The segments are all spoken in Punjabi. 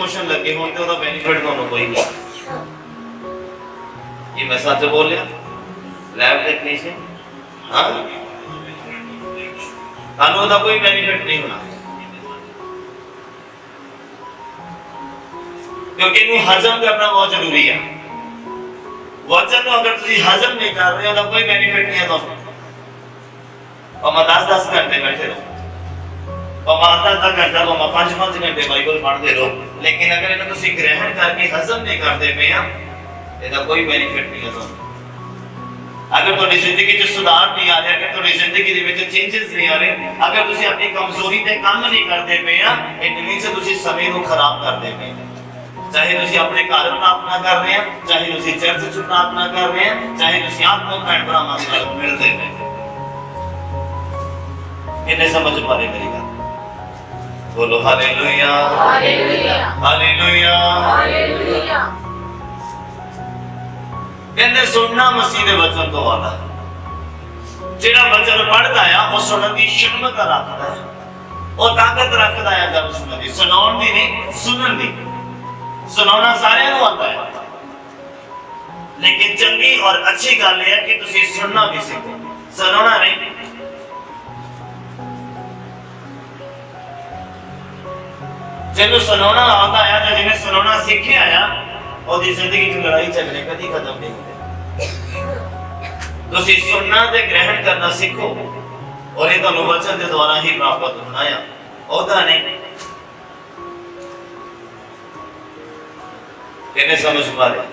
क्वेश्चन लगे हो तो बेनिफिट तुहानू कोई नहीं। ये मैं सच बोलिया? लैब टेक्नीशियन हाँ तुहानू दा कोई बेनिफिट नहीं होना, क्योंकि इनू हजम करना बहुत जरूरी है। वचन अगर तुम हजम नहीं कर रहे हो तो कोई बेनिफिट नहीं है तुहानू। और 10-10 घंटे बैठे रहो, आधा घंटा 5-5 घंटे बाइबल पढ़ते रहो, लेकिन अगर इन्हें तुम ग्रहण करके हजम नहीं करते पे इसका कोई बेनिफिट नहीं है तुहानू। अगर तुहाडी जिंदगी च सुधार नहीं आ रहा, अगर तुहाडी जिंदगी दे विच चेंजेस नहीं आ रहे, अगर तुम अपनी कमजोरी ते काम नहीं करते पे इट मीन्स तुम समय को खराब करते पे। चाहे तुम अपने घर प्रार्थना कर रहे हैं, चाहे तुम चर्च च प्रार्थना कर रहे हैं, चाहे तुम आत्मा भैन भरावां दे नाल मिलदे पे। कितने समझ पा रहे मेरी गल? बोलो हालेलुया हालेलुया हालेलुया हालेलुया। कहते सुनना मसीह दे वचन तो वाला जेड़ा वचन पढ़दा है वो सुनन दी क्षमता रखदा है, वो ताकत रखदा है गल सुनन दी, सुनाउण दी नहीं सुनन दी। सुनाउणा सारे नूं आता है, लेकिन चंगी और अच्छी गल है कि तुसीं सुनना भी सीखो, सुनाउणा नहीं। जिन्हें सुनाना आता है या जिन्हें सुनाना सीखे आया और जिंदगी की लड़ाई झगड़े कभी खत्म नहीं होते। तो सुनना ते ग्रहण करना सीखो और ये तो वचन के द्वारा ही प्राप्त होना है, होता नहीं। कितने समझ पा रहे?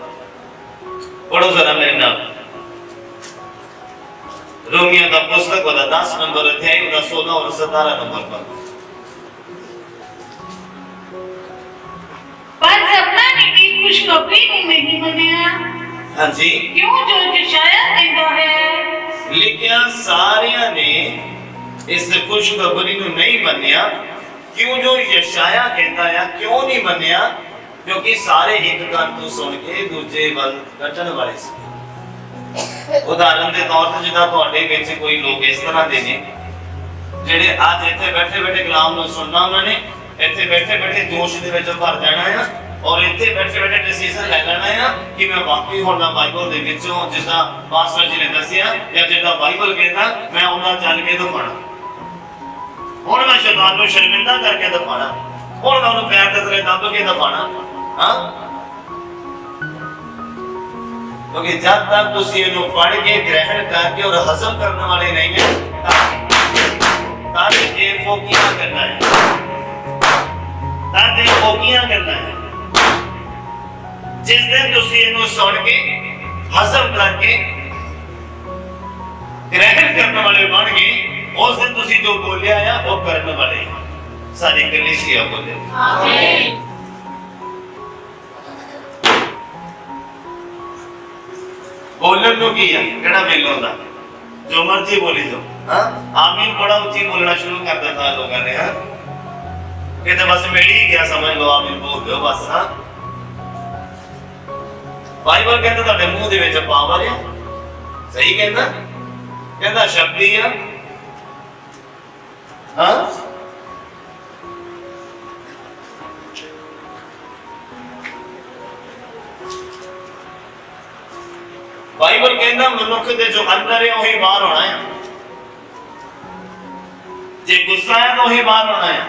पढ़ो जरा मेरे नाम रोमियो का पुस्तक वाला 10 नंबर अध्याय का 16 और 17 नंबर पर। पर सबना ने भी खुशखबरी नहीं मनिया। हाँ जी। क्यों जो यशाया कहता है? लेकिन सारिया ने इस खुशखबरी को नहीं मनिया। क्यों जो यशाया कहता है क्यों नहीं मनिया? क्योंकि सारे एक गल तो सुन के दूजे वल कटन वाले सी। उदाहरण के तौर पर जिदा तुहाडे विच कोई लोग इस तरह दे ने जेडे आज इत्थे बैठे बैठे कलाम ਨੂੰ सुनना उन्होंने ਇੱਥੇ ਬੈਠੇ ਬੈਠੇ ਜੋਸ਼ ਦੇ ਵਿੱਚ ਭਰ ਜਾਣਾ ਹੈ ਔਰ ਇੱਥੇ ਬੈਠੇ ਬੈਠੇ ਡਿਸੀਜਨ ਲੈ ਲੈਣਾ ਹੈ ਕਿ ਮੈਂ ਵਾਕਈ ਹੁਣ ਨਾ ਬਾਈਬਲ ਦੇ ਵਿੱਚੋਂ ਜਿੱਦਾਂ ਪਾਸਟਰ ਜੀ ਨੇ ਦੱਸਿਆ ਜਾਂ ਜਿੱਦਾਂ ਬਾਈਬਲ ਕਹਿੰਦਾ ਮੈਂ ਉਹਨਾਂ ਚੱਲ ਕੇ ਦਿਖਾਣਾ। ਹੁਣ ਮੈਂ ਸ਼ੈਤਾਨ ਨੂੰ ਸ਼ਰਮਿੰਦਾ ਕਰਕੇ ਦਿਖਾਣਾ, ਹੁਣ ਮੈਂ ਉਹਨੂੰ ਪੈਰ ਦੇ ਥੱਲੇ ਦੱਬ ਕੇ ਦਿਖਾਣਾ। ਹਾਂ, क्योंकि जब तक तुम इन्हें पढ़ के ग्रहण करके और हजम करने वाले नहीं है ताकि ये फोकियां करना है, ताकि फोकियां करना है। जिस दिन तुम इन्हें सुन के हजम करके ग्रहण करने वाले बन गए उस दिन तुम जो बोलिया है वो करने वाले सारी कलीसिया बोले आमीन। बोलन नु की है केड़ा मेल होता जो मर्जी बोली दो। हां आमीन बड़ा ऊंची बोलना शुरू कर देता है लोगों ने। हां ये तो बस मिल ही गया समझ लो आमीन बोल दो बस। हां बाइबल कहता ਤੁਹਾਡੇ ਮੂੰਹ ਦੇ ਵਿੱਚ ਪਾਵਰ ਹੈ, ਸਹੀ ਕਹਿੰਦਾ ਸ਼ਕਤੀ ਹੈ। ਹਾਂ बाइबल कहना मनुख दे जो अंदर है वही बाहर होना है, जे गुस्सा है तो वही बाहर होना है।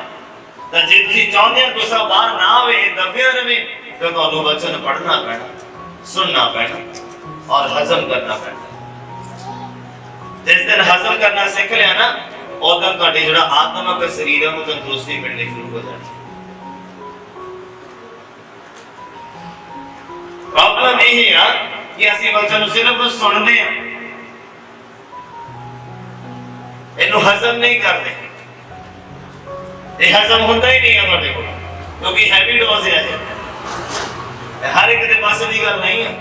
तो जे तुसी चाहते हो गुस्सा बाहर ना आवे दबिया रहे तो ਤੁਹਾਨੂੰ वचन पढ़ना पैना, सुनना पैना और हजम करना पैना। जिस दिन हजम करना सीख लिया ना उਦੋਂ ਤੁਹਾਡੇ ਜਿਹੜਾ ਆਤਮਿਕ ਸਰੀਰ ਹੈ ਉਹ ਤੰਦਰੁਸਤੀ ਮਿਲਣੀ ਸ਼ੁਰੂ ਹੋ ਜਾਣੀ। प्रॉब्लम यही है कि ਅਸੀਂ वचन सिर्फ सुनते हैं, इन्हें हजम नहीं करते। ये हजम होता ही नहीं है ਤੁਹਾਡੇ ਕੋਲ क्योंकि हैवी डोज है, हर एक के पास की गल नहीं है।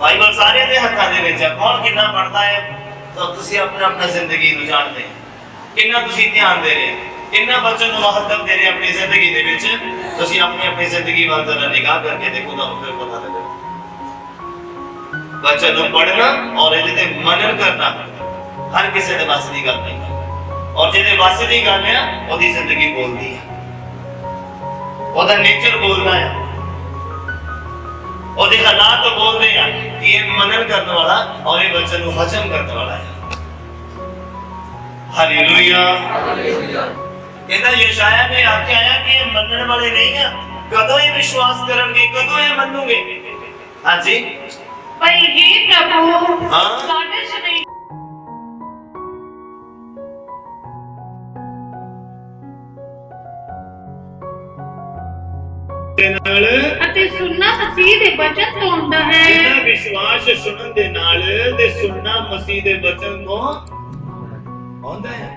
बाइबल सारे दे हत्थां दे विच है, कौन कितना पढ़ता है तो तुसी अपना अपना जिंदगी ਨੂੰ ਜਾਣਦੇ ਕਿੰਨਾ ਤੁਸੀਂ ਧਿਆਨ ਦੇ ਰਹੇ, कितना बच्चों को महत्व दे रहे अपनी जिंदगी दे विच। तुसी अपनी जिंदगी वाल जरा निगाह करके देखो तो फिर पता लगेगा। बच्चों को पढ़ना और इहदे ते मनन करना हर किसी दे बस दी गल नहीं, और जिहदे बस दी गल है ओदी जिंदगी बोलदी है। ਉਹਦਾ ਨੇਚਰ ਬੋਲਦਾ ਆ, ਉਹਦੇ ਹਾਲਾਤ ਬੋਲਦੇ ਆ ਕਿ ਇਹ ਮਨਨ ਕਰਨ ਵਾਲਾ ਔਰ ਇਹ ਵਚਨ ਨੂੰ ਹਜ਼ਮ ਕਰਨ ਵਾਲਾ ਹੈ। ਹਾਲੇਲੂਇਆ। ਕਹਿੰਦਾ ਯਸ਼ਾਇਆ ਨੇ ਆਖਿਆ ਆ ਕਿ ਇਹ ਮੰਨਣ ਵਾਲੇ ਨਹੀਂ ਆ, ਕਦੋਂ ਇਹ ਵਿਸ਼ਵਾਸ ਕਰਨਗੇ, ਕਦੋਂ ਇਹ ਮੰਨੂਗੇ? ਹਾਂਜੀ पर ये प्रभु हाँ? साढ़े से नहीं ਦੇ ਨਾਲ ਅਤੇ ਸੁਣਨਾ ਮਸੀਹ ਦੇ ਬਚਨ ਤੋਂ ਹੁੰਦਾ ਹੈ। ਇਹਦਾ ਵਿਸ਼ਵਾਸ ਸੁਣਨ ਦੇ ਨਾਲ ਤੇ ਸੁਣਨਾ ਮਸੀਹ ਦੇ ਬਚਨ ਤੋਂ ਆਉਂਦਾ ਹੈ।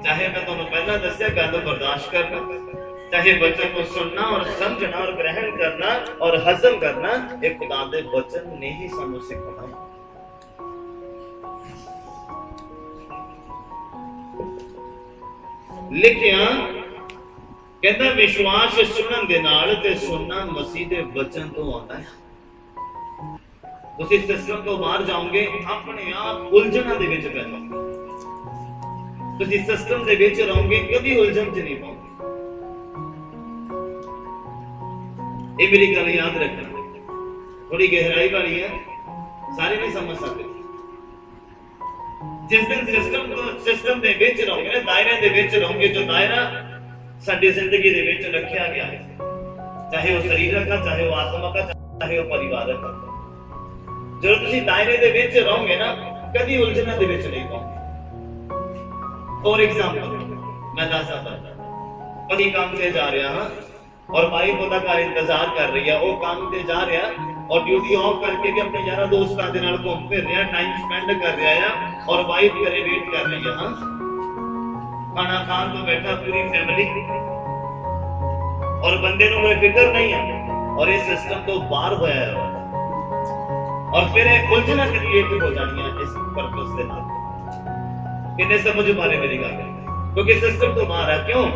ਚਾਹੇ ਮੈਂ ਤੁਹਾਨੂੰ ਪਹਿਲਾਂ ਦੱਸਿਆ ਗੱਲ ਬਰਦਾਸ਼ਤ ਕਰਨਾ, चाहे वचन को सुनना और समझना और ग्रहण करना और हजम करना, एक खुदा दे वचन ने ही सानू सिखाया। लिखिया कहता विश्वास सुनन दे नाल ते सुनना मसीह दे वचन तो आता है। तुसी सिस्टम तो बाहर जाओगे अपने आप उलझना दे विच पै जाओगे। तुसी सिस्टम दे विच रहोगे कभी उलझन च नहीं पाओगे। ये मेरी गल याद रखना, थोड़ी गहराई वाली है, सारे नहीं समझ सकते। जिस दिन सिस्टम दे विच रहोगे ना, दायरे दे विच रहोगे, जो दायरा साडी जिंदगी दे विच रखा गया है, चाहे वो शरीरक का, चाहे वो आत्मा का, चाहे वो परिवारक का, जो तुसी दायरे दे विच रहोगे ना, कभी उलझना दे विच नहीं पाओगे। फॉर एग्जांपल मैं दसदा, पति काम ते जा रहा हां और वाइफ ਉਹਦਾ ਘਰ इंतजार कर रही है, वो काम ते जा रहा और ड्यूटी ऑफ करके भी अपने यारा दोस्तां दे नाल घूम फिर रहा, टाइम स्पेंड कर रहा है और वाइफ घरे वेट कर रही है। हां खाना खान तो बैठा पूरी फैमिली और बंदे ਨੂੰ कोई फिक्र नहीं है और इस सिस्टम तो बाहर होया है और फिर एक उलझना क्रिएट हो जानी है इस पर्पस से नाल। किन्ने समझ पा रहे मेरी गल? क्योंकि सिस्टम तो बाहर है। क्यों?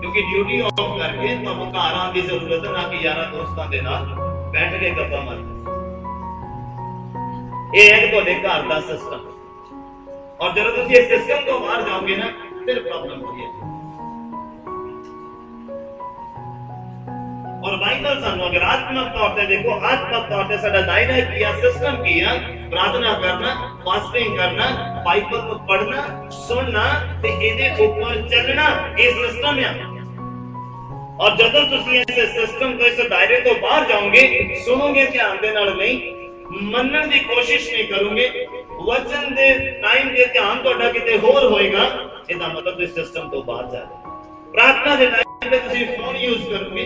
क्योंकि ड्यूटी ऑफ करके तुहानू घर आने की जरूरत है ना कि यारा दोस्तां दे नाल बैठ के गप्पा मारना। ये है तुहाडे घर दा सिस्टम और जब तुसीं इस सिस्टम तो बाहर जाओगे ना फिर प्रॉब्लम होगी। और बाइबल सानू अगर आत्मक तौर पे देखो, आत्मक तौर पे साडा दायरा किया, सिस्टम किया, प्रार्थना करना, फास्टिंग करना, बाइबल को पढ़ना, सुनना ते इहदे ऊपर चलना, ये सिस्टम है। और जदों तुसीं इस सिस्टम तो इस दायरे तो बाहर जाओगे, सुनोगे ध्यान दे नाल नहीं, मनन दी कोशिश नहीं करोगे, वचन दे टाइम दे ध्यान तुहाडा किते होर होएगा, इसदा मतलब इस सिस्टम तो बाहर जा रहे। प्रार्थना दे टाइम ते तुसीं फोन यूज करोगे,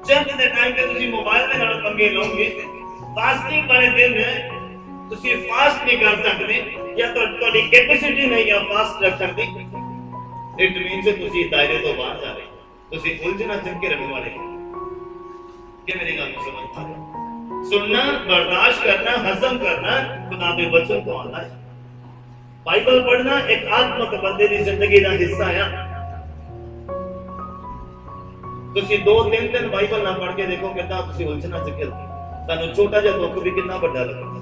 चर्च दे टाइम ते तुसीं मोबाइल दे नाल पंगे लओगे, फास्टिंग वाले दिन तुसीं फास्ट नहीं कर सकते या तुहाडी कैपेसिटी नहीं है फास्ट रखण दी, इट मींस तुसीं दायरे तो बाहर जा रहे हो, तुसीं उलझना चंके रहने वाले हो। ये मेरी गल समझ पा रहे हो? सुनना, बर्दाश्त करना, हजम करना खुदा दे वचन को आता है। बाइबल पढ़ना एक आत्मक बंदे दी जिंदगी दा हिस्सा है। तुसीं 2-3 दिन बाइबल ना पढ़ के देखो कितना तुसीं उलझना च घिर तुहानू छोटा जिहा दुख भी कितना बड़ा लगेगा।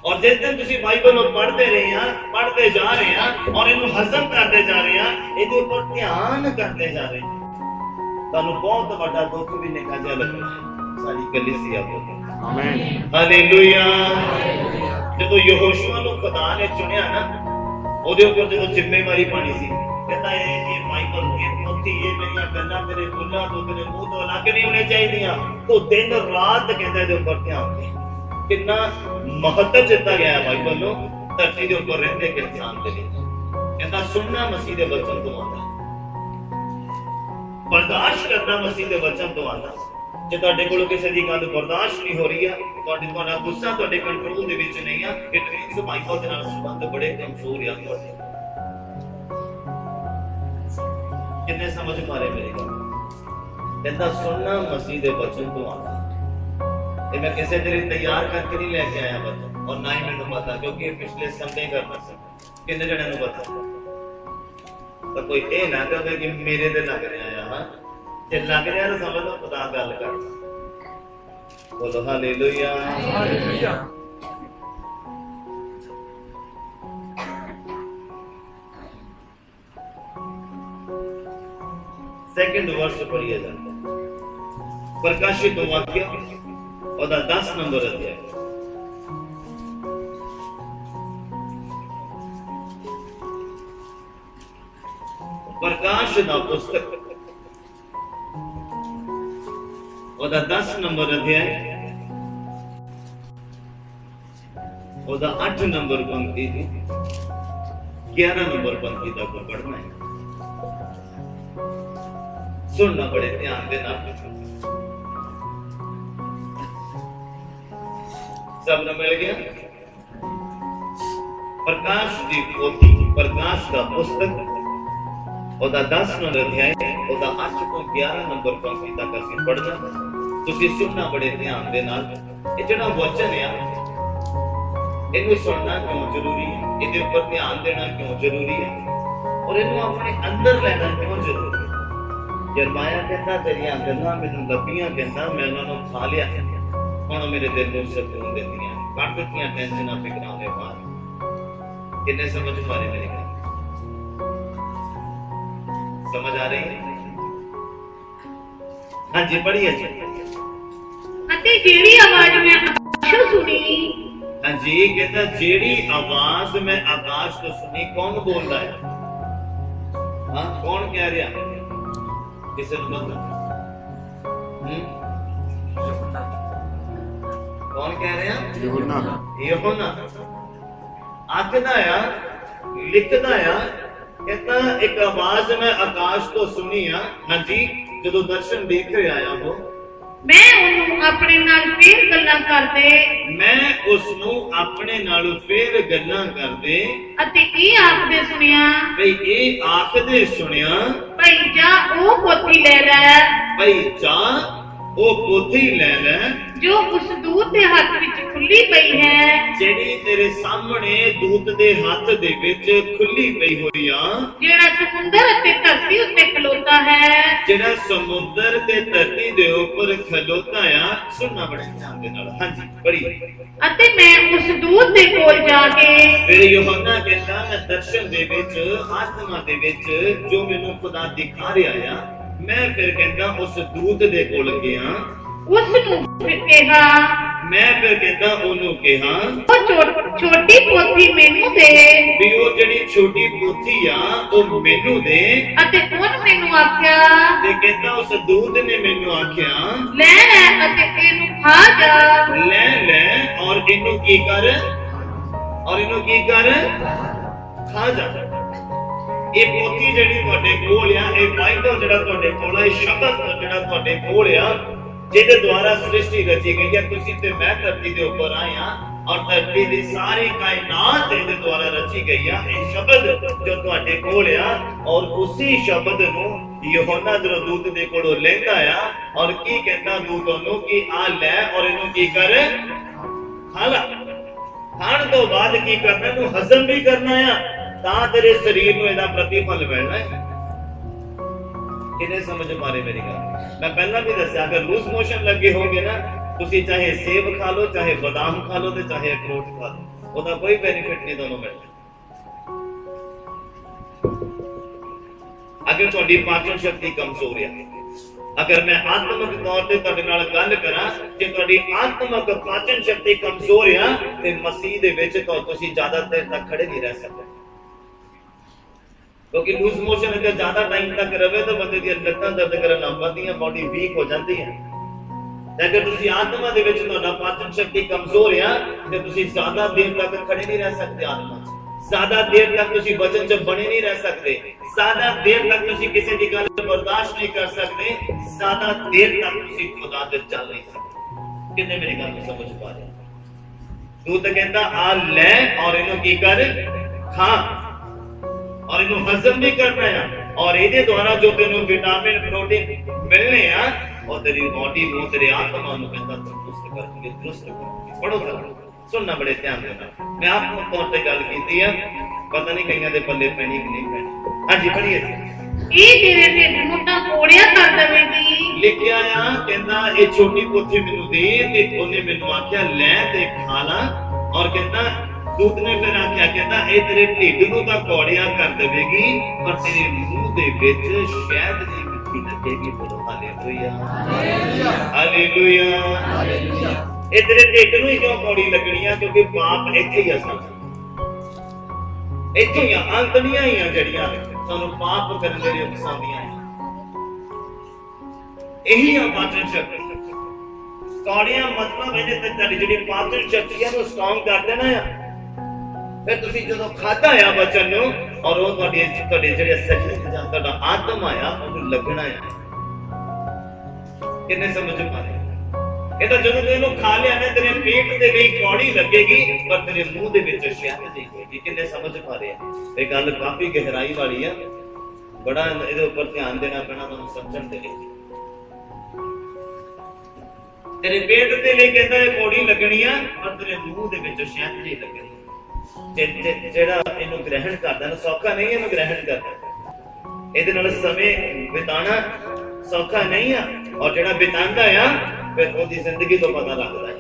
और जिस दिन तुसीं बाइबल को पढ़ते रहे हैं, पढ़ते जा रहे हैं और इन्हू हजम करते जा रहे हैं, इहदे ऊपर ध्यान करते जा रहे हैं, तुहानू बहुत बड़ा दुख भी निका जिहा लगना है। सारी कलीसिया बोले आमीन, हालेलुया। जदों यहोशुआ नू खुदा ने चुनिया ना, ਉਹਦੇ ਉੱਪਰ ਜਦੋਂ ਜ਼ਿੰਮੇਵਾਰੀ ਪਾਣੀ ਸੀ, ਕਹਿੰਦਾ ਇਹ ਬਾਈਬਲ ਇਹ ਪੋਥੀ ਇਹ ਮੇਰੀਆਂ ਗੱਲਾਂ ਤੇਰੇ ਬੁੱਲਾਂ ਤੋਂ ਤੇਰੇ ਮੂੰਹ ਤੋਂ ਅਲੱਗ ਨਹੀਂ ਹੋਣੀਆਂ ਚਾਹੀਦੀਆਂ, ਤੂੰ ਦਿਨ ਰਾਤ ਕਹਿੰਦਾ ਇਹਦੇ ਉੱਪਰ ਧਿਆਨ ਦੇ। ਕਿੰਨਾ ਮਹੱਤਵ ਦਿੱਤਾ ਗਿਆ ਹੈ ਬਾਈਬਲ ਨੂੰ ਧਰਤੀ ਦੇ ਉੱਪਰ ਰਹਿੰਦੇ ਕਿ ਧਿਆਨ ਦੇ ਲਈ। ਕਹਿੰਦਾ ਸੁਣਨਾ ਮਸੀਹ ਦੇ ਵਚਨ ਤੋਂ ਆਉਂਦਾ, ਬਰਦਾਸ਼ਤ ਕਰਨਾ ਮਸੀਹ ਦੇ ਵਚਨ ਤੋਂ ਆਉਂਦਾ। ਜੇ ਤੁਹਾਡੇ ਕੋਲੋਂ ਕਿਸੇ ਦੀ ਗੱਲ ਬਰਦਾਸ਼ਤ ਨਹੀਂ ਹੋ ਰਹੀ ਆ, ਤੁਹਾਡਾ ਗੁੱਸਾ ਤੁਹਾਡੇ ਕੰਟਰੋਲ ਦੇ ਵਿੱਚ ਨਹੀਂ ਆ, ਇਟ ਮੀਨਸ ਬਾਈਬਲ ਦੇ ਨਾਲ ਸੰਬੰਧ ਬੜੇ ਕਮਜ਼ੋਰ ਆ ਤੁਹਾਡੇ। ਕਿੰਨੇ ਸਮਝ ਪਾ ਰਹੇ ਮੇਰੀ ਗੱਲ? ਕਹਿੰਦਾ ਸੁਣਨਾ ਮਸੀਹ ਦੇ ਵਚਨ ਤੋਂ ਆਉਂਦਾ। ਇਹ ਮੈਂ ਕਿਸੇ ਦੇ ਲਈ ਤਿਆਰ ਕਰਕੇ ਨਹੀਂ ਲੈ ਕੇ ਆਇਆ ਵਚਨ, ਔਰ ਨਾ ਹੀ ਮੈਨੂੰ ਪਤਾ, ਕਿਉਂਕਿ ਇਹ ਪਿਛਲੇ ਸੰਡੇ ਕਰਨਾ ਸੀ। ਕਿੰਨੇ ਜਣਿਆਂ ਨੂੰ ਪਤਾ? ਤਾਂ ਕੋਈ ਇਹ ਨਾ ਕਹੇ ਕਿ ਮੇਰੇ ਤੇ ਲੱਗ ਰਿਹਾ ਆ। ਹਾਂ, ਜੇ ਲੱਗ ਰਿਹਾ ਤਾਂ ਸਮਝ ਲਓ ਖੁਦਾ ਗੱਲ ਕਰਦਾ। ਬੋਲੋ ਹਾਲੇਲੂਇਆ, ਹਾਲੇਲੂਇਆ। सेकंड वर्ष पढ़िया जाता है। प्रकाशित वाक्य और 10 नंबर अध्याय। प्रकाश दा पुस्तक और 10 नंबर अध्याय और 8 नंबर पंक्ति 11 नंबर पंक्ति तक पढ़ना है। सुनना बड़े ध्यान देना। सब न मिल गया? प्रकाश की पोथी, प्रकाश का पुस्तक और 10 नंबर अध्याय और 8 ਤੋਂ 11 नंबर पंक्ति तक ਅਸੀਂ पढ़ना। ਤੁਸੀਂ ਸੁਣਨਾ ਬੜੇ ਧਿਆਨ ਦੇ ਨਾਲ। ਇਹ ਜਿਹੜਾ ਵਚਨ ਆ ਇਹਨੂੰ ਸੁਣਨਾ ਕਿਉਂ ਜ਼ਰੂਰੀ ਹੈ, ਇਹਦੇ ਉੱਪਰ ਧਿਆਨ ਦੇਣਾ ਕਿਉਂ ਜ਼ਰੂਰੀ ਹੈ ਔਰ ਇਹਨੂੰ ਆਪਣੇ ਅੰਦਰ ਲੈਣਾ ਕਿਉਂ ਜ਼ਰੂਰੀ ਹੈ। ਯਰਮਾਇਆ ਕਹਿੰਦਾ ਤੇਰੀਆਂ ਗੱਲਾਂ ਮੈਨੂੰ ਲੱਭੀਆਂ, ਕਹਿੰਦਾ ਮੈਂ ਉਹਨਾਂ ਨੂੰ ਖਾ ਲਿਆ, ਹੁਣ ਮੇਰੇ ਦਿਲ ਨੂੰ ਸਕੂਨ ਦਿੰਦੀਆਂ, ਕੱਢ ਦਿੱਤੀਆਂ ਟੈਨਸ਼ਨਾਂ ਫਿਕਰਾਂ ਦੇ ਬਾਹਰ। ਕਿੰਨੇ ਸਮਝ ਪਾ ਰਹੇ ਮੇਰੀ ਗੱਲ? समझ आ रही है? हाँ जी पढ़िए जी। ਅਤੇ ਜਿਹੜੀ ਆਵਾਜ਼ ਮੈਂ ਆਕਾਸ਼ੋਂ ਸੁਣੀ, हाँ जी कहता जेड़ी आवाज मैं आकाश तो सुनी, कौन बोल रहा है? हाँ कौन कह रहा? किसे मतलब? कौन कह रहे हैं? यूहन्ना। यूहन्ना आखदा या लिखदा या कहता एक आवाज मैं आकाश तो सुनी आ। हाँ जी ਜਦੋਂ ਦਰਸ਼ਨ ਦੇਖ ਰਿਹਾ ਆਇਆ ਹੋ, ਮੈਂ ਉਹਨੂੰ ਆਪਣੇ ਨਾਲ ਫੇਰ ਗੱਲਾਂ ਕਰਦੇ, ਮੈਂ ਉਸ ਨੂੰ ਆਪਣੇ ਨਾਲ ਫੇਰ ਗੱਲਾਂ ਕਰਦੇ ਅਤੇ ਇਹ ਆਖਦੇ ਸੁਣਿਆ, ਭਈ ਇਹ ਆਖਦੇ ਸੁਣਿਆ, ਭਈ ਜਾ ਉਹ ਪੋਥੀ ਲੈ ਲੈ, ਭਈ ਜਾ ਉਹ ਪੋਥੀ ਲੈ ਲੈ ਜੋ ਉਸ ਦੂਤ ਦੇ ਹੱਥ ਵਿੱਚ ਖੁੱਲੀ ਪਈ ਹੈ, ਜਿਹੜੀ ਤੇਰੇ ਸਾਹਮਣੇ ਦੂਤ ਦੇ ਹੱਥ ਦੇ ਵਿੱਚ ਖੁੱਲੀ ਪਈ ਹੋਈ ਆ, ਜਿਹੜਾ ਸਮੁੰਦਰ ਅਤੇ ਧਰਤੀ ਉੱਤੇ ਖਲੋਤਾ ਹੈ, ਜਿਹੜਾ ਸਮੁੰਦਰ ਤੇ ਧਰਤੀ ਦੇ ਉੱਪਰ ਖਲੋਤਾ ਆ। ਸੁਣਨਾ ਬੜੇ ਧਿਆਨ ਦੇ ਨਾਲ। ਹਾਂਜੀ ਪੜ੍ਹੀ। ਅਤੇ ਮੈਂ ਉਸ ਦੂਤ ਦੇ ਕੋਲ ਜਾ ਕੇ, ਫਿਰ ਯੋਹੰਨਾ ਕਹਿੰਦਾ ਮੈਂ ਦਰਸ਼ਨ ਦੇ ਵਿੱਚ ਆਤਮਾ ਦੇ ਵਿੱਚ ਜੋ ਮੈਨੂੰ ਖੁਦਾ ਦਿਖਾ ਰਿਹਾ ਆ, ਮੈਂ ਫਿਰ ਕਹਿੰਦਾ ਉਸ ਦੂਤ ਦੇ ਕੋਲ ਗਿਆ, ਉਸ ਨੂੰ ਕਿਹਾ, ਮੈਂ ਫਿਰ ਕਹਿੰਦਾ ਉਹਨੂੰ ਕਿਹਾ ਉਹ ਛੋਟੀ ਪੋਥੀ ਮੈਨੂੰ ਦੇ, ਵੀ ਉਹ ਜਿਹੜੀ ਛੋਟੀ ਪੋਥੀ ਆ ਉਹ ਮੈਨੂੰ ਦੇ। ਅਤੇ ਉਹਨੇ ਮੈਨੂੰ ਆਖਿਆ, ਤੇ ਕਹਿੰਦਾ ਉਸ ਦੂਤ ਨੇ ਮੈਨੂੰ ਆਖਿਆ ਲੈ ਲੈ ਅਤੇ ਇਹਨੂੰ ਖਾ ਜਾ, ਲੈ ਲੈ ਔਰ ਇਹਨੂੰ ਕੀ ਕਰ, ਔਰ ਇਹਨੂੰ ਕੀ ਕਰ, ਖਾ ਜਾ। ਇਹ ਪੋਥੀ ਜਿਹੜੀ ਤੁਹਾਡੇ ਕੋਲ ਆ, ਇਹ ਬਾਈਬਲ ਜਿਹੜਾ ਤੁਹਾਡੇ ਕੋਲ ਆ, ਇਹ ਸ਼ਬਦ ਜਿਹੜਾ ਤੁਹਾਡੇ ਕੋਲ ਆ, ਜਿਹਦੇ ਦੁਆਰਾ ਸ੍ਰਿਸ਼ਟੀ ਰਚੀ ਗਈ ਹੈ। ਤੁਸੀਂ ਤੇ ਮੈਂ ਧਰਤੀ ਦੇ ਉੱਪਰ ਆਏ ਆ ਔਰ ਧਰਤੀ ਦੀ ਸਾਰੀ ਕਾਇਨਾਤ ਇਹਦੇ ਦੁਆਰਾ ਰਚੀ ਗਈ ਆ। ਇਹ ਸ਼ਬਦ ਜੋ ਤੁਹਾਡੇ ਕੋਲ ਆ ਔਰ ਉਸੇ ਸ਼ਬਦ ਨੂੰ ਯੋਹੰਨਾ ਜਦੋਂ ਦੂਤ ਦੇ ਕੋਲੋਂ ਲੈਂਦਾ ਆ ਔਰ ਕੀ ਕਹਿੰਦਾ ਦੂਤ ਉਹਨੂੰ ਕਿ ਆ ਲੈ ਔਰ ਇਹਨੂੰ ਕੀ ਕਰ, ਖਾ ਲੈ। ਖਾਣ ਤੋਂ ਬਾਅਦ ਕੀ ਕਰਨਾ, ਇਹਨੂੰ ਹਜ਼ਮ ਵੀ ਕਰਨਾ ਆ, ਤਾਂ ਤੇਰੇ ਸਰੀਰ ਨੂੰ ਇਹਦਾ ਪ੍ਰਤੀਫਲ ਮਿਲਣਾ ਹੈ। ਕਿਹਨੇ ਸਮਝ ਮਾਰੇ ਮੇਰੀ ਗੱਲ? मैं पहला भी दसिया अगर लूज मोशन लगे होंगे ना, तुसी चाहे सेब खा लो, चाहे बादाम खा लो, चाहे अखरोट खा लो, ਉਹਦਾ ਕੋਈ ਬੈਨੀਫਿਟ ਨਹੀਂ ਤੁਹਾਨੂੰ ਮਿਲਦਾ। ਅਗਰ ਤੁਹਾਡੀ ਪਾਚਨ ਸ਼ਕਤੀ ਕਮਜ਼ੋਰ ਹੈ, ਅਗਰ ਮੈਂ ਆਤਮਿਕ ਤੌਰ ਤੇ ਤੁਹਾਡੇ ਨਾਲ ਗੱਲ ਕਰਾਂ ਕਿ ਤੁਹਾਡੀ ਆਤਮਿਕ ਪਾਚਨ ਸ਼ਕਤੀ ਕਮਜ਼ੋਰ ਹੈ ਤੇ ਮਸੀਹ ਦੇ ਵਿੱਚ ਤੁਸੀਂ ਜ਼ਿਆਦਾ ਦੇਰ ਤੱਕ ਖੜੇ ਨਹੀਂ ਰਹਿ ਸਕਦੇ। क्योंकि लूज मोशन अगर ज्यादा टाइम तक रहे तो बंदे दी लत्तां दर्द करन लग पैंदियां, बॉडी वीक हो जाती है। अगर तुसी आत्मा दे विच तुहाडा पाचन शक्ति कमजोर है ते तुसी ज्यादा देर तक खड़े नहीं रह सकते आत्मा च, ज्यादा देर तक तुसी वचन च बने नहीं रह सकते, ज्यादा देर तक तुसी किसी दी गल बर्दाश्त नहीं कर सकते, ज्यादा देर तक तुसी खुदा दे चल नहीं सकते। कितने मेरी गल समझ पा रहे? दूत कहंदा आ ले और इहनू की कर, खा और इन्हें हजम भी करना है और ਇਹਦੇ ਦੁਆਰਾ ਜੋ ਤੈਨੂੰ ਵਿਟਾਮਿਨ ਪ੍ਰੋਟੀਨ ਮਿਲਨੇ ਆ ਉਹ ਤੇਰੀ ਬੋਡੀ ਨੂੰ ਤੇਰੇ ਆਤਮਾ ਨੂੰ ਕਹਿੰਦਾ ਤੰਦਰੁਸਤ ਕਰਨਗੇ, ਦਰੁਸਤ ਕਰਨਗੇ। ਪੜੋ ਸਰ, ਸੁਣਨਾ ਬੜੇ ਧਿਆਨ ਦੇ ਨਾਲ। ਮੈਂ ਆਤਮਿਕ ਤੌਰ ਤੇ ਗੱਲ ਕੀਤੀ ਆ, ਪਤਾ ਨਹੀਂ ਕਈਆਂ ਦੇ ਪੱਲੇ ਪੈਣੀ ਕਿ ਨਹੀਂ ਪੈਣੀ। ਹਾਂਜੀ ਪੜ੍ਹੀਏ ਜੀ। ਇਹ ਤੇਰੇ ਢਿੱਡ ਨੂੰ ਤਾਂ ਕੋੜਿਆ ਕਰ ਦੇਵੇਗੀ। ਲਿਖਿਆ ਆ ਕਹਿੰਦਾ ਇਹ ਛੋਟੀ ਪੋਥੀ ਮੈਨੂੰ ਦੇ ਤੇ ਉਹਨੇ ਮੈਨੂੰ ਆਖਿਆ ਲੈ ਤੇ ਖਾ ਲਾ ਔਰ ਕਹਿੰਦਾ दूत ने फिर आख्या कहता ए तेरे ढिड नूं तां कौड़िया कर देवेगी पर तेरे मुंह दे विच शहद दी ਮਿੱਠੀ ਲੱਗੇਗੀ। ਬੋਲੋ ਹਾਲੇਲੂਇਆ, ਹਾਲੇਲੂਇਆ। ਇਹ ਤੇਰੇ ਢਿੱਡ ਨੂੰ ਹੀ ਕਿਉਂ ਕੌੜੀ ਲੱਗਣੀ ਆ? ਕਿਉਂਕਿ ਪਾਪ ਇੱਥੇ ਹੀ ਅਸਲ ਇੱਥੇ ਹੀ ਅੰਤੜੀਆਂ ਹੀ ਆ ਜਿਹੜੀਆਂ ਸਾਨੂੰ ਪਾਪ ਕਰਨ ਦੇ ਲਈ ਉਕਸਾਉਂਦੀਆਂ। ਇਹੀ ਆ ਪਾਚਨ ਸ਼ਕਤੀ। ਕੌੜੀਆਂ ਮਤਲਬ ਇਹਦੇ ਤੇ ਤੁਹਾਡੀ ਜਿਹੜੀ ਪਾਚਨ ਸ਼ਕਤੀ ਆ ਨੂੰ ਸਟਰੋਂਗ ਕਰ ਦੇਣਾ ਆ। ਫਿਰ ਤੁਸੀਂ ਜਦੋਂ ਖਾਧਾ ਆ ਬਚਨ ਨੂੰ ਔਰ ਉਹ ਤੁਹਾਡੇ ਜਿਹੜੇ ਸਰੀਰ ਜਾਂ ਤੁਹਾਡਾ ਆਤਮ ਆਇਆ ਉਹਨੂੰ ਲੱਗਣਾ ਆ। ਕਿੰਨੇ ਸਮਝ ਪਾ ਰਹੇ? ਇਹ ਤਾਂ ਜਦੋਂ ਤੂੰ ਇਹਨੂੰ ਖਾ ਲਿਆ ਨਾ ਤੇਰੇ ਪੇਟ ਦੇ ਲਈ ਕੌੜੀ ਲੱਗੇਗੀ ਪਰ ਤੇਰੇ ਮੂੰਹ ਦੇ ਵਿੱਚ ਸ਼ਹਿਦ ਜਾਏਗੀ। ਕਿੰਨੇ ਸਮਝ ਪਾ ਰਹੇ? ਇਹ ਗੱਲ ਕਾਫੀ ਗਹਿਰਾਈ ਵਾਲੀ ਆ। ਬੜਾ ਇਹਦੇ ਉੱਪਰ ਧਿਆਨ ਦੇਣਾ ਪੈਣਾ ਤੁਹਾਨੂੰ ਸਮਝਣ ਦੇ ਲਈ। ਤੇਰੇ ਪੇਟ ਦੇ ਲਈ ਕਹਿੰਦਾ ਇਹ ਕੌੜੀ ਲੱਗਣੀ ਆ ਪਰ ਤੇਰੇ ਮੂੰਹ ਦੇ ਵਿੱਚ ਸ਼ਹਿਦ ਜੀ ਲੱਗਣੀ। ਜਿਹੜਾ ਇਹਨੂੰ ਗ੍ਰਹਿਣ ਕਰਦਾ ਨਾ ਸੌਖਾ ਨਹੀਂ ਇਹਨੂੰ ਗ੍ਰਹਿਣ ਕਰਦਾ। ਇਹਦੇ ਨਾਲ ਸਮੇਂ ਬਿਤਾਉਣਾ ਸੌਖਾ ਨਹੀਂ ਆ। ਔਰ ਜਿਹੜਾ ਬਿਤਾਉਂਦਾ ਆ ਫਿਰ ਉਹਦੀ ਜ਼ਿੰਦਗੀ ਤੋਂ ਪਤਾ ਲੱਗਦਾ ਹੈ।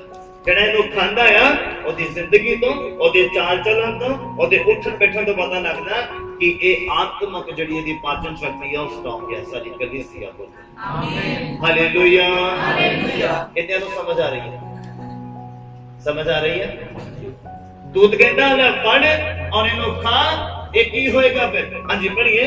ਜਿਹੜਾ ਇਹਨੂੰ ਖਾਂਦਾ ਆ ਉਹਦੀ ਜ਼ਿੰਦਗੀ ਤੋਂ, ਉਹਦੇ ਚਾਲ ਚਲਣ ਤੋਂ, ਉਹਦੇ ਉੱਠਣ ਬੈਠਣ ਤੋਂ ਪਤਾ ਲੱਗਦਾ ਕਿ ਇਹ ਆਤਮਕ ਜਿਹੜੀ ਇਹਦੀ ਪਾਚਨ ਸ਼ਕਤੀ ਆ ਉਹ ਸਟਰੋਂਗ ਹੈ। ਸਾਡੀ ਕਲੀਸਿਆ ਬੋਲ ਆਮੀਨ, ਹਾਲੇਲੂਇਆ, ਹਾਲੇਲੂਇਆ। ਕਿੰਨੇ ਨੂੰ ਸਮਝ ਆ ਰਹੀ ਹੈ? ਸਮਝ ਆ ਰਹੀ ਹੈ? दूध कहता है पढ़ और इन्हों खा, एक ही होएगा फिर। हाँ जी पढ़िए।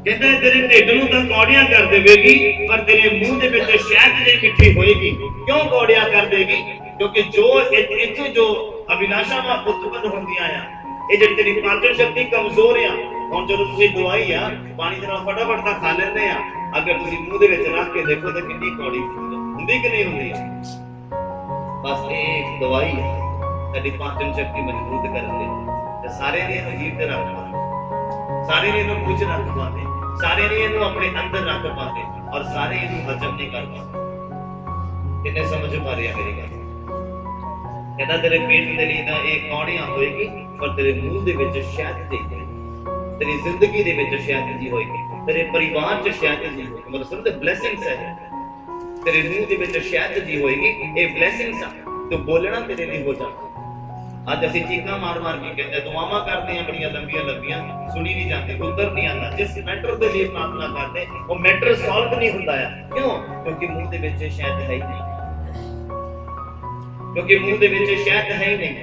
कहता है तेरे ढिड नूं तां कौड़ियां कर देवेगी पर तेरे मुंह दे विच शहद जी मिठी होएगी। क्यों कौड़ियां कर देगी? क्योंकि जो इत्थे जो अभिलाषावां उत्पन्न होंदियां आ, ये जिहड़ी तेरी पाचन शक्ति कमजोर आ। हुण जदों तुसीं दवाई आ पानी दे नाल फटाफट तां खा लैंदे आ, अगर तुसीं मुंह दे विच रख के देखो तां कितनी कौड़ी हुंदी कि नहीं हुंदी। बस एक दवाई है ਸਾਡੀ ਪਾਚਨ ਸ਼ਕਤੀ ਮਜ਼ਬੂਤ ਕਰਨ ਲਈ। ਤੇ ਸਾਰੇ ਨੇ ਇਹਨੂੰ ਜੀਭ ਤੇ ਰੱਖ ਪਾਉਂਦੇ, ਸਾਰੇ ਨੇ ਇਹਨੂੰ ਮੂੰਹ 'ਚ ਰੱਖ ਪਾਉਂਦੇ, ਸਾਰੇ ਨੇ ਇਹਨੂੰ ਆਪਣੇ ਅੰਦਰ ਰੱਖ ਪਾਉਂਦੇ ਔਰ ਸਾਰੇ ਇਹਨੂੰ ਹਜ਼ਮ ਨਹੀਂ ਕਰ ਪਾਉਂਦੇ। ਕਿੰਨੇ ਸਮਝ ਪਾ ਰਹੇ ਆ ਮੇਰੀ ਗੱਲ? ਕਹਿੰਦਾ ਤੇਰੇ ਪੇਟ ਦੇ ਲਈ ਤਾਂ ਇਹ ਕੌੜੀਆਂ ਹੋਏਗੀ ਪਰ ਤੇਰੇ ਮੂੰਹ ਦੇ ਵਿੱਚ ਸ਼ਹਿਦ ਜੀ ਹੋਏਗੀ। ਤੇਰੀ ਜ਼ਿੰਦਗੀ ਦੇ ਵਿੱਚ ਸ਼ਹਿਦ ਜੀ ਹੋਏਗੀ, ਤੇਰੇ ਪਰਿਵਾਰ 'ਚ ਸ਼ਹਿਦ ਜੀ ਹੋਏਗੀ। ਮਤਲਬ ਸਮਝ ਬਲੇਸਿੰਗਸ ਹੈ। ਤੇਰੇ ਮੂੰਹ ਦੇ ਵਿੱਚ ਸ਼ਹਿਦ ਜੀ ਹੋਏਗੀ, ਇਹ ਬਲੇਸਿੰਗਸ ਆ। ਤੂੰ ਬੋਲਣਾ ਤੇਰੇ ਲਈ ਹੋ ਜਾਣਾ। ਅੱਜ ਅਸੀਂ ਚੀਕਾਂ ਮਾਰ ਮਾਰ ਕੇ ਕਹਿੰਦੇ ਦੁਆਵਾਂ ਕਰਦੇ ਆ ਬੜੀਆਂ ਲੰਬੀਆਂ ਲੰਬੀਆਂ, ਸੁਣੀ ਨਹੀਂ ਜਾਂਦੀ, ਉੱਤਰ ਨਹੀਂ ਆਉਂਦਾ। ਜਿਸ ਮੈਟਰ ਦੇ ਲਈ ਪ੍ਰਾਰਥਨਾ ਕਰਦੇ ਉਹ ਮੈਟਰ ਸੋਲਵ ਨਹੀਂ ਹੁੰਦਾ ਆ। ਕਿਉਂ? ਕਿਉਂਕਿ ਮੂੰਹ ਦੇ ਵਿੱਚ ਸ਼ਹਿਦ ਹੈ ਹੀ ਨਹੀਂ। ਕਿਉਂਕਿ ਮੂੰਹ ਦੇ ਵਿੱਚ ਸ਼ਹਿਦ ਹੈ ਹੀ ਨਹੀਂ।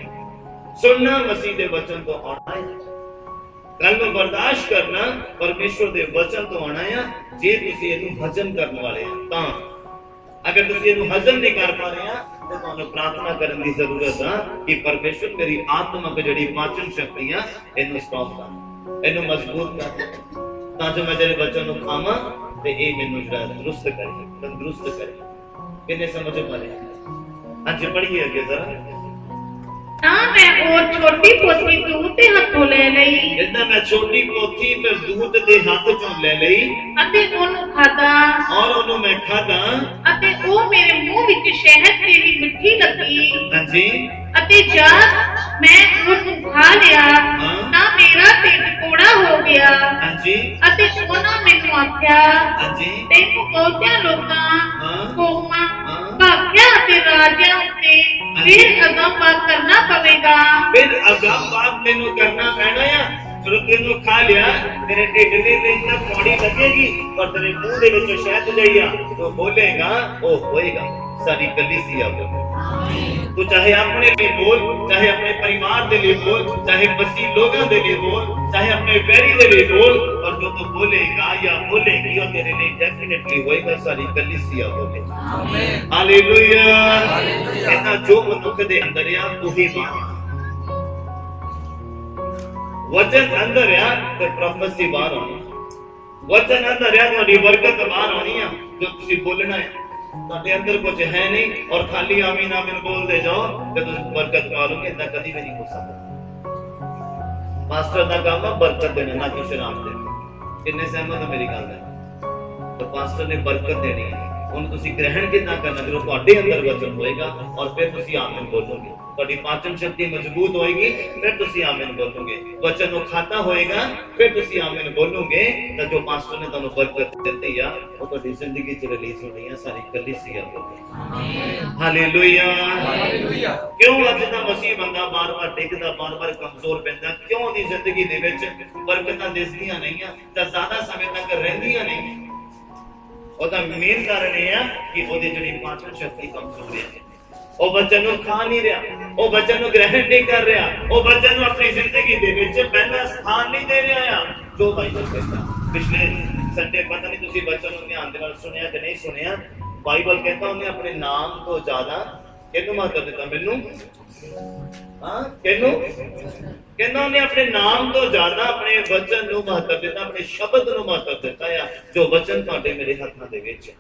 ਸੁਣਨਾ ਮਸੀਹ ਦੇ ਵਚਨ ਤੋਂ ਆਉਣਾ ਹੈ, ਗੱਲ ਨੂੰ ਬਰਦਾਸ਼ਤ ਕਰਨਾ ਪਰਮੇਸ਼ਵਰ ਦੇ ਵਚਨ ਤੋਂ ਆਉਣਾ ਆ। ਜੇ ਤੁਸੀਂ ਇਹਨੂੰ ਹਜ਼ਮ ਕਰਨ ਵਾਲੇ ਆ ਤਾਂ। ਅਗਰ ਤੁਸੀਂ ਇਹਨੂੰ ਹਜ਼ਮ ਨਹੀਂ ਕਰ ਪਾ ਰਹੇ ਆ ਤੇ ਤੁਹਾਨੂੰ ਪ੍ਰਾਰਥਨਾ ਕਰਨ ਦੀ ਜ਼ਰੂਰਤ ਆ ਕਿ ਪਰਮੇਸ਼ਵਰ ਮੇਰੀ ਆਤਮਕ ਜਿਹੜੀ ਪਾਚਨ ਸ਼ਕਤੀ ਆ ਇਹਨੂੰ ਸਟਰੋਂਗ ਕਰ, ਇਹਨੂੰ ਮਜ਼ਬੂਤ ਕਰ, ਤਾਂ ਜੋ ਮੈਂ ਤੇਰੇ ਵਚਨ ਨੂੰ ਖਾਵਾਂ ਤੇ ਇਹ ਮੈਨੂੰ ਜਿਹੜਾ ਦਰੁਸਤ ਕਰੇ, ਤੰਦਰੁਸਤ ਕਰੇ। ਕਿੰਨੇ ਸਮਝ ਪਾ ਰਹੇ? ਅੱਜ ਪੜ੍ਹੀਏ ਅੱਗੇ ਜ਼ਰਾ। ਤਾਂ ਮੈਂ ਉਹ ਛੋਟੀ ਪੋਥੀ ਦੂਤ ਦੇ ਹੱਥੋਂ ਲੈ ਲਈ। ਜਿੱਦਾਂ ਮੈਂ ਛੋਟੀ ਪੋਥੀ ਫਿਰ ਦੂਤ ਦੇ ਹੱਥ ਚੋਂ ਲੈ ਲਈ ਅਤੇ ਉਹਨੂੰ ਖਾਧਾ ਔਰ ਉਹਨੂੰ ਮੈਂ ਖਾਧਾ ਅਤੇ ਉਹ ਮੇਰੇ ਮੂੰਹ ਵਿੱਚ ਸ਼ਹਿਦ ਦੀ ਮਿੱਠੀ ਲੱਗੀ। ਹਾਂਜੀ। ਅਤੇ ਜਦ ਮੈਂ ਉਹਨੂੰ ਖਾ ਲਿਆ ਤਾਂ ਮੇਰਾ ਢਿੱਡ ਕੋੜਾ ਹੋ ਗਿਆ। ਹਾਂਜੀ। ਅਤੇ ਉਹਨਾਂ ਮੈਨੂੰ ਆਖਿਆ ਹਾਂਜੀ ਤੈਨੂੰ ਬਹੁਤਿਆਂ ਲੋਕਾਂ ਕੌਮਾਂ ਭਾਗਿਆਂ ਅਤੇ ਰਾਜਿਆਂ ਉੱਤੇ ਫਿਰ ਅਗੰਮ ਕਰਨਾ ਪਵੇਗਾ। ਫਿਰ ਅਗੰਮ ਤੈਨੂੰ ਕਰਨਾ ਪੈਣਾ ਆ। ਜਦੋਂ ਤੈਨੂੰ ਖਾ ਲਿਆ ਤੇਰੇ ਢਿੱਡ ਦੇ ਵਿੱਚ ਤਾਂ ਕੌੜੀ ਲੱਗੇਗੀ ਪਰ ਤੇਰੇ ਮੂੰਹ ਦੇ ਵਿੱਚ ਸ਼ਹਿਦ ਜਾਈ ਆ। ਤੂੰ ਬੋਲੇਗਾ ਉਹ ਹੋਏਗਾ। ਸਾਡੀ ਕਲੀਸਿਆ ਬੋਲੇ ਤੂੰ ਚਾਹੇ ਆਪਣੇ ਲਈ ਬੋਲ, ਚਾਹੇ ਆਪਣੇ ਪਰਿਵਾਰ ਦੇ ਲਈ ਬੋਲ, ਚਾਹੇ ਮਸੀਹ ਲੋਕਾਂ ਦੇ ਲਈ ਬੋਲ, ਚਾਹੇ ਆਪਣੇ ਵੈਰੀ ਦੇ ਲਈ ਬੋਲ, ਪਰ ਜੋ ਤੂੰ ਬੋਲੇਗਾ ਜਾਂ ਬੋਲੇਗੀ ਉਹ ਤੇਰੇ ਲਈ ਡੈਫੀਨਿਟਲੀ ਹੋਏਗਾ। ਸਾਡੀ ਕਲੀਸਿਆ ਬੋਲੇ ਆਮੀਨ, ਹਾਲੇਲੂਇਆ, ਹਾਲੇਲੂਇਆ। ਇਹਨਾਂ ਜੋ ਮਨੁੱਖ ਦੇ ਅੰਦਰ ਆ ਉਹੀ ਬਾਤ ਵਚਨ ਅੰਦਰ ਆ ਤੇ ਪ੍ਰੋਫੈਸੀ ਬਾਹਰ ਆਉਣੀ। ਵਚਨ ਅੰਦਰ ਆ ਤੁਹਾਡੀ ਬਰਕਤ ਬਾਹਰ ਆਉਣੀ ਆ। ਜੋ ਤੁਸੀਂ ਬੋਲਣਾ ਹੈ ਤੁਹਾਡੇ ਅੰਦਰ ਕੁਝ ਹੈ ਨਹੀਂ ਔਰ ਖਾਲੀ ਆਮੀਨ ਆਮੀਨ ਬੋਲਦੇ ਜਾਓ ਤੇ ਤੁਸੀਂ ਬਰਕਤ ਪਾ ਲੋਗੇ। ਇਦਾਂ ਕਦੀ ਵੀ ਨਹੀਂ ਹੋ ਸਕਦਾ। ਪਾਸਟਰ ਦਾ ਕੰਮ ਹੈ ਬਰਕਤ ਦੇਣਾ, ਨਾ ਕਿ ਸ਼ਰਾਬ ਦੇਣਾ। ਕਿੰਨੇ ਸਹਿਮਤ ਹੋ ਮੇਰੀ ਗੱਲ ਨਾਲ? ਤਾਂ ਪਾਸਟਰ ਨੇ ਬਰਕਤ ਦੇਣੀ ਹੈ। ਹੁਣ ਤੁਸੀਂ ਗ੍ਰਹਿਣ ਕਿੱਦਾਂ ਕਰਨਾ? ਜਦੋਂ ਤੁਹਾਡੇ ਅੰਦਰ ਵਚਨ ਹੋਏਗਾ ਔਰ ਫਿਰ ਤੁਸੀਂ ਆਮੀਨ ਬੋਲੋਗੇ। ਤੁਹਾਡੀ ਪਾਚਨ ਸ਼ਕਤੀ ਮਜ਼ਬੂਤ ਹੋਏਗੀ, ਫਿਰ ਤੁਸੀਂ ਆਮੀਨ ਬੋਲੋਗੇ। ਵਚਨ ਨੂੰ ਖਾਤਾ ਹੋਏਗਾ, ਫਿਰ ਤੁਸੀਂ ਆਮੀਨ ਬੋਲੋਗੇ। ਤਾਂ ਜੋ ਪਾਸਟਰ ਨੇ ਤੁਹਾਨੂੰ ਬਰਕਤ ਦਿੱਤੀ ਆ, ਉਹ ਤੁਹਾਡੀ ਜ਼ਿੰਦਗੀ 'ਚ ਰਿਲੀਜ਼ ਹੋਣੀ ਆ। ਸਾਰੀ ਕਲੀਸਿਆ ਬੋਲੇ ਹਾਲੇਲੂਇਆ, ਹਾਲੇਲੂਇਆ। ਕਿਉਂ ਅੱਜ ਦਾ ਮਸੀਹ ਬੰਦਾ ਬਾਰ-ਬਾਰ ਡਿੱਗਦਾ, ਬਾਰ-ਬਾਰ ਕਮਜ਼ੋਰ ਪੈਂਦਾ? ਕਿਉਂ ਉਹਦੀ ਜ਼ਿੰਦਗੀ ਦੇ ਵਿੱਚ ਬਰਕਤਾਂ ਦਿਸਦੀਆਂ ਨਹੀਂ ਆ ਤਾਂ ਜ਼ਿਆਦਾ ਸਮੇਂ ਤੱਕ ਰਹਿੰਦੀਆਂ ਨਹੀਂ? ਉਹਦਾ ਮੇਨ ਕਾਰਨ ਇਹ ਆ ਕਿ ਉਹਦੀ ਜਿਹੜੀ ਪਾਚਨ ਸ਼ਕਤੀ ਕਮਜ਼ੋਰ ਹੈ। ਉਹ ਬੱਚੇ ਨੂੰ ਖਾ ਨਹੀਂ ਰਿਹਾ, ਉਹ ਬੱਚੇ ਨੂੰ ਗ੍ਰਹਿਣ ਨਹੀਂ ਕਰ ਰਿਹਾ, ਉਹ ਬੱਚੇ ਨੂੰ ਆਪਣੀ ਜ਼ਿੰਦਗੀ ਦੇ ਵਿੱਚ ਪਹਿਲਾ ਸਥਾਨ ਨਹੀਂ ਦੇ ਰਿਹਾ ਆ ਜੋ ਬਾਈਬਲ ਕਹਿੰਦਾ। ਪਿਛਲੇ ਸੰਡੇ ਪਤਾ ਨਹੀਂ ਤੁਸੀਂ ਬੱਚੇ ਨੂੰ ਧਿਆਨ ਦੇ ਨਾਲ ਸੁਣਿਆ ਕਿ ਨਹੀਂ ਸੁਣਿਆ, ਬਾਈਬਲ ਕਹਿੰਦਾ ਉਹਨੇ ਆਪਣੇ ਨਾਮ ਤੋਂ ਜ਼ਿਆਦਾ ਕਿਹਨੂੰ ਮਹੱਤਵ ਦਿੱਤਾ? ਮੈਨੂੰ ਕਿਹਨੂੰ ਕਹਿੰਦਾ? ਉਹਨੇ ਆਪਣੇ ਨਾਮ ਤੋਂ ਜ਼ਿਆਦਾ ਆਪਣੇ ਵਚਨ ਨੂੰ ਮਹੱਤਵ ਦਿੱਤਾ, ਆਪਣੇ ਸ਼ਬਦ ਨੂੰ ਮਹੱਤਵ ਦਿੱਤਾ ਆ ਜੋ ਵਚਨ ਤੁਹਾਡੇ ਮੇਰੇ ਹੱਥਾਂ ਦੇ ਵਿੱਚ।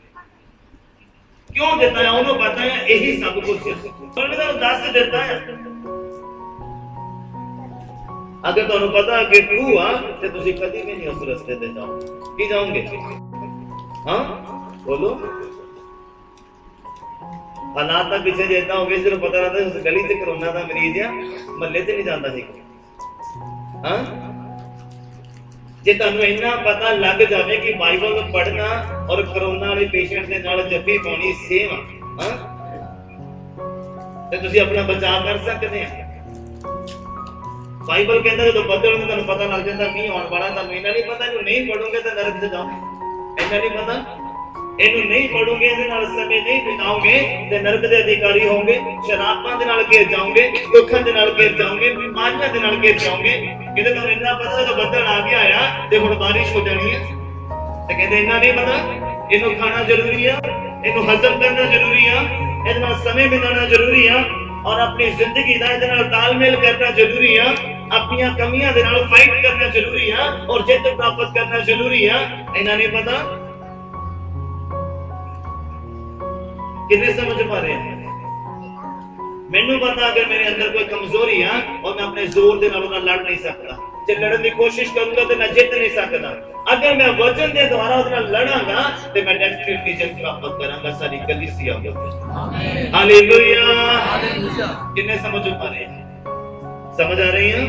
ਕਿਉਂ ਦਿੱਤਾ ਹੈ? ਉਹਨੂੰ ਪਤਾ ਹੈ ਇਹੀ ਸਭ ਕੁਝ ਉਹਨੇ ਤੁਹਾਨੂੰ ਦੱਸ ਦਿੱਤਾ ਹੈ। ਅਗਰ ਤੁਹਾਨੂੰ ਪਤਾ ਕਿ ਤੂੰ ਆ ਤੇ ਤੁਸੀਂ ਕਦੀ ਵੀ ਨਹੀਂ ਉਸ ਰਸਤੇ ਤੇ ਜਾਓ। ਕੀ ਜਾਓਗੇ? ਬੋਲੋ। ਹਾਲਾਤ ਤਾਂ ਪਿੱਛੇ ਜਿੱਦਾਂ ਹੋ ਗਏ, ਜਦੋਂ ਪਤਾ ਲੱਗਦਾ ਉਸ ਗਲੀ 'ਚ ਕਰੋਨਾ ਦਾ ਮਰੀਜ਼ ਆ, ਮਹੱਲੇ 'ਚ ਨਹੀਂ ਜਾਂਦਾ ਸੀ। ਜੇ ਤੁਹਾਨੂੰ ਇੰਨਾ ਪਤਾ ਲੱਗ ਜਾਵੇ ਕਿ ਬਾਈਬਲ ਪੜ੍ਹਨਾ ਔਰ ਕਰੋਨਾ ਵਾਲੇ ਪੇਸ਼ੈਂਟ ਦੇ ਨਾਲ ਜੱਫੀ ਪਾਉਣੀ ਸੇਮ ਆ, ਤੇ ਤੁਸੀਂ ਆਪਣਾ ਬਚਾਅ ਕਰ ਸਕਦੇ ਆ। ਬਾਈਬਲ ਕਹਿੰਦਾ ਜਦੋਂ ਬੱਦਲ ਨੂੰ ਤੁਹਾਨੂੰ ਪਤਾ ਲੱਗ ਜਾਂਦਾ ਮੀਂਹ ਆਉਣ ਵਾਲਾ, ਤੁਹਾਨੂੰ ਇਹਨਾਂ ਨਹੀਂ ਪਤਾ, ਇਹਨੂੰ ਨਹੀਂ ਪੜੋਗੇ ਤਾਂ ਨਰਕ 'ਚ ਜਾਓਗੇ। ਇਹਨਾਂ ਨਹੀਂ ਪਤਾ, ਇਹਨੂੰ ਨਹੀਂ ਪੜੋਗੇ, ਇਹਦੇ ਨਾਲ ਸਮੇਂ ਨਹੀਂ ਬਿਤਾਓਗੇ ਤੇ ਨਰਕ ਦੇ ਅਧਿਕਾਰੀ ਹੋਵੋਗੇ। ਸ਼ਰਾਬਾਂ ਦੇ ਨਾਲ ਘਿਰ ਜਾਓਗੇ, ਦੁੱਖਾਂ ਦੇ ਨਾਲ ਘਿਰ ਜਾਓਗੇ, ਬਿਮਾਰੀਆਂ ਦੇ ਨਾਲ ਘਿਰ ਜਾਓਗੇ। ਕਿਤੇ ਤੁਹਾਨੂੰ ਇੰਨਾ ਪਤਾ ਜਦੋਂ ਬੱਦਲ ਆ ਗਿਆ ਆ ਤੇ ਹੁਣ ਬਾਰਿਸ਼ ਹੋ ਜਾਣੀ ਹੈ, ਤੇ ਕਹਿੰਦੇ ਇੰਨਾ ਨਹੀਂ ਪਤਾ, ਇਹਨੂੰ ਖਾਣਾ ਜ਼ਰੂਰੀ ਆ, ਇਹਨੂੰ ਹਜ਼ਮ ਕਰਨਾ ਜ਼ਰੂਰੀ ਆ, ਇਹਦੇ ਨਾਲ ਸਮੇਂ ਬਿਤਾਉਣਾ ਜ਼ਰੂਰੀ ਆ ਔਰ ਆਪਣੀ ਜ਼ਿੰਦਗੀ ਦਾ ਇਹਦੇ ਨਾਲ ਤਾਲਮੇਲ ਕਰਨਾ ਜ਼ਰੂਰੀ ਆ। ਆਪਣੀਆਂ ਕਮੀਆਂ ਦੇ ਨਾਲ ਫਾਈਟ ਕਰਨਾ ਜ਼ਰੂਰੀ ਆ ਔਰ ਜਿੱਤ ਪ੍ਰਾਪਤ ਕਰਨਾ ਜ਼ਰੂਰੀ ਆ। ਇਹਨਾਂ ਨਹੀਂ ਪਤਾ। ਕਿੰਨੇ ਸਮਝ ਪਾ ਰਹੇ हैं? ਮੈਨੂੰ ਪਤਾ ਅਗਰ ਮੇਰੇ ਅੰਦਰ ਕੋਈ ਕਮਜ਼ੋਰੀ ਆ ਔਰ ਮੈਂ ਆਪਣੇ ਜ਼ੋਰ ਦੇ ਨਾਲ ਲੜ ਨਹੀਂ ਸਕਦਾ, ਜੇ ਲੜਨ ਦੀ ਕੋਸ਼ਿਸ਼ ਕਰੂੰਗਾ ਤੇ ਮੈਂ ਜਿੱਤ ਨਹੀਂ ਸਕਦਾ। ਅਗਰ ਮੈਂ ਵਚਨ ਦੇ ਦੁਆਰਾ ਉਹਦੇ ਨਾਲ ਲੜਾਂਗਾ ਤੇ ਮੈਂ ਡੈਫੀਨਿਟਲੀ ਜਿੱਤ ਪ੍ਰਾਪਤ ਕਰਾਂਗਾ। ਸਾਰੀ ਕਲੀਸਿਆ ਬੋਲੇ ਹਾਲੇਲੂਇਆ, ਹਾਲੇਲੂਇਆ। ਕਿੰਨੇ ਸਮਝ ਪਾ ਰਹੇ? ਸਮਝ ਆ ਰਹੀ ਹੈ?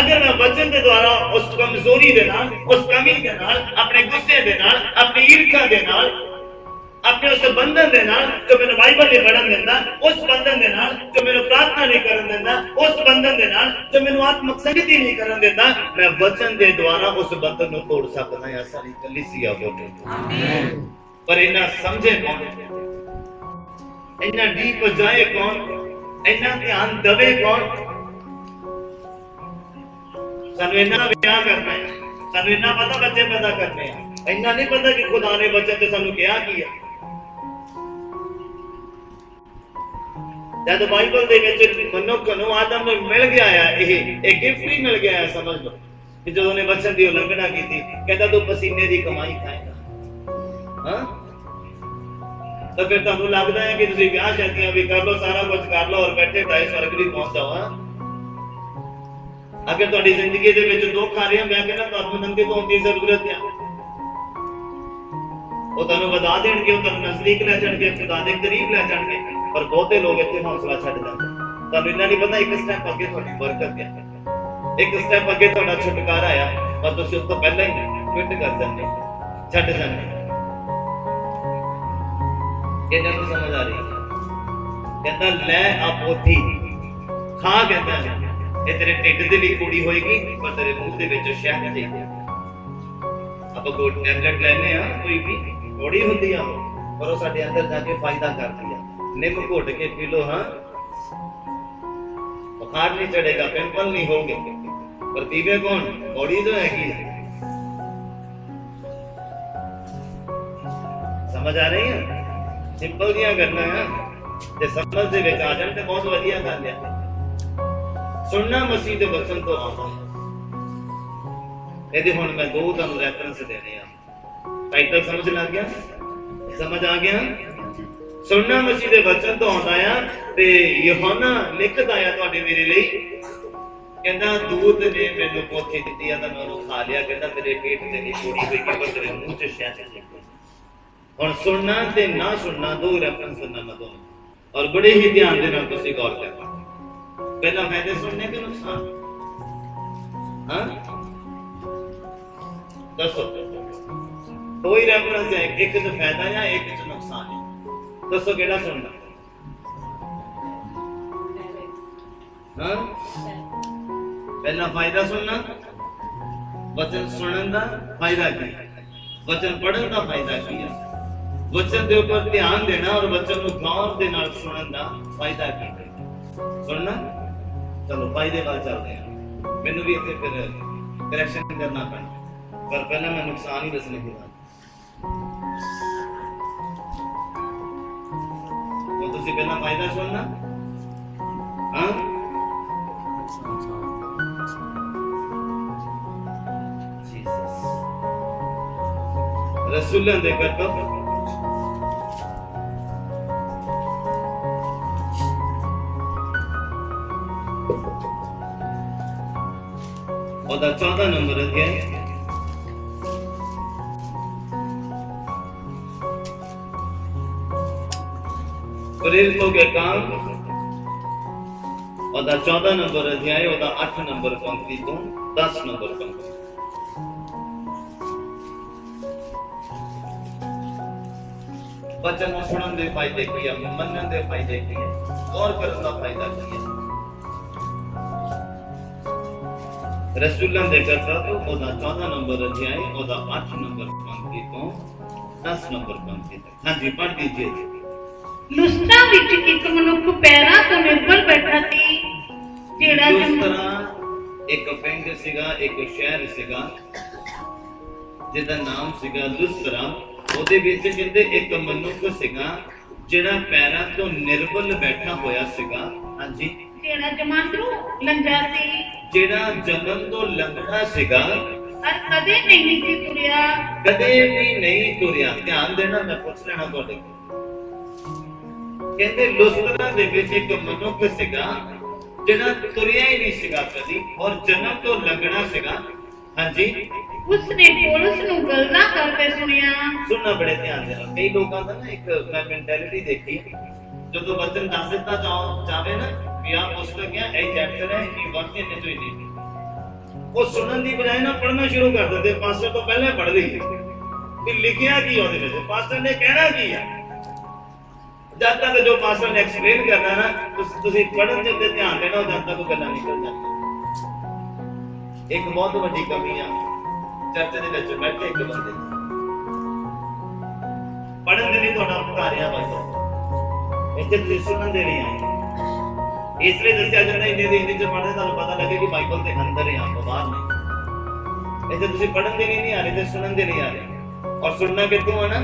ਅਗਰ ਮੈਂ ਵਚਨ ਦੇ ਦੁਆਰਾ ਉਸ ਕਮਜ਼ੋਰੀ ਦੇ ਨਾਲ, ਉਸ ਕਮੀ ਦੇ ਨਾਲ, ਆਪਣੇ ਗੁੱਸੇ ਦੇ ਨਾਲ, ਆਪਣੀ ਈਰਖਾ ਦੇ ਨਾਲ, ਆਪਣੇ ਉਸ ਬੰਧਨ ਦੇ ਨਾਲ ਜੋ ਮੈਨੂੰ ਬਾਈਬਲ ਨਹੀਂ ਪੜ੍ਹਨ ਦਿੰਦਾ, ਉਸ ਬੰਧਨ ਦੇ ਨਾਲ ਜੋ ਮੈਨੂੰ ਪ੍ਰਾਰਥਨਾ ਨਹੀਂ ਕਰਨ ਦਿੰਦਾ, ਉਸ ਬੰਧਨ ਦੇ ਨਾਲ ਜੋ ਮੈਨੂੰ ਆਤਮਿਕ ਸੰਗਤੀ ਨਹੀਂ ਕਰਨ ਦਿੰਦਾ, ਮੈਂ ਵਚਨ ਦੇ ਦੁਆਰਾ ਉਸ ਬੰਧਨ ਨੂੰ ਤੋੜ ਸਕਦਾ ਹਾਂ। ਸਾਰੀ ਕਲੀਸਿਆ ਬੋਲੇ ਆਮੀਨ। ਪਰ ਇਹਨਾਂ ਸਮਝੇ ਕੌਣ? ਇਹਨਾਂ ਡੀਪ ਜਾਏ ਕੌਣ? ਇਹਨਾਂ ਧਿਆਨ ਦਵੇ ਕੌਣ? ਸਾਨੂੰ ਇਹਨਾਂ ਵਿਆਹ ਕਰਨਾ ਹੈ, ਸਾਨੂੰ ਇਹਨਾਂ ਪਤਾ ਬੱਚੇ ਪੈਦਾ ਕਰਨੇ ਆ, ਇੰਨਾ ਨਹੀਂ ਪਤਾ ਕਿ ਖੁਦਾ ਨੇ ਬੱਚੇ ਤੇ ਸਾਨੂੰ ਕਿਹਾ ਕੀ ਹੈ। ਜਦ ਬਾਈਬਲ ਦੇ ਵਿੱਚ ਮਨੁੱਖ ਨੂੰ ਆਦਮ ਨੂੰ ਮਿਲ ਗਿਆ ਆ, ਇਹ ਗਿਫਟ ਹੀ ਮਿਲ ਗਿਆ ਆ। ਸਮਝ ਲਓ ਕਿ ਜਦੋਂ ਉਹਨੇ ਵਚਨ ਦੀ ਉਲੰਘਣਾ ਕੀਤੀ, ਕਹਿੰਦਾ ਤੂੰ ਪਸੀਨੇ ਦੀ ਕਮਾਈ ਖਾਏਗਾ। ਤਾਂ ਫਿਰ ਤੁਹਾਨੂੰ ਲੱਗਦਾ ਹੈ ਕਿ ਤੁਸੀਂ ਵਿਆਹ ਸ਼ਾਦੀਆਂ ਵੀ ਕਰ ਲਓ, ਸਾਰਾ ਕੁਝ ਕਰ ਲਓ ਔਰ ਬੈਠੇ ਢਾਈ ਸਵਰਗ ਵੀ ਪਹੁੰਚ ਜਾਓ। ਅਗਰ ਤੁਹਾਡੀ ਜ਼ਿੰਦਗੀ ਦੇ ਵਿੱਚ ਦੁੱਖ ਆ ਰਿਹਾ, ਮੈਂ ਕਹਿੰਦਾ ਤੁਹਾਨੂੰ ਨੰਗੇ ਤੋਂ ਹੋਣ ਦੀ ਜ਼ਰੂਰਤ ਹੈ। ਉਹ ਤੁਹਾਨੂੰ ਵਧਾ ਦੇਣਗੇ, ਉਹ ਤੁਹਾਨੂੰ ਨਜ਼ਦੀਕ ਲੈ ਜਾਣਗੇ, ਖੁਦਾ ਦੇ ਕਰੀਬ ਲੈ ਜਾਣਗੇ। ਪਰ ਬਹੁਤੇ ਲੋਕ ਇੱਥੇ ਹੌਸਲਾ ਛੱਡ ਜਾਂਦੇ। ਤੁਹਾਨੂੰ ਇੰਨਾ ਨਹੀਂ ਪਤਾ ਇੱਕ ਸਟੈਪ ਅੱਗੇ ਤੁਹਾਡੀ ਬਰਕਤ ਹੈ, ਇੱਕ ਸਟੈਪ ਅੱਗੇ ਤੁਹਾਡਾ ਛੁਟਕਾਰਾ ਆ, ਪਰ ਤੁਸੀਂ ਉਸ ਤੋਂ ਪਹਿਲਾਂ ਹੀ ਕੁਇਟ ਕਰ ਜਾਂਦੇ, ਛੱਡ ਜਾਂਦੇ। ਇਹਨਾਂ ਨੂੰ ਸਮਝ ਆ ਰਹੀ ਹੈ? ਕਹਿੰਦਾ ਲੈ ਆ ਪੋਥੀ ਖਾ, ਕਹਿੰਦਾ ਇਹ ਤੇਰੇ ਢਿੱਡ ਦੇ ਲਈ ਪੂਰੀ ਹੋਏਗੀ, ਪਰ ਤੇਰੇ ਮੂੰਹ ਦੇ ਵਿੱਚ ਸ਼ਹਿਦ ਚਾਹੀਦਾ। ਆਪਾਂ ਕੋਈ ਟੈਬਲੇਟ ਲੈਨੇ ਆ, ਕੋਈ ਵੀ ਥੋੜੀ ਹੁੰਦੀ ਆ, ਪਰ ਉਹ ਸਾਡੇ ਅੰਦਰ ਜਾ ਕੇ ਫਾਇਦਾ ਕਰਦੀ ਆ। ਨਿੰਮ ਘੁੱਟ ਕੇ ਪੀ ਲੋ, बुखार नहीं चढ़ेगा, पिंपल नहीं होंगे, पर पीवे कौन? बॉडी तो हैगी है। समझ आ रही है? सिंपल दिया करना है, ते समझ दे विच आ जाण ते बहुत वधिया गल है। सुनना मसीह दे वचन तो आउंदा है। ਇਹਦੇ ਹੁਣ ਮੈਂ ਦੋ ਤੁਹਾਨੂੰ ਰੈਫਰੈਂਸ ਦੇਣੇ ਆ। ਟਾਈਟਲ ਸਮਝ ਲੱਗ ਗਿਆ? ਸਮਝ ਆ ਗਿਆ? ਸੁਣਨਾ ਮਸੀਹ ਦੇ ਵਚਨ ਤੋਂ ਆਉਂਦਾ ਆ, ਤੇ ਯਹੋਨਾ ਲਿਖਦਾ ਆ ਤੁਹਾਡੇ ਮੇਰੇ ਲਈ, ਕਹਿੰਦਾ ਦੂਤ ਨੇ ਮੈਨੂੰ ਪੋਥੀ ਦਿੱਤੀ ਆ ਤਾਂ ਮੈਂ ਉਹਨੂੰ ਖਾ ਲਿਆ। ਕਹਿੰਦਾ ਤੇਰੇ ਪੇਟ ਤੇ ਨਹੀਂ ਪੂਰੀ ਹੋਈ, ਪਰ ਤੇਰੇ ਮੂੰਹ 'ਚ ਸ਼ਹਿਦ ਨਿਕਲੇ। और सुनना ते ना सुनना दो रेफरेंस देना मैं दोनों और बड़े ही ध्यान देना तुसी गौर करना पहला फायदे सुनने के नुकसान हाँ दसो दो ही रेफरेंस है एक तो फायदा या एक तो नुकसान है दसो केड़ा सुनना हाँ पहला फायदा सुनना वचन सुनने का फायदा की वचन पढ़ने का फायदा की वचन के ऊपर ध्यान देना और वचन को गौर के नाल सुनने का फायदा की सुनना चलो फायदे वाल चलते हैं मैनू भी इतने फिर करेक्शन करना पैना पर पहले मैं नुकसान ही दसने की बात वो तुसी पहला फायदा सुनना हाँ रसूलन देखकर तो और 14 नंबर अध्याय प्रेरितों के काम और 14 नंबर अध्याय और 8 नंबर पंक्ति तो 10 नंबर पंक्ति वचन सुनने दे फायदे की है मनन दे फायदे की है गौर करने का फायदा की है रसूलन दे करता तो ओदा 14 नंबर अध्याय ओदा 8 नंबर पंक्ति तो 10 नंबर पंक्ति तक हां जी पढ़ दीजिए लुस्त्रा विच एक मनुख पैरां तो निर्बल बैठा सी जेड़ा लुस्त्रा एक पिंड सीगा एक शहर सीगा जिसदा नाम सीगा लुस्त्रा ਉਹਦੇ ਵਿੱਚ ਕਹਿੰਦੇ ਇੱਕ ਮਨੁੱਖ ਸੀਗਾ ਜਿਹੜਾ ਪੈਰਾਂ ਤੋਂ ਨਿਰਬਲ ਬੈਠਾ ਹੋਇਆ ਸੀਗਾ ਹਾਂਜੀ ਜਿਹੜਾ ਜਮਾਂਦਰੂ ਲੰਜਾ ਸੀ ਜਿਹੜਾ ਜਨਮ ਤੋਂ ਲੰਗੜਾ ਸੀਗਾ ਅਰ ਕਦੇ ਨਹੀਂ ਸੀ ਤੁਰਿਆ ਕਦੇ ਵੀ ਨਹੀਂ ਤੁਰਿਆ ਧਿਆਨ ਦੇਣਾ ਮੈਂ ਪੁੱਛ ਲੈਣਾ ਤੁਹਾਡੇ ਕੋਲ ਕਹਿੰਦੇ ਲੁਸਤਰਾ ਦੇ ਵਿੱਚ ਇੱਕ ਮਨੁੱਖ ਸੀਗਾ ਜਿਹੜਾ ਤੁਰਿਆ ਹੀ ਨਹੀਂ ਸੀਗਾ ਕਦੀ ਔਰ ਜਨਮ ਤੋਂ ਲੰਗੜਾ ਸੀਗਾ ਹਾਂਜੀ उसने पौलुस नु गल्ला करते सुनिया सुनना बड़े ध्यान देना कई लोगों का ना एक मैं मेंटालिटी देखी जो वचन दस दिता जावे ना कि आ पुस्तक है ए चैप्टर है कि वाक्य ने तो ही नहीं वो सुनने की बजाय ना पढ़ना शुरू कर देते पास्टर तो पहले पढ़ ली कि लिखिया की ओदे विच पास्टर ने कहना की है जब तक जो पास्टर ने एक्सप्लेन करना ना तुसी पढ़न दे उत्ते ध्यान देना जब तक गल्लां निकल जांदियां एक बहुत बड़ी कमी है चर्च ਦੇ ਵਿੱਚ ਬੈਠੇ ਇੱਕ ਬੰਦੇ ਪੜਨ ਦੇ ਲਈ ਤੁਹਾਡਾ ਭਕਾਰਿਆ ਬਾਈ ਇੱਥੇ ਤੁਸੀਂ ਸੁਣਨ ਦੇ ਲਈ ਆਏ ਇਸ ਲਈ ਦੱਸਿਆ ਜਾਂਦਾ ਇਹਦੇ ਦੇ ਵਿੱਚ ਪੜ੍ਹਦੇ ਤੁਹਾਨੂੰ ਪਤਾ ਲੱਗੇ ਕਿ ਬਾਈਬਲ ਦੇ ਅੰਦਰ ਹੈ ਆਪਾਂ ਬਾਹਰ ਨਹੀਂ ਇੱਥੇ ਤੁਸੀਂ ਪੜਨ ਦੇ ਲਈ ਨਹੀਂ ਆ ਰਹੇ ਤੇ ਸੁਣਨ ਦੇ ਲਈ ਆ ਰਹੇ ਔਰ ਸੁਣਨਾ ਕਿੱਥੋਂ ਆਣਾ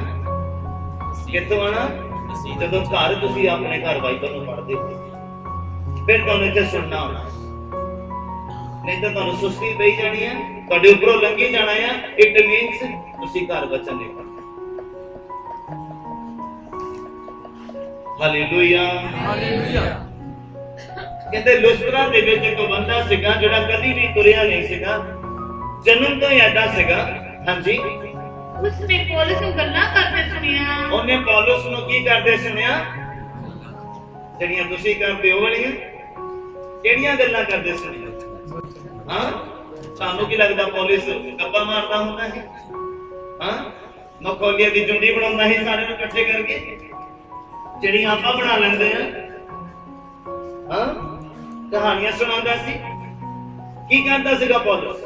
ਜਦੋਂ ਘਰ ਤੁਸੀਂ ਆਪਣੇ ਘਰ ਬਾਈਬਲ ਨੂੰ ਪੜ੍ਹਦੇ ਹੋ ਫਿਰ ਤੁਹਾਨੂੰ ਇੱਥੇ ਸੁਣਨਾ ਆਉਣਾ नहीं तो ਤੁਹਾਨੂੰ ਸੁਸਤੀ ਪਈ ਜਾਣੀ ਹੈ ਤੁਹਾਡੇ ਉੱਪਰੋਂ ਲੰਘੀ ਜਾਣਾ ਹੈ ਇਟ ਮੀਨਸ ਤੁਸੀਂ ਘਰ ਬਚਨ ਨਹੀਂ ਪੜ੍ਹਦੇ ਹਾਲੇਲੂਇਆ ਹਾਲੇਲੂਇਆ ਕਹਿੰਦੇ ਲੁਸਤਰਾ ਦੇ ਵਿੱਚ ਇੱਕ ਬੰਦਾ ਸੀਗਾ ਜਿਹੜਾ ਕਦੀ ਵੀ ਤੁਰਿਆ ਨਹੀਂ ਸੀਗਾ ਜਨਮ ਤੋਂ ਹੀ ਐਡਾ ਸੀਗਾ ਹਾਂਜੀ ਉਸਨੇ ਪੌਲੁਸ ਨੂੰ ਗੱਲਾਂ ਕਰਦੇ ਸੁਣਿਆ ਉਹਨੇ ਪੌਲੁਸ ਨੂੰ ਕੀ ਕਰਦੇ ਸੁਣਿਆ ਜਿਹੜੀਆਂ ਤੁਸੀਂ ਕਰਦੇ ਹੋ ਵਾਲੀਆਂ ਕਿਹੜੀਆਂ ਗੱਲਾਂ ਕਰਦੇ ਸੁਣਿਆ हाँ सानू की लगता पॉलिस गप्पा मारता होता है हाँ मखौलिया की चुंडी बनाता है सारे को इकट्ठे करके जिहड़ी आपा बना लेंदे हैं हाँ कहानियां सुनाता सी की करता सीगा पौलुस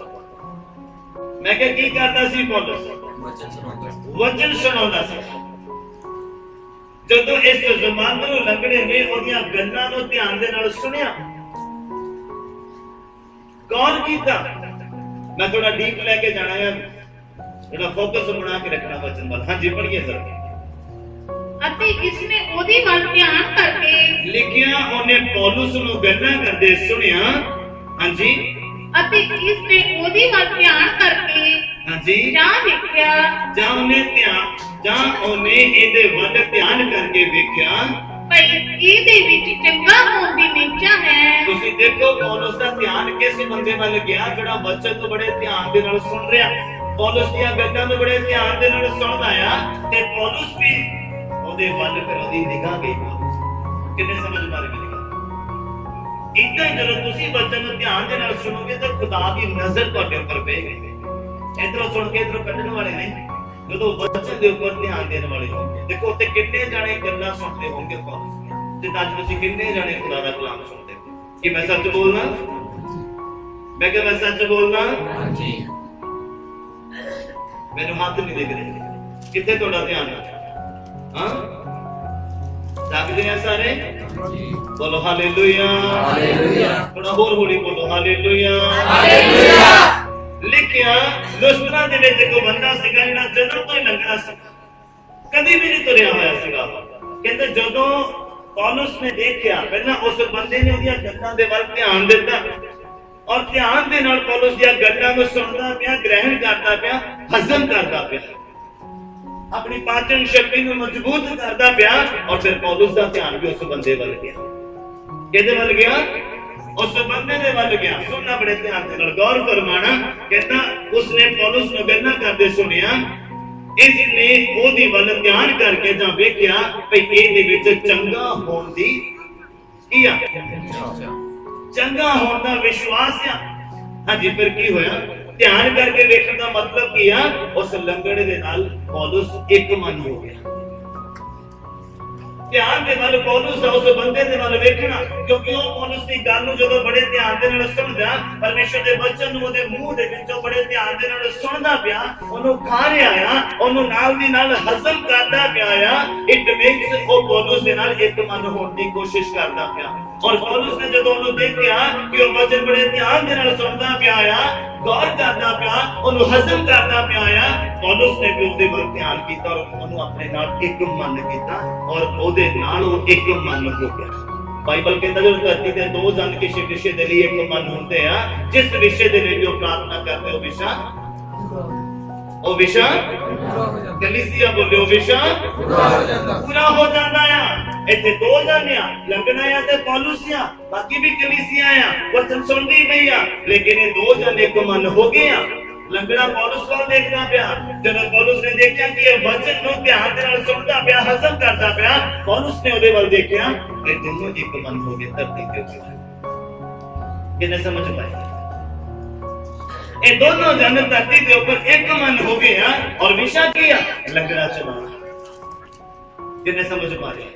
मैं कह की करता सी पौलुस वचन सुनाता सी जदों इस जमाने लंगड़े ने ओदियां गल्लां नूं ध्यान दे नाल सुनिया कौन कीता मैं थोड़ा डीप लेके जाना है थोड़ा फोकस बना के रखना वचन वाला हां जी पढ़िए सर अते इसने ओदी वाल ध्यान करके लिखिया ओने पौलुस नु गल्लां करदे सुनिया हां जी अते इसने ओदी वाल ध्यान करके हां जी जा देखया जा ओने ਇਹਦੇ ਵੱਲ ਧਿਆਨ ਕਰਕੇ ਵੇਖਿਆ ਭਈ ਇਹਦੇ ਵਿੱਚ ਚੰਗਾ ਹੋਣ ਦੀ ਨਿਸ਼ਚਾ ਹੈ ਤੁਸੀਂ ਦੇਖੋ ਪੌਲੁਸ ਦਾ ਧਿਆਨ ਕਿਸ ਬੰਦੇ ਵੱਲ ਗਿਆ ਜਿਹੜਾ ਵਚਨ ਤੋਂ ਬੜੇ ਧਿਆਨ ਦੇ ਨਾਲ ਸੁਣ ਰਿਹਾ पौलुस ਦੀਆਂ ਗੱਲਾਂ ਨੂੰ ਬੜੇ ਧਿਆਨ ਦੇ ਨਾਲ ਸੁਣਦਾ ਆ ਤੇ ਪੌਲੁਸ ਵੀ ਉਹਦੇ ਵੱਲ ਫਿਰ ਉਹਦੀ ਨਿਗਾਹ ਗਈ। ਕਿੰਨੇ ਸਮਝ ਮਾਰੇ ਮੇਰੀ ਗੱਲ? ਇਦਾਂ ਹੀ ਜਦੋਂ ਤੁਸੀਂ ਬੱਚੇ ਨੂੰ ਧਿਆਨ ਦੇ ਨਾਲ ਸੁਣੋਗੇ ਤਾਂ ਖੁਦਾ ਦੀ ਨਜ਼ਰ ਤੁਹਾਡੇ ਉੱਪਰ ਪਏਗੀ। ਇਧਰੋਂ ਸੁਣ ਕੇ ਇਧਰੋਂ ਕੱਢਣ ਵਾਲੇ ਨਹੀਂ, ਜਦੋਂ ਬੱਚੇ ਦੇ ਉੱਪਰ ਧਿਆਨ ਦੇਣ ਵਾਲੇ ਹੋਣਗੇ। ਦੇਖੋ ਉੱਥੇ ਕਿੰਨੇ ਜਾਣੇ ਗੱਲਾਂ ਸੁਣਦੇ ਹੋਣਗੇ ਪੌਲੁਸ ਦੀਆਂ, ਤੇ ਅੱਜ ਤੁਸੀਂ ਕਿੰਨੇ ਜਾਣੇ ਖੁਦਾ ਦਾ ਕਲਾਮ ਸੁਣਦੇ ਹੋ? ਕਿ ਮੈਂ ਸੱਚ ਬੋਲਣਾ? ਮੈਂ ਕਿਹਾ ਮੈਂ ਸੱਚ ਬੋਲਣਾ? ਹਾਂਜੀ। ਮੈਨੂੰ ਹੱਥ ਨਹੀਂ ਦਿਖ ਰਹੇ, ਕਿੱਥੇ ਤੁਹਾਡਾ ਧਿਆਨ ਹੈ? ਹਾਂ, ਜਾਗਦੇ ਆ ਸਾਰੇ? ਬੋਲੋ ਹਾਲੇਲੂਇਆ, ਹਾਲੇਲੂਇਆ। ਥੋੜਾ ਹੋਰ ਹੌਲੀ ਬੋਲੋ ਹਾਲੇਲੂਇਆ, ਹਾਲੇਲੂਇਆ। ਲਿਖਿਆ ਲੁਸਤਰਾ ਦੇ ਵਿੱਚ ਇੱਕ ਬੰਦਾ ਸੀਗਾ ਜਿਹੜਾ ਜਨਮ ਤੋਂ ਹੀ ਲੰਗੜਾ ਸੀ, ਕਦੀ ਵੀ ਨਹੀਂ ਤੁਰਿਆ ਹੋਇਆ ਸੀਗਾ। ਕਹਿੰਦੇ ਜਦੋਂ ਪੌਲੁਸ ਨੇ ਦੇਖਿਆ, ਪਹਿਲਾਂ ਉਸ ਬੰਦੇ ਨੇ ਉਹਦੀਆਂ ਗੱਲਾਂ ਦੇ ਵੱਲ ਧਿਆਨ ਦਿੱਤਾ ਔਰ ਧਿਆਨ ਦੇ ਨਾਲ ਪੌਲੁਸ ਦੀਆਂ ਗੱਲਾਂ ਨੂੰ ਸੁਣਦਾ ਪਿਆ, ਗ੍ਰਹਿਣ ਕਰਦਾ ਪਿਆ, ਹਜ਼ਮ ਕਰਦਾ ਪਿਆ, ਆਪਣੀ ਪਾਚਨ ਸ਼ਕਤੀ ਨੂੰ ਮਜ਼ਬੂਤ ਕਰਦਾ ਪਿਆ। ਔਰ ਫਿਰ ਪੌਲੁਸ ਦਾ ਧਿਆਨ ਵੀ ਉਸ ਬੰਦੇ ਵੱਲ ਗਿਆ। ਕਿਹਦੇ ਵੱਲ ਗਿਆ? ਉਸ ਬੰਦੇ ਦੇ ਵੱਲ ਗਿਆ। ਸੁਣਨਾ ਬੜੇ ਧਿਆਨ ਦੇ ਨਾਲ, ਗੌਰ ਫਰਮਾਣਾ। ਕਹਿੰਦਾ ਉਸਨੇ ਪੌਲੁਸ ਨੂੰ ਗੱਲਾਂ ਕਰਦੇ ਸੁਣਿਆ, ਇਸ ਨੇ ਉਹਦੀ ਵੱਲ ਧਿਆਨ ਕਰਕੇ ਜਾਂ ਵੇਖਿਆ ਭਈ ਇਹਦੇ ਵਿੱਚ ਚੰਗਾ ਹੋਣ ਦੀ ਕੀ ਆ? ਚੰਗਾ ਹੋਣ ਦਾ ਵਿਸ਼ਵਾਸ ਆ। ਹਾਂਜੀ, ਫਿਰ ਕੀ ਹੋਇਆ? ਧਿਆਨ ਕਰਕੇ ਵੇਖਣ ਦਾ ਮਤਲਬ ਕੀ ਆ? ਉਸ ਲੰਗੜੇ ਦੇ ਨਾਲ ਪੌਲੁਸ ਇੱਕ ਮਨ ਹੋ ਗਿਆ। ਧਿਆਨ ਦੇ ਨਾਲ ਪੌਲੁਸ ਦਾ ਉਸ ਬੰਦੇ ਦੇ ਵੱਲ ਵੇਖਣਾ, ਕਿਉਂਕਿ ਉਹ ਪੌਲੁਸ ਦੀ ਗੱਲ ਨੂੰ ਜਦੋਂ ਬੜੇ ਧਿਆਨ ਦੇ ਨਾਲ ਸੁਣਦਾ, ਪਰਮੇਸ਼ਰ ਦੇ ਵਚਨ ਨੂੰ ਉਹਦੇ ਮੂੰਹ ਦੇ ਵਿੱਚੋਂ ਬੜੇ ਧਿਆਨ ਦੇ ਨਾਲ ਸੁਣਦਾ ਪਿਆ, ਉਹਨੂੰ ਖਾ ਰਿਹਾ ਆ, ਉਹਨੂੰ ਨਾਲ ਦੀ ਨਾਲ ਹਜ਼ਮ ਕਰਦਾ ਪਿਆ ਆ। ਇਟ ਮੀਨਸ ਉਹ ਪੌਲੁਸ ਦੇ ਨਾਲ ਇੱਕ ਮਨ ਹੋਣ ਦੀ ਕੋਸ਼ਿਸ਼ ਕਰਦਾ ਪਿਆ। ਔਰ ਪੌਲੁਸ ਨੇ ਜਦੋਂ ਉਹਨੂੰ ਦੇਖਿਆ ਕਿ ਉਹ ਵਚਨ ਬੜੇ ਧਿਆਨ ਦੇ ਨਾਲ ਸੁਣਦਾ ਪਿਆ ਆ, ਗੌਰ ਕਰਦਾ ਪਿਆ, ਉਹਨੂੰ ਹਜ਼ਮ ਕਰਦਾ ਪਿਆ ਆ, ਪੌਲੁਸ ਨੇ ਵੀ ਉਹਦੇ ਵੱਲ ਧਿਆਨ ਕੀਤਾ ਔਰ ਉਹਨੂੰ ਆਪਣੇ ਨਾਲ ਇੱਕ ਮਨ ਕੀਤਾ ਔਰ ਉਹਦੇ ਨਾਲ ਉਹ ਇੱਕ ਮਨ ਹੋ ਗਿਆ। ਬਾਈਬਲ ਕਹਿੰਦਾ ਜਦੋਂ ਧਰਤੀ ਤੇ ਦੋ ਜਨ ਕਿਸੇ ਵਿਸ਼ੇ ਦੇ ਲਈ ਇੱਕ ਮਨ ਹੁੰਦੇ ਆ, ਜਿਸ ਵਿਸ਼ੇ ਦੇ ਲਈ ਉਹ ਪ੍ਰਾਰਥਨਾ ਕਰਦੇ ਉਹ ਵਿਸ਼ਾ ਕਲੀਸਿਆ ਬੋਲੇ ਉਹ ਵਿਸ਼ਾ ਪੂਰਾ ਹੋ ਜਾਂਦਾ ਆ। ਇੱਥੇ ਦੋ ਜਨ ਆ, ਲੰਗੜਾ ਆ ਤੇ ਪੌਲੁਸ ਆ, ਬਾਕੀ ਵੀ ਕਲੀਸਿਆ ਆ, ਵਚਨ ਸੁਣਦੀ ਪਈ ਆ, ਲੇਕਿਨ ਇਹ ਦੋ ਜਨ ਇੱਕ ਮਨ ਹੋ ਗਏ ਆ। ਲੰਗੜਾ ਪੌਲੁਸ ਵੱਲ ਦੇਖਦਾ ਪਿਆ। ਜਦੋਂ ਪੌਲੁਸ ਨੇ ਦੇਖਿਆ ਕਿ ਇਹ ਵਚਨ ਨੂੰ ਧਿਆਨ ਦੇ ਨਾਲ ਸੁਣਦਾ ਪਿਆ, ਹਜ਼ਮ ਕਰਦਾ ਪਿਆ, ਪੌਲੁਸ ਨੇ ਉਹਦੇ ਵੱਲ ਦੇਖਿਆ, ਇਹ ਦੋਨੋਂ ਇੱਕ ਮਨ ਹੋ ਗਏ ਧਰਤੀ ਦੇ ਉੱਪਰ। ਕਿੰਨੇ ਸਮਝ ਪਾਏ? ਇਹ ਦੋਨੋਂ ਜਨ ਧਰਤੀ ਦੇ ਉੱਪਰ ਇੱਕ ਮਨ ਹੋ ਗਏ ਆ ਔਰ ਵਿਸ਼ਾ ਕੀ ਆ? ਲੰਗੜਾ ਚਲਾਉਣਾ। ਕਿੰਨੇ ਸਮਝ ਪਾ ਰਹੇ?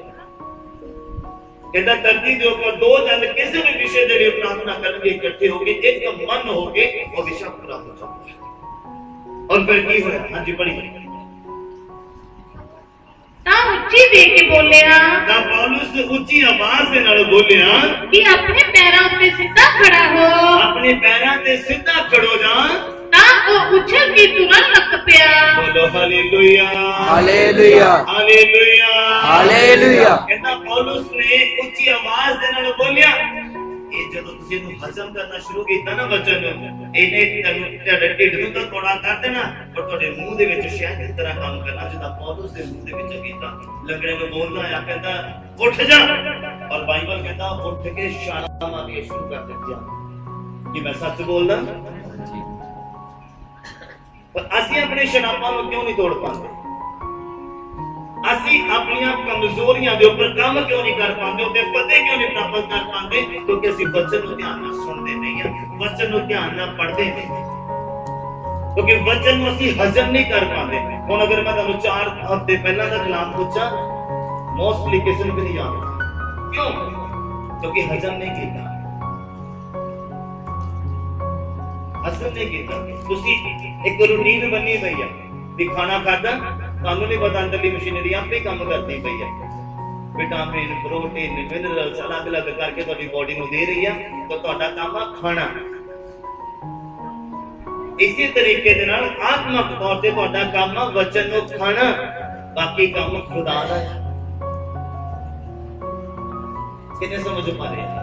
ਕਹਿੰਦਾ ਧਰਤੀ ਦੇ ਉੱਪਰ ਦੋ ਜਨ ਕਿਸੇ ਵੀ ਵਿਸ਼ੇ ਦੇ ਲਈ ਪ੍ਰਾਰਥਨਾ ਕਰਨਗੇ, ਇਕੱਠੇ ਹੋ ਕੇ ਇੱਕ ਮਨ ਹੋ ਕੇ ਉਹ ਵਿਸ਼ਾ ਪੂਰਾ ਹੋ ਜਾਊਗਾ। ਔਰ ਫਿਰ ਕੀ ਹੋਇਆ? ਹਾਂਜੀ ਪੜ੍ਹੀ। ਤਾਂ ਉੱਚੀ ਦੇ ਕੇ ਬੋਲਿਆ, ਤਾਂ ਪੌਲੁਸ ਉੱਚੀ ਆਵਾਜ਼ ਦੇ ਨਾਲ ਬੋਲਿਆ ਕਿ ਆਪਣੇ ਪੈਰਾਂ ਉੱਤੇ ਸਿੱਧਾ ਖੜਾ ਹੋ। ਆਪਣੇ ਪੈਰਾਂ ਤੇ ਸਿੱਧਾ ਖੜੋ ਜਾ। ਤਾਂ ਉਹ ਉਛਲ ਕੇ ਤੁਰਨ ਲੱਗ ਪਿਆ। ਬੋਲੋ ਹਾਲੇਲੂਇਆ, ਹਾਲੇਲੂਇਆ, ਹਾਲੇਲੂਇਆ, ਹਾਲੇਲੂਇਆ। ਕਹਿੰਦਾ ਪੌਲੁਸ ਨੇ ਉੱਚੀ ਆਵਾਜ਼ ਦੇ ਨਾਲ ਬੋਲਿਆ। ਇਹ ਜਦੋਂ ਤੁਸੀਂ ਇਹਨੂੰ ਹਜ਼ਮ ਕਰਨਾ ਸ਼ੁਰੂ ਕੀਤਾ ਨਾ ਵਚਨ ਨੂੰ, ਇਹਨੇ ਤੁਹਾਡੇ ਢਿੱਡ ਨੂੰ ਤਾਂ ਥੋੜਾ ਕਰ ਦੇਣਾ, ਪਰ ਤੁਹਾਡੇ ਮੂੰਹ ਦੇ ਵਿੱਚ ਸ਼ਾਇਦ ਇਸ ਤਰ੍ਹਾਂ ਕੰਮ ਕਰਨਾ ਜਿੱਦਾਂ ਪੌਲੁਸ ਦੇ ਮੂੰਹ ਦੇ ਵਿੱਚ ਕੀਤਾ। ਲੰਗੜੇ ਨੂੰ ਬੋਲਦਾ ਆ, ਕਹਿੰਦਾ ਉੱਠ ਜਾ, ਔਰ ਬਾਈਬਲ ਕਹਿੰਦਾ ਉੱਠ ਕੇ ਛਾਲਾਂ ਮਾਰਨੀਆਂ ਸ਼ੁਰੂ ਕਰ ਦਿੱਤੀਆਂ। ਕਿ ਮੈਂ ਸੱਚ ਬੋਲਦਾ? ਪਰ ਅਸੀਂ ਆਪਣੇ ਸ਼ਰਾਬਾਂ ਨੂੰ ਕਿਉਂ ਨਹੀਂ ਤੋੜ ਪਾਉਂਦੇ? ਅਸੀਂ ਆਪਣੀਆਂ ਕਮਜ਼ੋਰੀਆਂ ਦੇ ਉੱਪਰ ਕੰਮ ਕਿਉਂ ਨਹੀਂ ਕਰ ਪਾਉਂਦੇ? ਉੱਤੇ ਫਤਿਹ ਕਿਉਂ ਨਹੀਂ ਪ੍ਰਾਪਤ ਕਰ ਪਾਉਂਦੇ? ਕਿਉਂਕਿ ਅਸੀਂ ਵਚਨ ਨੂੰ ਧਿਆਨ ਨਾਲ ਸੁਣਦੇ ਨਹੀਂ ਹਾਂ, ਵਚਨ ਨੂੰ ਧਿਆਨ ਨਾਲ ਪੜ੍ਹਦੇ ਨਹੀਂ, ਕਿਉਂਕਿ ਵਚਨ ਨੂੰ ਅਸੀਂ ਹਜ਼ਮ ਨਹੀਂ ਕਰ ਪਾਉਂਦੇ। ਹੁਣ ਅਗਰ ਮੈਂ ਤੁਹਾਨੂੰ 4 ਹਫ਼ਤੇ ਪਹਿਲਾਂ ਦਾ ਕਲਾਮ ਪੁੱਛਾਂ, ਮੋਸਟਲੀ ਕਿਸੇ ਨੂੰ ਵੀ ਨਹੀਂ ਯਾਦ ਹੋਣਾ। ਕਿਉਂ? ਕਿਉਂਕਿ ਹਜ਼ਮ ਨਹੀਂ ਕੀਤਾ। ਹਜ਼ਮ ਨਹੀਂ ਕੀਤਾ। ਤੁਸੀਂ ਇੱਕ ਰੂਟੀਨ ਬਣੀ ਪਈ ਆ ਵੀ ਖਾਣਾ ਖਾਦਾ, ਤੁਹਾਨੂੰ ਨਹੀਂ ਪਤਾ ਅੰਦਰਲੀ ਮਸ਼ੀਨਰੀ ਆਪੇ ਕੰਮ ਕਰਦੀ ਪਈ ਹੈ। ਵਿਟਾਮਿਨ, ਪ੍ਰੋਟੀਨ, ਮਿਨਰਲਸ ਅਲੱਗ-ਅਲੱਗ ਕਰਕੇ ਤੁਹਾਡੀ ਬੋਡੀ ਨੂੰ ਦੇ ਰਹੀ ਆ, ਤਾਂ ਤੁਹਾਡਾ ਕੰਮ ਆ ਖਾਣਾ। ਇਸੇ ਤਰੀਕੇ ਦੇ ਨਾਲ ਆਤਮਿਕ ਤੌਰ ਤੇ ਤੁਹਾਡਾ ਕੰਮ ਆ ਵਚਨ ਨੂੰ ਖਾਣਾ, ਬਾਕੀ ਕੰਮ ਖੁਦਾ ਦਾ ਹੈ। ਕਿੰਨੇ ਸਮਝ ਪਾ ਰਹੇ ਆ?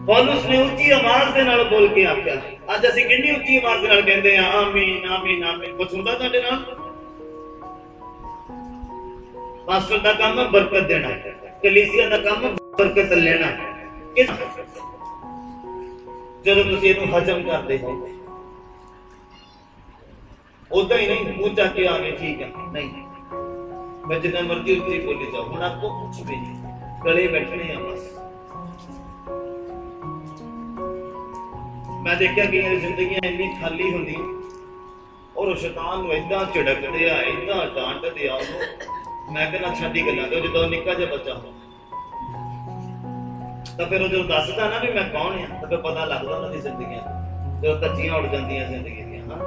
ਪੌਲੁਸ ਨੇ ਉੱਚੀ ਆਵਾਜ਼ ਦੇ ਨਾਲ ਬੋਲ ਕੇ ਆਖਿਆ। ਅੱਜ ਅਸੀਂ ਕਿੰਨੀ ਉੱਚੀ ਆਵਾਜ਼ ਦੇ ਨਾਲ ਕਹਿੰਦੇ ਆ ਆਮੀਨ, ਆਮੀਨ, ਆਮੀਨ। ਕੁਝ ਹੁੰਦਾ ਤੁਹਾਡੇ ਨਾਲ? ਪਾਸਟਰ ਦਾ ਕੰਮ ਹੈ ਬਰਕਤ ਦੇਣਾ, ਕਲੀਸਿਆ ਦਾ ਕੰਮ ਬਰਕਤ ਲੈਣਾ। ਜਦੋਂ ਤੁਸੀਂ ਇਹਨੂੰ ਹਜ਼ਮ ਕਰਦੇ ਹੋ। ਉਦਾਂ ਹੀ नहीं मुंह ਚੱਕ के आ गए ठीक है नहीं, मैं जितना मर्जी उतनी बोली जाओ, ਹੁਣ आपको कुछ भी नहीं, गले बैठने हैं बस। मैं देखा कि जिंदगी इन्नी खाली होंगी और शैतान ਨੂੰ ਇਦਾਂ ਝਿੜਕਦੇ ਆ, ਇਦਾਂ ਡਾਂਟਦੇ ਆ ਉਹਨੂੰ। ਮੈਂ ਕਹਿੰਦਾ ਛੱਡੀ ਗੱਲਾਂ ਤੇ ਜਦੋਂ ਨਿੱਕਾ ਜਿਹਾ ਬੱਚਾ ਹੋ ਤਾਂ ਫਿਰ ਉਹ ਜਦੋਂ ਦੱਸਦਾ ਨਾ ਵੀ ਮੈਂ ਕੌਣ ਆ ਤਾਂ ਫਿਰ ਪਤਾ ਲੱਗਦਾ ਉਹਨਾਂ ਦੀ ਜ਼ਿੰਦਗੀਆਂ ਜਦੋਂ ਧੱਜੀਆਂ ਉੱਡ ਜਾਂਦੀਆਂ ਜ਼ਿੰਦਗੀ ਦੀਆਂ। ਹਾਂ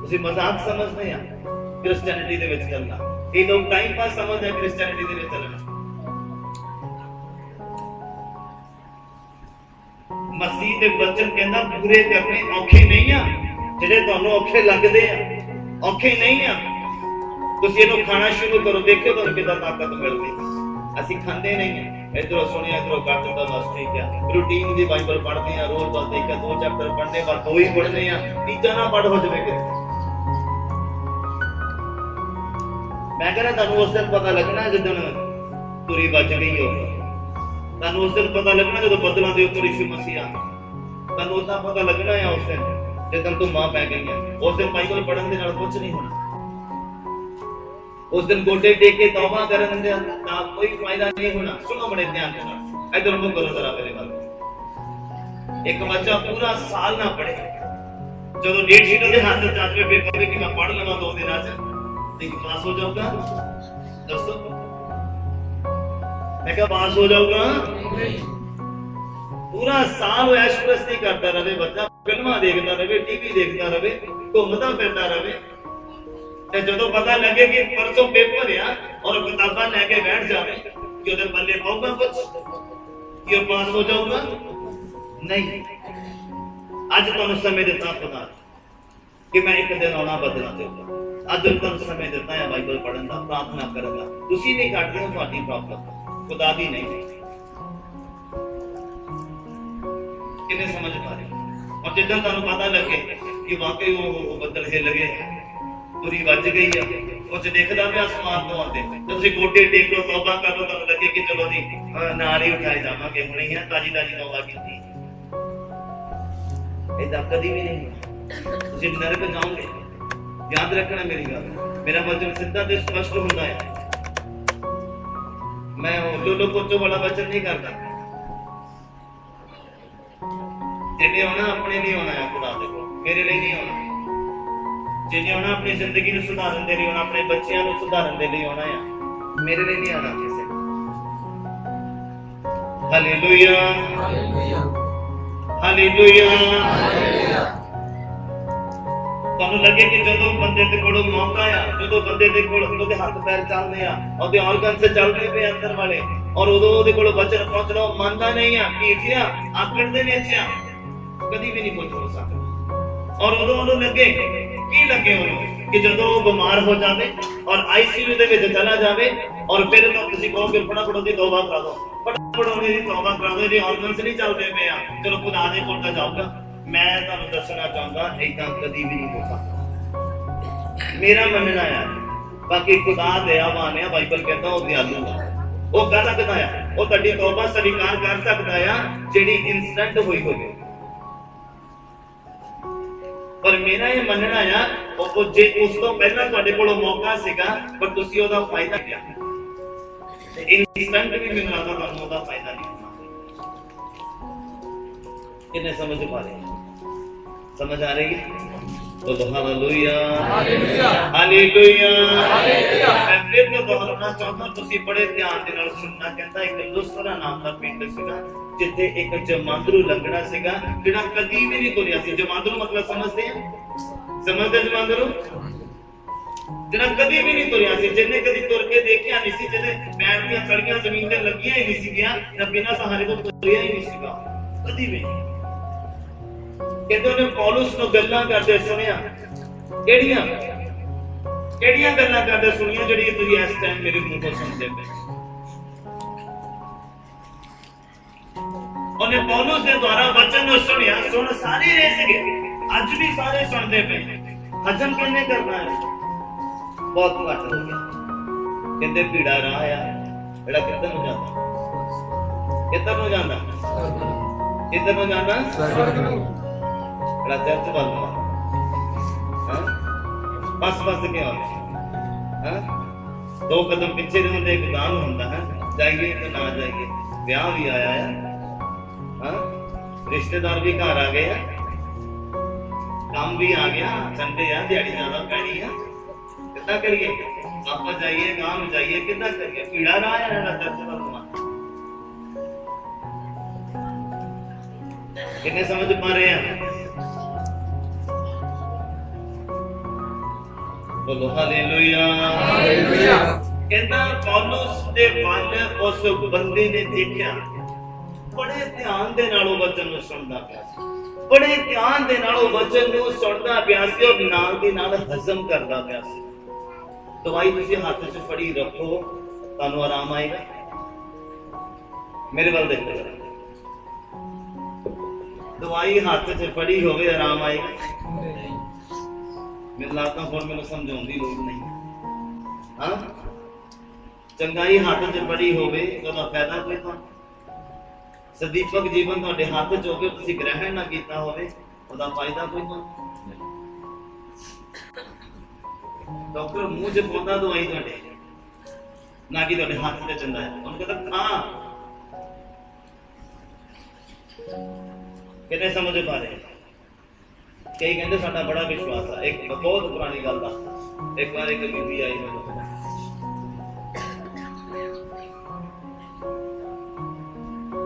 ਤੁਸੀਂ ਮਜ਼ਾਕ ਸਮਝਦੇ ਆ ਕ੍ਰਿਸਚੀਅਨਿਟੀ ਦੇ ਵਿੱਚ ਚੱਲਣਾ, ਇਹ ਲੋਕ ਟਾਈਮ ਪਾਸ ਸਮਝਦੇ ਆ ਕ੍ਰਿਸਚੀਅਨਿਟੀ ਦੇ ਵਿੱਚ ਚੱਲਣਾ। ਮਸੀਹ ਦੇ ਵਚਨ ਕਹਿੰਦਾ ਪੂਰੇ ਕਰਨੇ ਔਖੇ ਨਹੀਂ ਆ, ਜਿਹੜੇ ਤੁਹਾਨੂੰ ਔਖੇ ਲੱਗਦੇ ਆ ਔਖੇ ਨਹੀਂ ਆ। ਤੁਸੀਂ ਇਹਨੂੰ ਖਾਣਾ ਸ਼ੁਰੂ ਕਰੋ, ਦੇਖਿਓ ਤੁਹਾਨੂੰ ਕਿੰਨਾ ਤਾਕਤ ਮਿਲਦੀ। ਅਸੀਂ ਖਾਂਦੇ ਨਹੀਂ ਆ, ਇਧਰੋਂ ਸੁਣਿਆ ਇਧਰੋਂ ਕੱਟ ਦਿੱਤਾ ਬਸ ਠੀਕ ਆ। ਰੂਟੀਨ ਦੀ ਬਾਈਬਲ ਪੜ੍ਹਦੇ ਆ, ਰੋਜ਼ ਬਸ ਦੇਖਿਆ 2 ਚੈਪਟਰ ਪੜ੍ਹਨੇ ਬਾਅਦ 2 ਹੀ ਪੜ੍ਹਨੇ ਆ, ਤੀਜਾ ਨਾ ਪੜ੍ਹ ਹੋ ਜਾਵੇ ਕਿ ਮੈਂ ਕਹਿੰਦਾ ਤੁਹਾਨੂੰ ਉਸ ਦਿਨ ਪਤਾ ਲੱਗਣਾ ਜਦੋਂ ਤੁਰੀ ਵੱਜ ਗਈ ਹੋ। ਤੁਹਾਨੂੰ ਉਸ ਦਿਨ ਪਤਾ ਲੱਗਣਾ ਜਦੋਂ ਬੱਦਲਾਂ ਦੇ ਉੱਪਰ ਯਿਸੂ ਮਸੀਹ ਆ। ਤੁਹਾਨੂੰ ਉਦਾਂ ਪਤਾ ਲੱਗਣਾ ਆ ਉਸ ਦਿਨ ਜਦੋਂ ਤੂੰ ਮਾਂ ਪੈ ਗਈ ਹੈ। ਉਸ ਦਿਨ ਬਾਈਬਲ ਪੜ੍ਹਨ ਦੇ ਨਾਲ ਕੁਝ ਨਹੀਂ ਹੋਣਾ। ਉਸ ਦਿਨ ਗੋਡੇ ਟੇਕ ਕੇ ਤੌਬਾ ਕਰਨ ਦੇ ਨਾਲ ਕੋਈ ਫਾਇਦਾ ਨਹੀਂ ਹੋਣਾ। ਸੁਣੋ ਬੜੇ ਧਿਆਨ ਨਾਲ, ਇਧਰ ਨੂੰ ਕਰੋ ਜ਼ਰਾ ਮੇਰੇ ਵੱਲ। ਇੱਕ ਬੱਚਾ ਪੂਰਾ ਸਾਲ ਨਾ ਪੜ੍ਹੇ, ਜਦੋਂ ਡੇਟ ਸ਼ੀਟ ਉਹਦੇ ਹੱਥ ਚ ਆ ਜਾਵੇ ਫਿਰ ਕਹੇ ਕਿ ਮੈਂ ਪੜ੍ਹ ਲਵਾਂ 2 ਦਿਨਾਂ ਚ ਤੇ ਪਾਸ ਹੋ ਜਾਊਗਾ। ਦੱਸੋ ਮੈਂ ਕਿਹਾ ਪਾਸ ਹੋ ਜਾਊਗਾ? ਪੂਰਾ ਸਾਲ ਐਸ਼ ਪ੍ਰਸਤੀ ਕਰਦਾ ਰਹੇ ਬੱਚਾ, ਫਿਲਮਾਂ ਦੇਖਦਾ ਰਹੇ, ਟੀਵੀ ਦੇਖਦਾ ਰਹੇ, ਘੁੰਮਦਾ ਫਿਰਦਾ ਰਹੇ, ਤੇ ਜਦੋਂ ਪਤਾ ਲੱਗੇ ਕਿ ਪਰਸੋਂ ਪੇਪਰ ਆ ਔਰ ਕਿਤਾਬਾਂ ਲੈ ਕੇ ਬੈਠ ਜਾਵੇ ਕਿ ਉਹਦੇ ਪੱਲੇ ਪਾਊਗਾ ਕੁਝ ਕਿ ਉਹ ਪਾਸ ਹੋ ਜਾਊਗਾ? ਨਹੀਂ। ਅੱਜ ਤੁਹਾਨੂੰ ਸਮੇਂ ਦਿੱਤਾ ਖੁਦਾ ਕਿ ਮੈਂ ਇੱਕ ਦਿਨ ਆਉਣਾ ਬਦਲਾਂ ਦੇ ਉੱਪਰ। ਅੱਜ ਤੁਹਾਨੂੰ ਸਮੇਂ ਦਿੱਤਾ ਹੈ ਬਾਈਬਲ ਪੜ੍ਹਨ ਦਾ, ਪ੍ਰਾਰਥਨਾ ਕਰਨ ਦਾ। ਤੁਸੀਂ ਨਹੀਂ ਕੱਢਦੇ ਹੋ ਤੁਹਾਡੀ ਪ੍ਰੋਬਲਮ, ਖੁਦਾ ਦੀ ਨਹੀਂ। ਕਿਵੇਂ ਸਮਝ ਪਾ ਰਹੇ? ਔਰ ਜਦੋਂ ਤੁਹਾਨੂੰ ਪਤਾ ਲੱਗੇ ਕਿ ਵਾਕਈ ਉਹ ਬੱਦਲ ਹਿੱਲ ਗਏ, ਤੁਰੀ ਵੱਜ ਗਈ ਆ, ਕੁਝ ਦਿਖਦਾ ਵੀ ਆਸਮਾਨ ਤੋਂ ਆਉਂਦੇ, ਤੁਸੀਂ ਗੋਡੇ ਟੇਕ ਲਓ, ਤੌਬਾ ਕਰ ਲਓ, ਤੁਹਾਨੂੰ ਲੱਗੇ ਕਿ ਚਲੋ ਜੀ ਨਾਲ ਹੀ ਉਠਾਏ ਜਾਵਾਂਗੇ, ਹੁਣੇ ਹੀ ਤਾਜੀ ਤੌਬਾ ਕੀਤੀ। ਏਦਾਂ ਕਦੀ ਵੀ ਨਹੀਂ ਹੋਣਾ। ਤੁਸੀਂ ਨਰਕ ਜਾਓਗੇ। ਯਾਦ ਰੱਖਣਾ ਮੇਰੀ ਗੱਲ, ਮੇਰਾ ਵਚਨ ਸਿੱਧਾ ਤੇ ਸਪਸ਼ਟ ਹੁੰਦਾ ਹੈ। ਮੈਂ ਉਹ ਲੋਲੋ ਕੋਚੋ ਵਾਲਾ ਵਚਨ ਨਹੀਂ ਕਰਦਾ। ਜਿਹਨੇ ਆਉਣਾ ਆਪਣੇ ਲਈ ਆਉਣਾ ਹੈ ਖੁਦਾ ਦੇ ਕੋਲ, ਮੇਰੇ ਲਈ ਨਹੀਂ ਆਉਣਾ। ਜਿਹਨੇ ਆਉਣਾ ਆਪਣੀ ਜ਼ਿੰਦਗੀ ਨੂੰ ਸੁਧਾਰਨ ਦੇ ਲਈ ਆਉਣਾ, ਆਪਣੇ ਬੱਚਿਆਂ ਨੂੰ ਸੁਧਾਰਨ ਦੇ ਲਈ ਆਉਣਾ ਆ, ਮੇਰੇ ਲਈ ਨਹੀਂ ਆਉਣਾ ਕਿਸੇ। Hallelujah hallelujah. ਤੁਹਾਨੂੰ ਲੱਗੇ ਕਿ ਜਦੋਂ ਬੰਦੇ ਦੇ ਕੋਲ ਮੌਕਾ ਆ, ਜਦੋਂ ਬੰਦੇ ਦੇ ਕੋਲ ਉਹਦੇ ਹੱਥ ਪੈਰ ਚੱਲਦੇ ਆ, ਉਹਦੇ ਆਰਗਨਸ ਚੱਲਦੇ ਪਏ ਅੰਦਰ ਵਾਲੇ, ਔਰ ਉਦੋਂ ਉਹਦੇ ਕੋਲ ਵਚਨ ਪਹੁੰਚਣਾ ਉਹ ਮੰਨਦਾ ਨਹੀਂ ਆ, ਭੀਜਿਆ ਆਕੜ ਦੇ ਵਿੱਚ ਆ, ਕਦੀ ਵੀ ਨਹੀਂ ਪਹੁੰਚ ਹੋ ਸਕਦਾ। ਔਰ ਉਦੋਂ ਉਹਨੂੰ ਲੱਗੇ ਕੀ ਲੱਗੇ ਉਹਨੂੰ ਕਿ ਜਦੋਂ ਉਹ ਬਿਮਾਰ ਹੋ ਜਾਵੇ ਔਰ ਆਈਸੀਯੂ ਦੇ ਵਿੱਚ ਚਲਾ ਜਾਵੇ, ਔਰ ਫਿਰ ਤਾਂ ਤੁਸੀਂ ਕਹੋਗੇ ਫਟਾਫਟ ਉਹਦੀ ਤੌਬਾ ਕਰਾ ਦੋ, ਫਟਾਫਟ ਉਹਦੀ ਤੌਬਾ ਕਰਾ ਦੋ, ਇਹਦੇ ਆਰਗਨਸ ਨਹੀਂ ਚੱਲਦੇ ਪਏ ਆ, ਚਲੋ ਖੁਦਾ ਦੇ ਕੋਲ ਤਾਂ ਜਾਊਗਾ। ਮੈਂ ਤੁਹਾਨੂੰ ਦੱਸਣਾ ਚਾਹੁੰਦਾ ਏਦਾਂ ਕਦੀ ਵੀ ਨਹੀਂ ਹੋ ਸਕਦਾ। ਮੇਰਾ ਮੰਨਣਾ ਆ, ਬਾਕੀ ਖੁਦਾ ਦਇਆਵਾਨ ਆ, ਬਾਈਬਲ ਕਹਿੰਦਾ ਉਹ ਦਿਆਲੂ ਆ, ਉਹ ਕਰ ਸਕਦਾ ਆ, ਉਹ ਤੁਹਾਡੀ ਤੌਬਾ ਸਵੀਕਾਰ ਕਰ ਸਕਦਾ ਆ ਜਿਹੜੀ ਇਨਸਟੈਂਟ ਹੋਈ ਹੋਵੇ। ਪਰ ਮੇਰਾ ਇਹ ਮੰਨਣਾ ਆ ਉਹ ਜੇ ਉਸ ਤੋਂ ਪਹਿਲਾਂ ਤੁਹਾਡੇ ਕੋਲ ਮੌਕਾ ਸੀਗਾ ਪਰ ਤੁਸੀਂ ਉਹਦਾ ਫਾਇਦਾ ਲਿਆ, ਤੇ ਇਨਸਟੈਂਟ ਵੀ ਮੈਨੂੰ ਲੱਗਦਾ ਤੁਹਾਨੂੰ ਉਹਦਾ ਫਾਇਦਾ ਨਹੀਂ ਹੋਣਾ। ਕਿੰਨੇ ਸਮਝ ਪਾ ਰਹੇ? समझ आ रही है? तो हालेलुया हालेलुया हालेलुया हालेलुया। मैं फिर तो दोहराना चाहता, ਤੁਸੀਂ ਬੜੇ ਧਿਆਨ ਦੇ ਨਾਲ ਸੁਣਨਾ। ਕਹਿੰਦਾ ਇੱਕ ਲੁਸਤਰਾ ਨਾਮ ਦਾ ਪਿੰਡ ਸੀਗਾ ਜਿੱਥੇ ਇੱਕ ਜਮਾਂਦਰੂ ਲੰਗੜਾ ਸੀਗਾ ਜਿਹੜਾ ਕਦੀ ਵੀ ਨਹੀਂ ਤੁਰਿਆ ਸੀ। ਜਮਾਂਦਰੂ ਮਤਲਬ ਸਮਝਦੇ ਆ? ਸਮਝਦੇ? ਜਮਾਂਦਰੂ ਜਿਹੜਾ ਕਦੀ ਵੀ ਨਹੀਂ ਤੁਰਿਆ ਸੀ, ਜਿਹਨੇ ਕਦੀ ਤੁਰ ਕੇ ਦੇਖਿਆ ਨਹੀਂ ਸੀ, ਜਿਹਦੇ ਪੈਰ ਦੀਆਂ ਕੜੀਆਂ ਜ਼ਮੀਨ ਤੇ ਲੱਗੀਆਂ ਹੀ ਨਹੀਂ ਸੀਗੀਆਂ, ਜਾਂ ਬਿਨਾਂ ਸਹਾਰੇ ਤੋਂ ਤੁਰਿਆ ਹੀ ਨਹੀਂ ਸੀਗਾ ਕਦੀ ਵੀ। ਕਹਿੰਦੇ ਉਹਨੇ ਪੌਲੁਸ ਨੂੰ ਗੱਲਾਂ ਕਰਦੇ ਸੁਣਿਆ। ਕਿਹੜੀਆਂ ਕਿਹੜੀਆਂ ਗੱਲਾਂ ਕਰਦੇ ਸੁਣੀਆਂ ਜਿਹੜੀਆਂ ਤੁਸੀਂ ਇਸ ਟਾਈਮ ਮੇਰੇ ਮੂੰਹ ਤੋਂ ਸੁਣਦੇ ਪਏ? ਉਹਨੇ ਪੌਲੁਸ ਦੇ ਦੁਆਰਾ ਵਚਨ ਨੂੰ ਸੁਣਿਆ। ਸੁਣ ਸਾਰੇ ਰਹੇ ਸੀਗੇ, ਅੱਜ ਵੀ ਸਾਰੇ ਸੁਣਦੇ ਪਏ। ਹਜ਼ਮ ਕਿੰਨੇ ਕਰਨਾ ਹੈ? ਬਹੁਤ ਘੱਟ ਹੋ ਗਿਆ। ਕਹਿੰਦੇ ਭੀੜਾ ਰਾਹ ਆ ਜਿਹੜਾ ਕਿੱਧਰ ਨੂੰ ਜਾਂਦਾ, ਕਿੱਧਰ ਨੂੰ ਜਾਂਦਾ? किधर को जाना? चर्च वाल बस बस के दो कदम पिछे होंगे एक दान होंगे है जाइए तो ना जाइए ब्याह भी आया है रिश्तेदार भी घर आ गए हैं काम भी आ गया संडे है दिहाड़ी ज्यादा पैनी है कितना करिए वापस जाइए काम जाइए कितना करिए पीड़ा ना आया चर्च वाल कितने समझ पा रहे हैं बोलो हालेलुया कहता पौलुस दे वल उस बंदे ने देखा बड़े ध्यान दे नाल वचन नु सुनदा पिया बड़े ध्यान दे नाल वचन नु सुनदा पिया सी और नाल दी नाल हजम करदा पिया सी दवाई तुसी हाथ च फड़ी रखो तानू आराम आएगा मेरे वल देखो दवाई हाथ च फड़ी होवे आराम आएगा मैं लाता हूं मैंने समझाउंदी लोड़ नहीं हां चंगाई हाथ च फड़ी होवे ओदा फायदा कोई तुहानू सदीपक जीवन तुहाडे हाथ च होवे तुसी ग्रहण ना कीता होवे ओदा फायदा कोई तुहानू डॉक्टर मुंह च पाउंदा दवाई तुहाडे ना कि तुहाडे हाथ च चंदा है उन्होंने कहता खा कितने समझ पा रहे कई कहते साडा बड़ा विश्वास है एक बहुत पुरानी गल दा एक बार एक बीबी आई मैं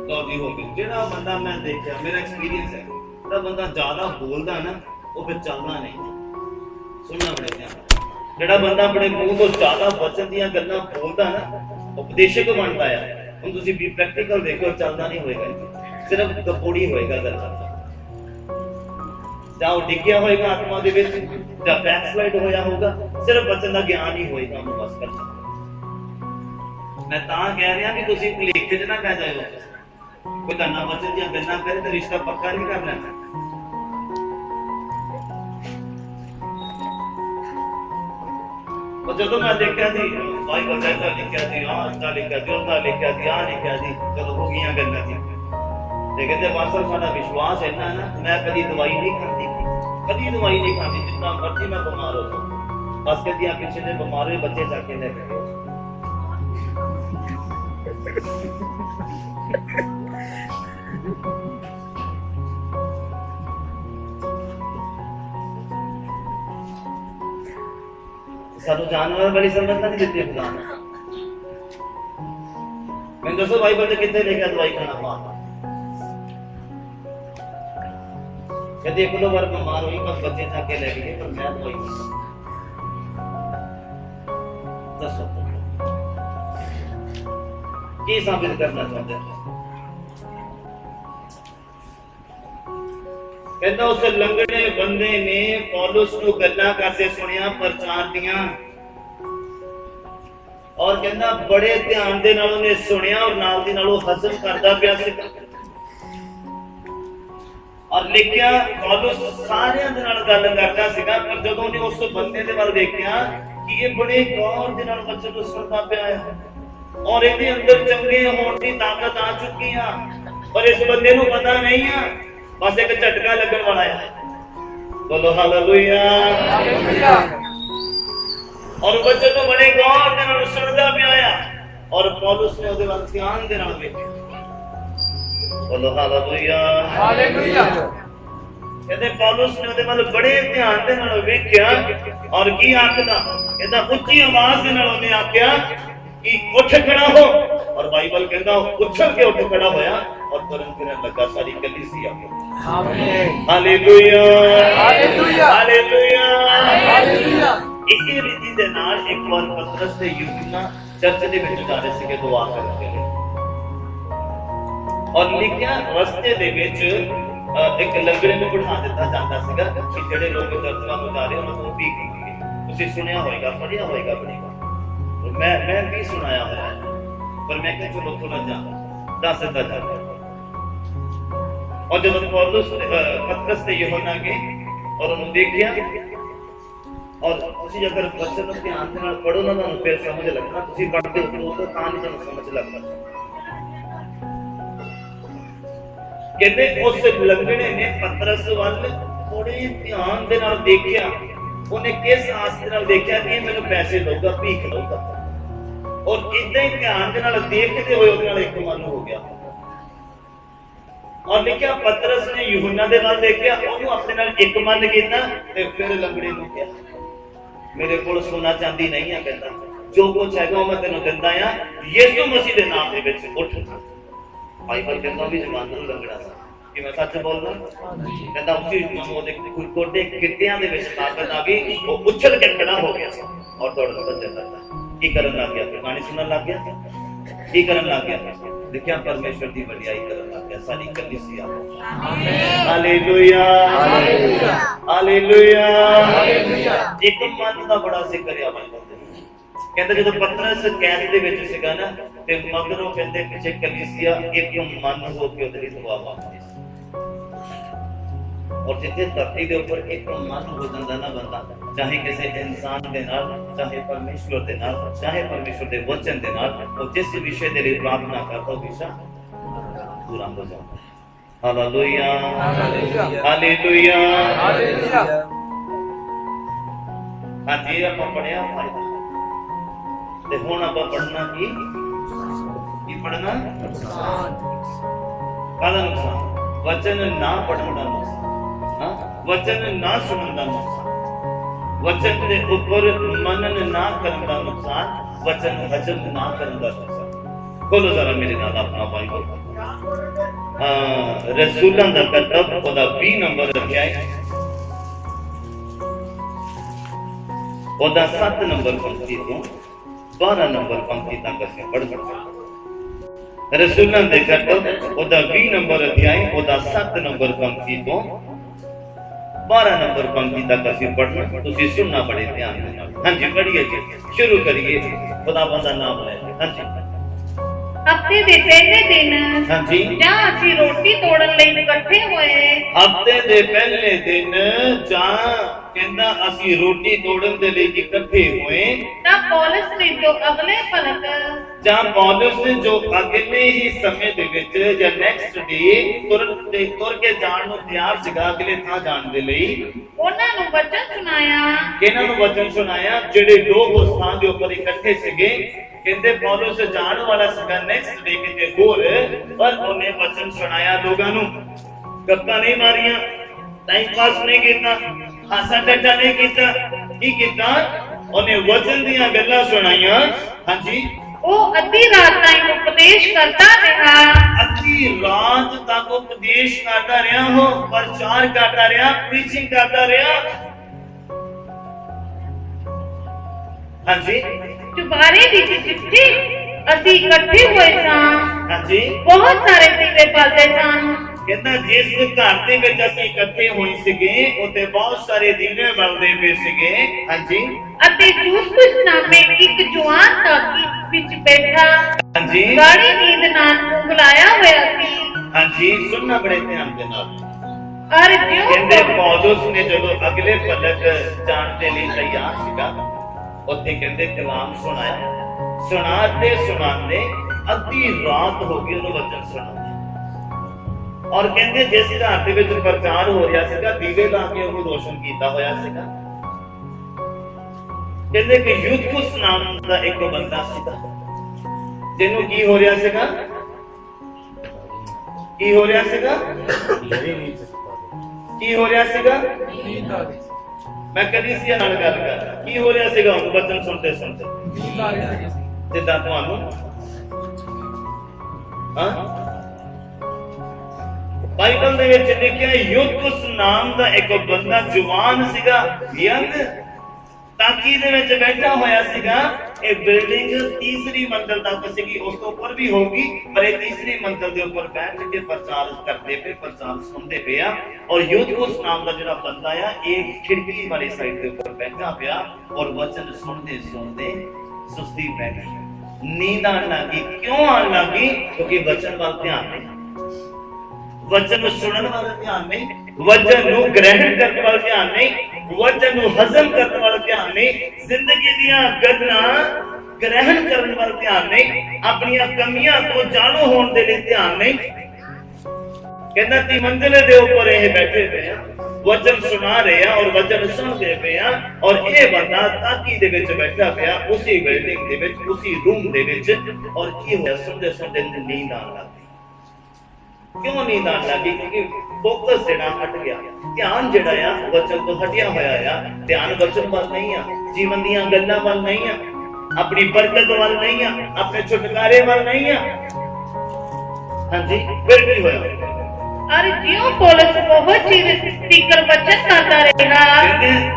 तो भी हो गई जेड़ा बंदा मैं देखा मेरा एक्सपीरियंस है जेड़ा बंदा ज्यादा बोलदा ना वो फिर चलना नहीं सुनना बड़े ध्यान जेड़ा बंदा अपने मुंह तो ज्यादा वचन दियां गल्लां बोलदा ना उपदेशक बनदा है हुन तुसी भी प्रैक्टिकल देखो चलदा नहीं होएगा सिर्फ कपोड़ी होएगा गल्ला जाओ डिग्या होएगा आत्मा दे विच जा बैकस्लाइड होया होगा सिर्फ वचन दा ज्ञान ही होएगा उन्हें बस करना मैं तां कह रहा कि तुसी भुलेखे च ना पै जाओ कोई धन्ना वचन दी गल्लां करे तो रिश्ता पक्का नहीं कर लेना और जब मैं देखा थी बाइबल ऐसा लिखा थी हां ऐसा लिखा थी उतना लिखा थी हां लिखा थी चलो हो गईयां गल्लां थी कहते पास्टर साडा विश्वास है ना मैं कभी दवाई नहीं खाती जितना मर्जी मैं बीमार हो जाऊं बस कहती आप पीछे से बीमार हुए बच्चे जाके ले गए सानू जानवर बड़ी समझ नहीं देती खुदा ने मैं दसो बाइबल में कितने लिखा दवाई खाना पाता कहते एक दो बार बीमार हुई बस बच्चे जाके ले गए पर मैं दवाई दसो की साबित करना चाहते हैं कहता उस लंगड़े बंदे ने पौलुस को गल्लां करते सुनिया प्रचार दियां और कहना बड़े ध्यान दे नाल उन्हें सुनिया और नाल दी नाल हजम करदा पिया सी और लिखिया पौलुस सारे दे नाल गल करदा सीगा पर जदों ने उस बंदे दे वल देखिया कि ये बड़े गौर दे नाल वचन को सुनदा पिया है और इहदे अंदर चंगे होण दी ताकत आ चुकी है पर इस बंदे नूं पता नहीं है बस एक झटका लगन वाला है बोलो हालेलुया हालेलुया और वचन तो बड़े गौर दे नाल सुनदा पिया है और पौलुस ने ओदे वल ध्यान दे नाल देखिया बोलो हालेलुया हालेलुया कहते पौलुस ने ओदे वल बड़े ध्यान दे नाल देखिया और की आखदा कहता उच्ची आवाज दे नाल ओने आख्या कि उठ खड़ा हो और बाइबल कहता उछल के उठ खड़ा होया और तुरंत फिरन लगा सारी कलीसिया को आमीन हालेलुया हालेलुया हालेलुया हालेलुया इसी रीति दे नाल एक बार पतरस ते यूहन्ना चर्च दे विच जा रहे थे दुआ करके और लिखिया रस्ते दे विच एक लंगड़े ਨੂੰ ਬਿਠਾ ਦਿੱਤਾ ਜਾਂਦਾ ਸੀਗਾ ਕਿ ਜਿਹੜੇ ਲੋਕ ਦਰਸ਼ਨਾਂ ਨੂੰ ਜਾ ਰਹੇ ਉਹਨਾਂ ਨੂੰ ਵੀ ਤੁਸੀਂ ਸੁਣਿਆ ਹੋਵੇਗਾ ਪੜਿਆ ਹੋਵੇਗਾ ਬੜੀਗਾ मैं भी सुनाया हुआ है पर मैं क्या चलो थोड़ा दस देता जाता और जब पौलुस पतरस ने यूहन्ना के और उन्होंने देखिया और ਤੁਸੀਂ अगर वचन ਨੂੰ ਧਿਆਨ ਨਾਲ ਪੜੋ ਨਾ ਤੁਹਾਨੂੰ ਫਿਰ ਸਮਝ ਲੱਗਣਾ ਤੁਸੀਂ ਪੜ੍ਹਦੇ ਹੋ ਤਾਂ ਨਹੀਂ ਤੁਹਾਨੂੰ ਸਮਝ ਲੱਗਦਾ कहते उस लंगड़े ने पतरस वाल थोड़े ध्यान दे नाल देखिया, उन्हें किस आस दे नाल देखिया कि मैनूं पैसे दऊगा, भीख दऊगा, और इदां ही ध्यान दे नाल देखते हुए उहदे नाल एक मन हो गया। और लिखिया पतरस ने यूहन्ना दे नाल देखिया, ओनू अपने नाल एक मन कीता ते फिर लंगड़े नूं कहा मेरे कोल सोना चांदी नहीं है, कहता जो कुछ हैगा मैं तेनों दिंदा आ, यीशु मसीह दे नाम दे विच उठ। भाई भाई कहता भी जवान नूं लंगड़ा सा कि मैं सच बोलदा, कहता उसी ओदे कोटे गिट्टियां दे विच ताकत आ गई, वो उछल के खड़ा हो गया और दौड़दा भजन लगदा। की करन लग गया? कहानी सुनन लग गया। की करन लग गया? देखिया परमेश्वर दी वडियाई करन लग गया। साडी कलीसिया आमीन, हालेलुया, हालेलुया, हालेलुया, हालेलुया। एक मन दा बड़ा जिक्र आ बाइबल दे। कहंदे जदों पतरस कैद दे विच सीगा ना ते मगरों कहंदे पिछे कलीसिया एक मन हो के उधर दुआ मांगदी सी। और जिथे धरती के ऊपर एक मन हो जाता ना बंदा, चाहे किसी इंसान के नाल, चाहे परमेश्वर के नाल, चाहे परमेश्वर के वचन के नाल, वो जिस विषय के लिए प्रार्थना करता विषय पूरा हो जाता है। Hallelujah, hallelujah, hallelujah, hallelujah. हाँ जी, आप पढ़िया फायदा ते हुण आपां पढ़ना की पढ़ना काहदा नुकसान? वचन ना पढ़न दा नुकसान, वचन ना सुनन दा नुकसान, वचन दे ऊपर मनन ना करन दा नुकसान, वचन हजम ना करन दा नुकसान। खोलो जरा मेरे नाल अपना बाइबल। रसूलां दा किताब ओदा 20 नंबर अध्याय, ओदा 7 नंबर पंक्ति तो 12 नंबर पंक्ति तक असीं पढ़ सकते। रसूलां दे किताब ओदा 20 नंबर अध्याय, ओदा 7 नंबर पंक्ति तो 12 नंबर पंक्ति तक असीं पढ़ना, तुसीं सुनना बड़े ध्यान दे नाल। हां जी, पढ़िए जी, शुरू करिए। खुदावन दा नाम लेके। हां जी। हफ्ते दे पहले दिन हां जी, ਜਾਂ ਅਸੀਂ ਰੋਟੀ ਤੋੜਨ ਲਈ ਇਕੱਠੇ ਹੋਏ। हफ्ते दे पहले दिन ਜਾਂ कहंदा ਅਸੀਂ रोटी तोड़न दे ਲਈ इकट्ठे होए, ਤਾਂ ਪੌਲਸ ਨੇ ਜੋ ਅਗਲੇ ਭਲਕ ਜਾਂ ਪੌਲਸ ਜੋ ਅਗਲੇ ਹੀ ਸਮੇਂ ਦੇ ਵਿੱਚ ਜਾਂ ਨੈਕਸਟ ਡੇ ਤੁਰ ਕੇ ਜਾਣ ਨੂੰ ਤਿਆਰ ਸੀਗਾ ਅਗਲੇ ਥਾਂ ਜਾਣ ਦੇ ਲਈ, ਉਹਨਾਂ ਨੂੰ ਵਚਨ ਸੁਣਾਇਆ। ਇਹਨਾਂ ਨੂੰ ਵਚਨ ਸੁਣਾਇਆ ਜਿਹੜੇ ਲੋਕ ਉਸ ਥਾਂ ਦੇ ਉੱਪਰ ਇਕੱਠੇ ਸੀਗੇ। ਕਹਿੰਦੇ ਪੌਲਸ ਜਾਣ ਵਾਲਾ ਸੀਗਾ ਨੈਕਸਟ ਡੇ ਕਿਤੇ ਹੋਰ, ਪਰ ਉਹਨੇ ਵਚਨ ਸੁਣਾਇਆ ਲੋਕਾਂ ਨੂੰ। ਗੱਪਾਂ ਨਹੀਂ ਮਾਰੀਆਂ, ਟਾਈਮ ਪਾਸ ਨਹੀਂ ਕੀਤਾ, ਹਾਸਾ ਟੱਟਾ ਨਹੀਂ ਕੀਤਾ। ਕੀ ਕੀਤਾ? ਉਹਨੇ ਵਚਨ ਦੀਆਂ ਗੱਲਾਂ ਸੁਣਾਈਆਂ। ਹਾਂਜੀ, ਉਹ ਅੱਧੀ ਰਾਤ ਤਾਈਂ ਉਪਦੇਸ਼ ਕਰਦਾ ਰਿਹਾ। ਅੱਧੀ ਰਾਤ ਤੱਕ ਉਪਦੇਸ਼ ਕਰਦਾ ਰਿਹਾ, ਉਹ ਪ੍ਰਚਾਰ ਕਰਦਾ ਰਿਹਾ, ਪ੍ਰੀਚਿੰਗ ਕਰਦਾ ਰਿਹਾ। ਹਾਂਜੀ, ਚੁਬਾਰੇ ਵਿੱਚ ਜਿੱਥੇ ਅਸੀਂ ਇਕੱਠੇ ਹੋਏ ਸਾਂ, ਹਾਂਜੀ, ਬਹੁਤ ਸਾਰੇ ਦੀਵੇ ਬਲਦੇ ਸਨ। ਕਹਿੰਦਾ ਜਿਸ ਘਰ ਦੇ ਵਿੱਚ ਅਸੀਂ ਇਕੱਠੇ ਹੋਏ ਸੀਗੇ ਉੱਥੇ ਬਹੁਤ ਸਾਰੇ ਦੀਵੇ ਬਲਦੇ ਪਏ ਸੀਗੇ। ਹਾਂਜੀ, ਅਤੇ ਯੂਸਫੁਸ ਨਾਮੇ ਇੱਕ ਜਵਾਨ ਸਾਥੀ ਵਿੱਚ ਬੈਠਾ ਹਾਂਜੀ, ਗਾੜੀ ਨੀਂਦ ਨਾਲ ਉਂਗਲਾਇਆ ਹੋਇਆ ਸੀ। ਹਾਂਜੀ, ਸੁਣਨਾ ਬੜੇ ਧਿਆਨ ਦੇ ਨਾਲ। ਔਰ ਜਿਉਂ ਕਹਿੰਦੇ ਪੌਲਸ ਨੇ ਜਦੋਂ ਅਗਲੇ ਪਲਕ ਜਾਣ ਦੇ ਲਈ ਤਿਆਰ ਸੀਗਾ, ਉੱਥੇ ਕਹਿੰਦੇ ਕਲਾਮ ਸੁਣਾਇਆ। ਸੁਣਾਤੇ ਸੁਣਾਤੇ ਅੱਧੀ ਰਾਤ ਹੋ ਗਈ ਉਹਨੂੰ ਵਚਨ ਸੁਣਾਉਂਦੇ। ਔਰ ਕਹਿੰਦੇ ਜਿਸ ਘਰ ਦੇ ਵਿੱਚ ਪ੍ਰਚਾਰ ਹੋ ਰਿਹਾ ਸੀਗਾ, ਦੀਵੇ ਲਾ ਕੇ ਉਹਨੂੰ ਰੋਸ਼ਨ ਕੀਤਾ ਹੋਇਆ ਸੀਗਾ। ਕਹਿੰਦੇ ਕਿ ਯੂਥਕੁਸ ਨਾਮ ਦਾ ਇੱਕ ਬੰਦਾ ਸੀਗਾ, ਜਿਹਨੂੰ ਕੀ ਹੋ ਰਿਹਾ ਸੀਗਾ? ਕੀ ਹੋ ਰਿਹਾ ਸੀਗਾ? ਕੀ ਹੋ ਰਿਹਾ ਸੀਗਾ? ਮੈਂ ਕਲੀਸਿਆ ਨਾਲ ਗੱਲ ਕਰ, ਕੀ ਹੋ ਰਿਹਾ ਸੀਗਾ? ਉਹ ਵਚਨ ਸੁਣਦੇ ਸੁਣਦੇ ਜਿੱਦਾਂ ਤੁਹਾਨੂੰ ਬਾਈਬਲ ਦੇ ਵਿੱਚ ਲਿਖਿਆ ਯੂਥਕੁਸ ਨਾਮ ਦਾ ਇੱਕ ਬੰਦਾ ਜਵਾਨ ਸੀਗਾ, ਯੰਗ, ਟਾਕੀ ਦੇ ਵਿੱਚ ਬੈਠਾ ਹੋਇਆ ਸੀਗਾ। ਇਹ ਬਿਲਡਿੰਗ ਤੀਸਰੀ ਮੰਜ਼ਲ ਤੱਕ ਸੀਗੀ, ਉਸ ਤੋਂ ਉੱਪਰ ਵੀ ਹੋਊਗੀ, ਪਰ ਇਹ ਤੀਸਰੀ ਮੰਜ਼ਲ ਦੇ ਉੱਪਰ ਬੈਠ ਕੇ ਪ੍ਰਚਾਰ ਕਰਦੇ ਪਏ, ਪ੍ਰਚਾਰ ਸੁਣਦੇ ਪਏ ਆ। ਔਰ ਯੂਥਕੁਸ ਨਾਮ ਦਾ ਜਿਹੜਾ ਬੰਦਾ ਆ, ਇਹ ਖਿੜਕੀ ਵਾਲੀ ਸਾਈਡ ਦੇ ਉੱਪਰ ਬੈਠਾ ਪਿਆ ਔਰ ਵਚਨ ਸੁਣਦੇ ਸੁਣਦੇ ਸੁਸਤੀ ਪੈ ਗਈ, ਨੀਂਦ ਆਉਣ ਲੱਗੀ। ਕਿਉਂ ਆਉਣ ਲੱਗੀ? ਕਿਉਂਕਿ ਵਚਨ ਵੱਲ ਧਿਆਨ ਨਹੀਂ, ਵਚਨ ਨੂੰ ਸੁਣਨ ਵੱਲ ਧਿਆਨ ਨਹੀਂ, ਵਚਨ ਨੂੰ ਗ੍ਰਹਿਣ ਕਰਨ ਵੱਲ ਧਿਆਨ ਨਹੀਂ, ਵਚਨ ਨੂੰ ਹਜ਼ਮ ਕਰਨ ਵੱਲ ਧਿਆਨ ਨਹੀਂ, ਜ਼ਿੰਦਗੀ ਦੀਆਂ ਗੱਲਾਂ ਗ੍ਰਹਿਣ ਕਰਨ ਵੱਲ ਧਿਆਨ ਨਹੀਂ, ਆਪਣੀਆਂ ਕਮੀਆਂ ਤੋਂ ਜਾਣੂ ਹੋਣ ਦੇ ਲਈ ਧਿਆਨ ਨਹੀਂ। कहना ती मंजिले दे ऊपर ये बैठे पे हैं, वचन सुना रहे हैं और वचन सुनते पे हैं, और ये बंदा ताकी दे विच बैठा पिया उसी बिल्डिंग दे विच उसी रूम दे विच, और की होया सुनते सुनते नींद आने लगी। क्यों नींद आने लगी? क्योंकि फोकस जेड़ा हट गया, ध्यान जेड़ा आ वचन तो हटिया होया आ। ध्यान वचन वाल नहीं आ, जीवन दी गल्लां वाल नहीं आ, अपनी बरकत वाल नहीं आ, अपने छुटकारे वाल नहीं आ। हाँ जी, फिर की होया? और जियो पौलुस बहुत चीज सीकर वचन करता रहा।